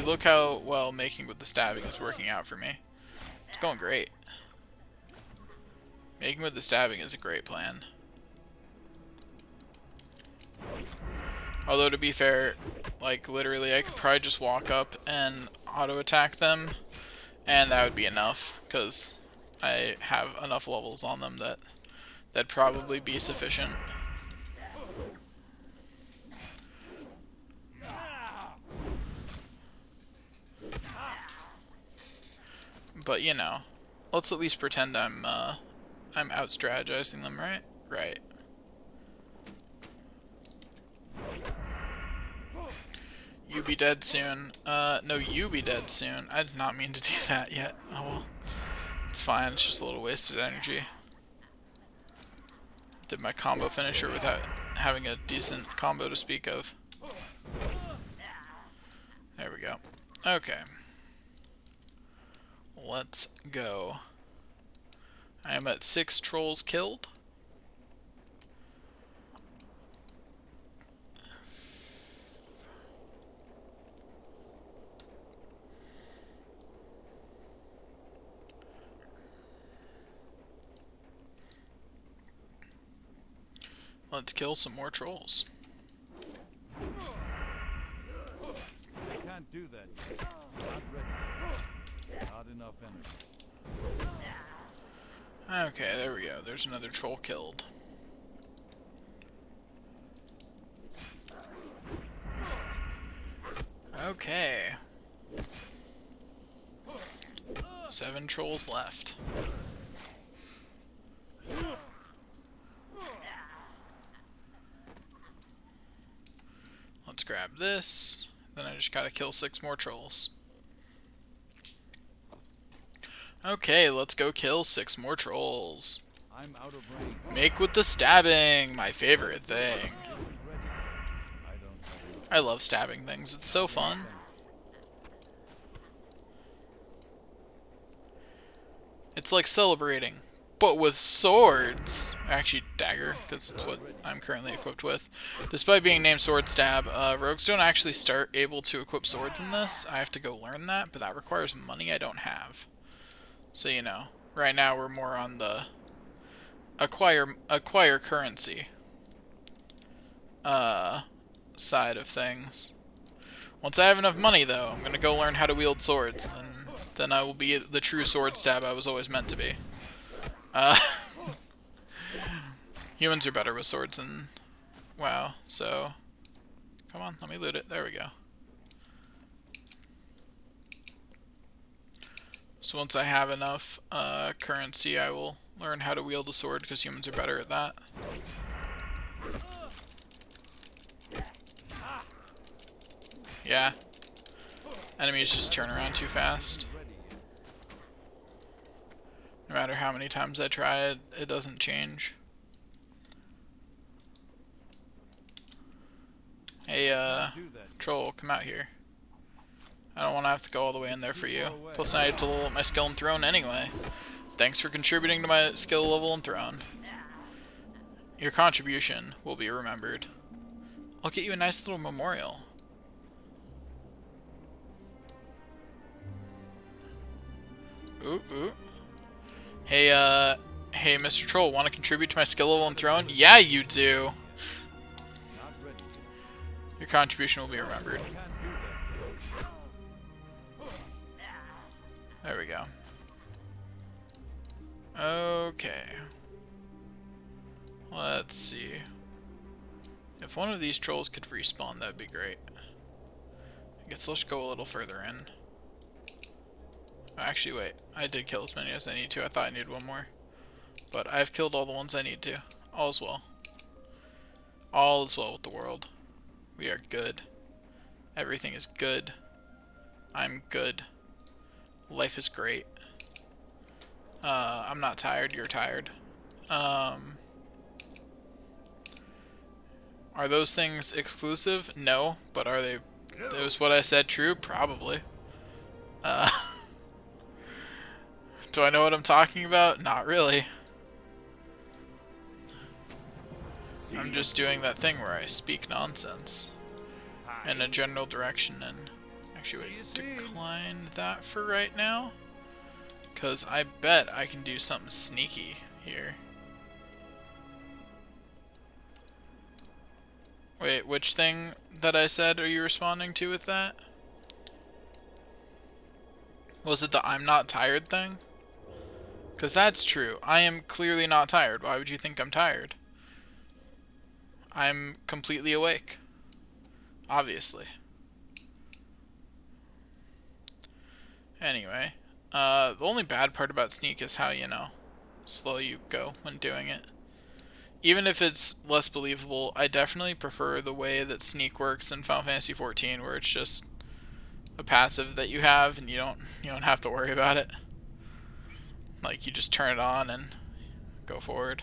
look how well making with the stabbing is working out for me. It's going great. Making with the stabbing is a great plan. Although to be fair, like literally I could probably just walk up and auto attack them and that would be enough, because I have enough levels on them that that'd probably be sufficient. But you know, let's at least pretend I'm out strategizing them, right? Right. You be dead soon. No, you be dead soon. I did not mean to do that yet. Oh well. It's fine, it's just a little wasted energy. Did my combo finisher without having a decent combo to speak of. There we go. Okay. Let's go. I am at 6 trolls killed. Let's kill some more trolls. I can't do that yet. Not ready. Not enough energy. Okay, there we go. There's another troll killed. Okay. 7 trolls left. Let's grab this. Then I just gotta kill 6 more trolls. Okay, let's go kill 6 more trolls. I'm out of range. Make with the stabbing, my favorite thing. Isn't ready. I don't have enough. I love stabbing things, it's so fun. It's like celebrating, but with swords. Actually, dagger, because it's what I'm currently equipped with. Despite being named Sword Stab, rogues don't actually start able to equip swords in this. I have to go learn that, but that requires money I don't have. So, you know, right now we're more on the acquire currency side of things. Once I have enough money, though, I'm gonna go learn how to wield swords. Then I will be the true sword stab I was always meant to be. Humans are better with swords than WoW, so come on, let me loot it. There we go. So once I have enough currency, I will learn how to wield a sword, because humans are better at that. Yeah. Enemies just turn around too fast. No matter how many times I try it, it doesn't change. Hey, troll, come out here. I don't want to have to go all the way in there for you. Plus I have to level up my skill and throne anyway. Thanks for contributing to my skill level and throne. Your contribution will be remembered. I'll get you a nice little memorial. Ooh, ooh. Hey, hey, Mr. Troll, want to contribute to my skill level and throne? Yeah, you do. Not ready. Your contribution will be remembered. Can't do that. There we go. Okay. Let's see. If one of these trolls could respawn, that'd be great. I guess let's go a little further in. Actually, wait. I did kill as many as I need to. I thought I needed one more. But I've killed all the ones I need to. All is well. All is well with the world. We are good. Everything is good. I'm good. Life is great. I'm not tired. You're tired. Are those things exclusive? No. But are they... Was what I said true? Probably. Do I know what I'm talking about? Not really. I'm just doing that thing where I speak nonsense in a general direction, and actually would decline that for right now, because I bet I can do something sneaky here. Wait, which thing that I said are you responding to with that? Was it the I'm not tired thing? Because that's true. I am clearly not tired. Why would you think I'm tired? I'm completely awake. Obviously. Anyway. The only bad part about sneak is how, you know, slow you go when doing it. Even if it's less believable, I definitely prefer the way that sneak works in Final Fantasy XIV, where it's just a passive that you have and you don't have to worry about it. Like, you just turn it on and go forward.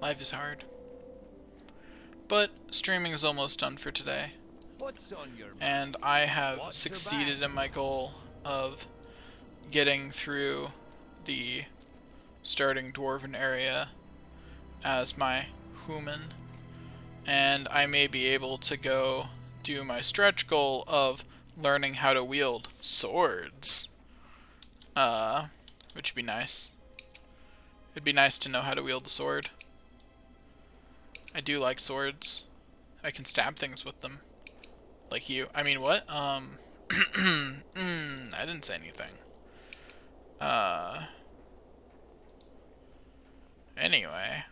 Life is hard. But streaming is almost done for today. What's on your mind? And I have What's your succeeded bag? in my goal of getting through the starting dwarven area as my human. And I may be able to go do my stretch goal of learning how to wield swords. Which would be nice. It'd be nice to know how to wield a sword. I do like swords. I can stab things with them. Like you. I mean, what? I didn't say anything. Anyway.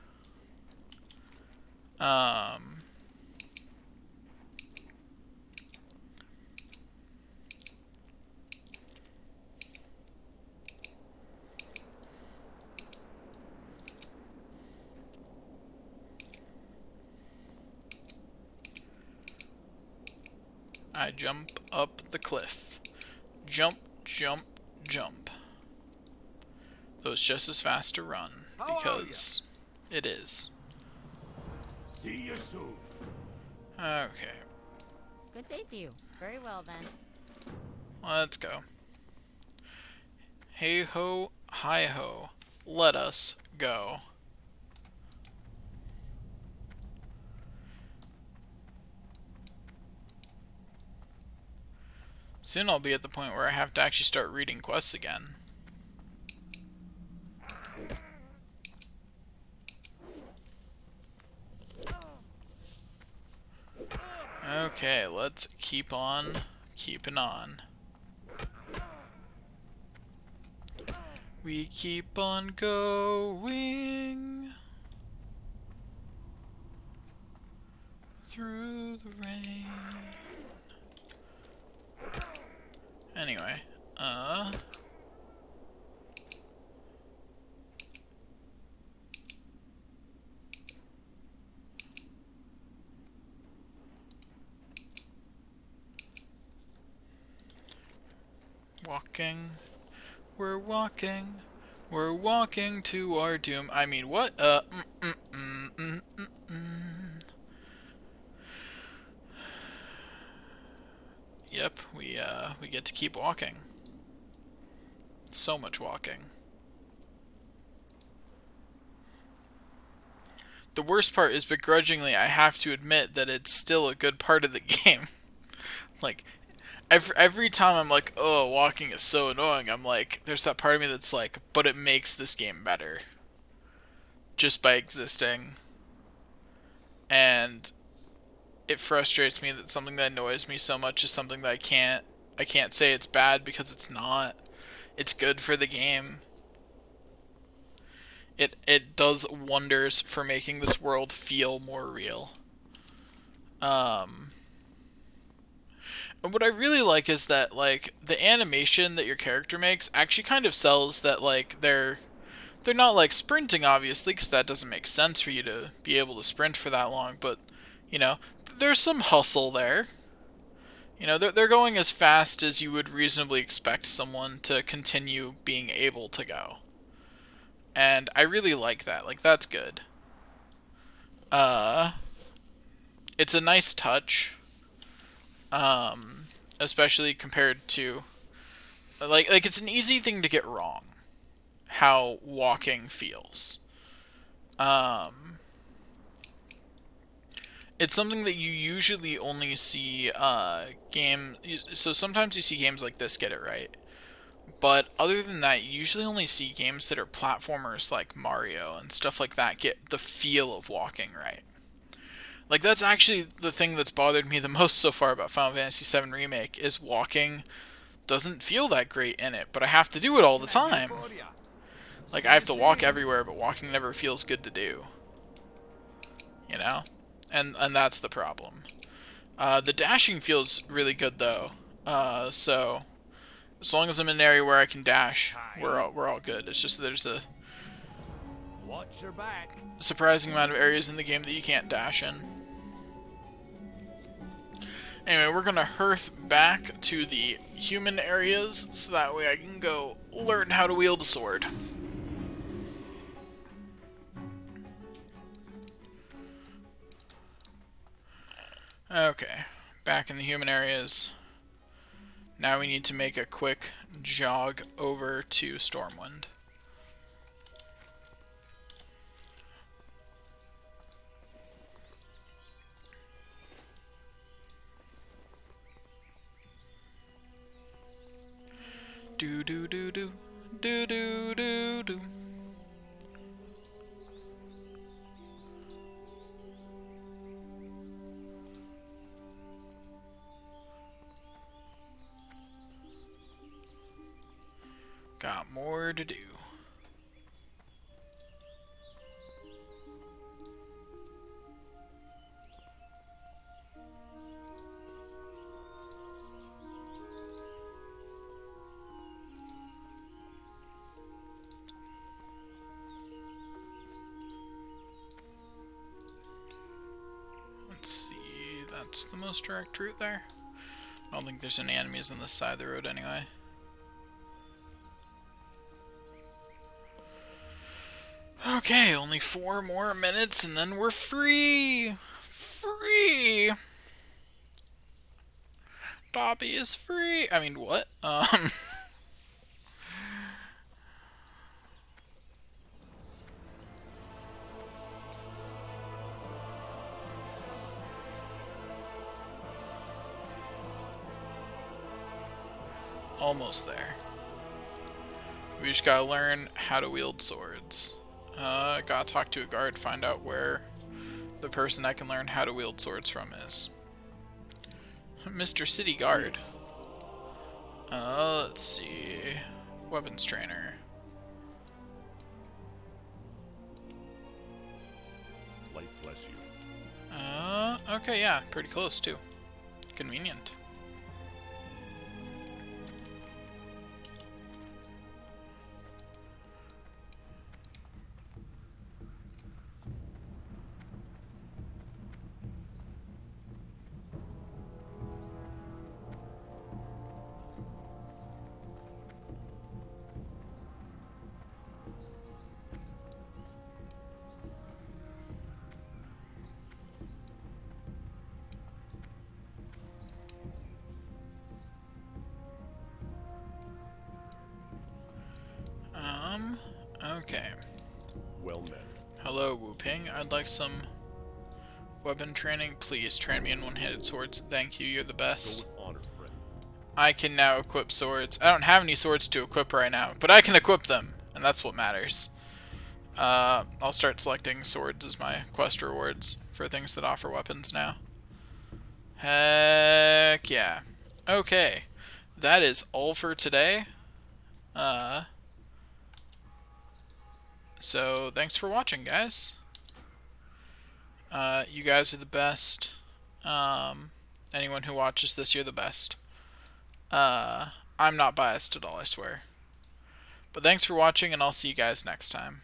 I jump up the cliff. Jump, jump, jump. Though it's just as fast to run, because it is. See you soon. Okay, Good day to you. Very well then. let's go. Hey ho, hi ho, let us go. Soon I'll be at the point where I have to actually start reading quests again. Okay, let's keep on keeping on. We keep on going through the rain. Anyway, walking, we're walking, we're walking to our doom. I mean, what? Yep, we get to keep walking. So much walking. The worst part is, begrudgingly, I have to admit that it's still a good part of the game. Like, every time I'm like, oh, walking is so annoying, I'm like, there's that part of me that's like, but it makes this game better. Just by existing. And it frustrates me that something that annoys me so much is something that I can't say it's bad, because it's not. It's good for the game. It does wonders for making this world feel more real. And what I really like is that, like, the animation that your character makes actually kind of sells that, like, they're not, like, sprinting, obviously, because that doesn't make sense for you to be able to sprint for that long, but, you know, there's some hustle there. You know, they're going as fast as you would reasonably expect someone to continue being able to go. And I really like that. Like, that's good. It's a nice touch. Especially compared to... Like, it's an easy thing to get wrong. How walking feels. It's something that you usually only see so sometimes you see games like this get it right. But other than that, you usually only see games that are platformers like Mario and stuff like that get the feel of walking right. Like, that's actually the thing that's bothered me the most so far about Final Fantasy VII Remake, is walking doesn't feel that great in it, but I have to do it all the time. Like, I have to walk everywhere, but walking never feels good to do. You know? And that's the problem. The dashing feels really good, though. So as long as I'm in an area where I can dash, we're all good. It's just that there's a Watch your back. surprising amount of areas in the game that you can't dash in. Anyway, we're gonna hearth back to the human areas, so that way I can go learn how to wield a sword. Okay, back in the human areas. Now we need to make a quick jog over to Stormwind. Do do do do do do do do. Got more to do. Let's see, that's the most direct route there. I don't think there's any enemies on this side of the road anyway. Okay, only 4 more minutes and then we're free! Free! Dobby is free! I mean, what? Almost there. We just gotta learn how to wield swords. Gotta talk to a guard, find out where the person I can learn how to wield swords from is. Mr. City Guard. Let's see. Weapons trainer. Light bless you. Okay, yeah, pretty close too. Convenient. Okay. Well met. Hello, Wu Ping. I'd like some weapon training. Please train me in one-handed swords. Thank you, you're the Go best. with honor, friend. I can now equip swords. I don't have any swords to equip right now, but I can equip them, and that's what matters. I'll start selecting swords as my quest rewards for things that offer weapons now. Heck yeah. Okay. That is all for today. So thanks for watching, guys. You guys are the best. Anyone who watches this, you're the best. I'm not biased at all, I swear. But thanks for watching, and I'll see you guys next time.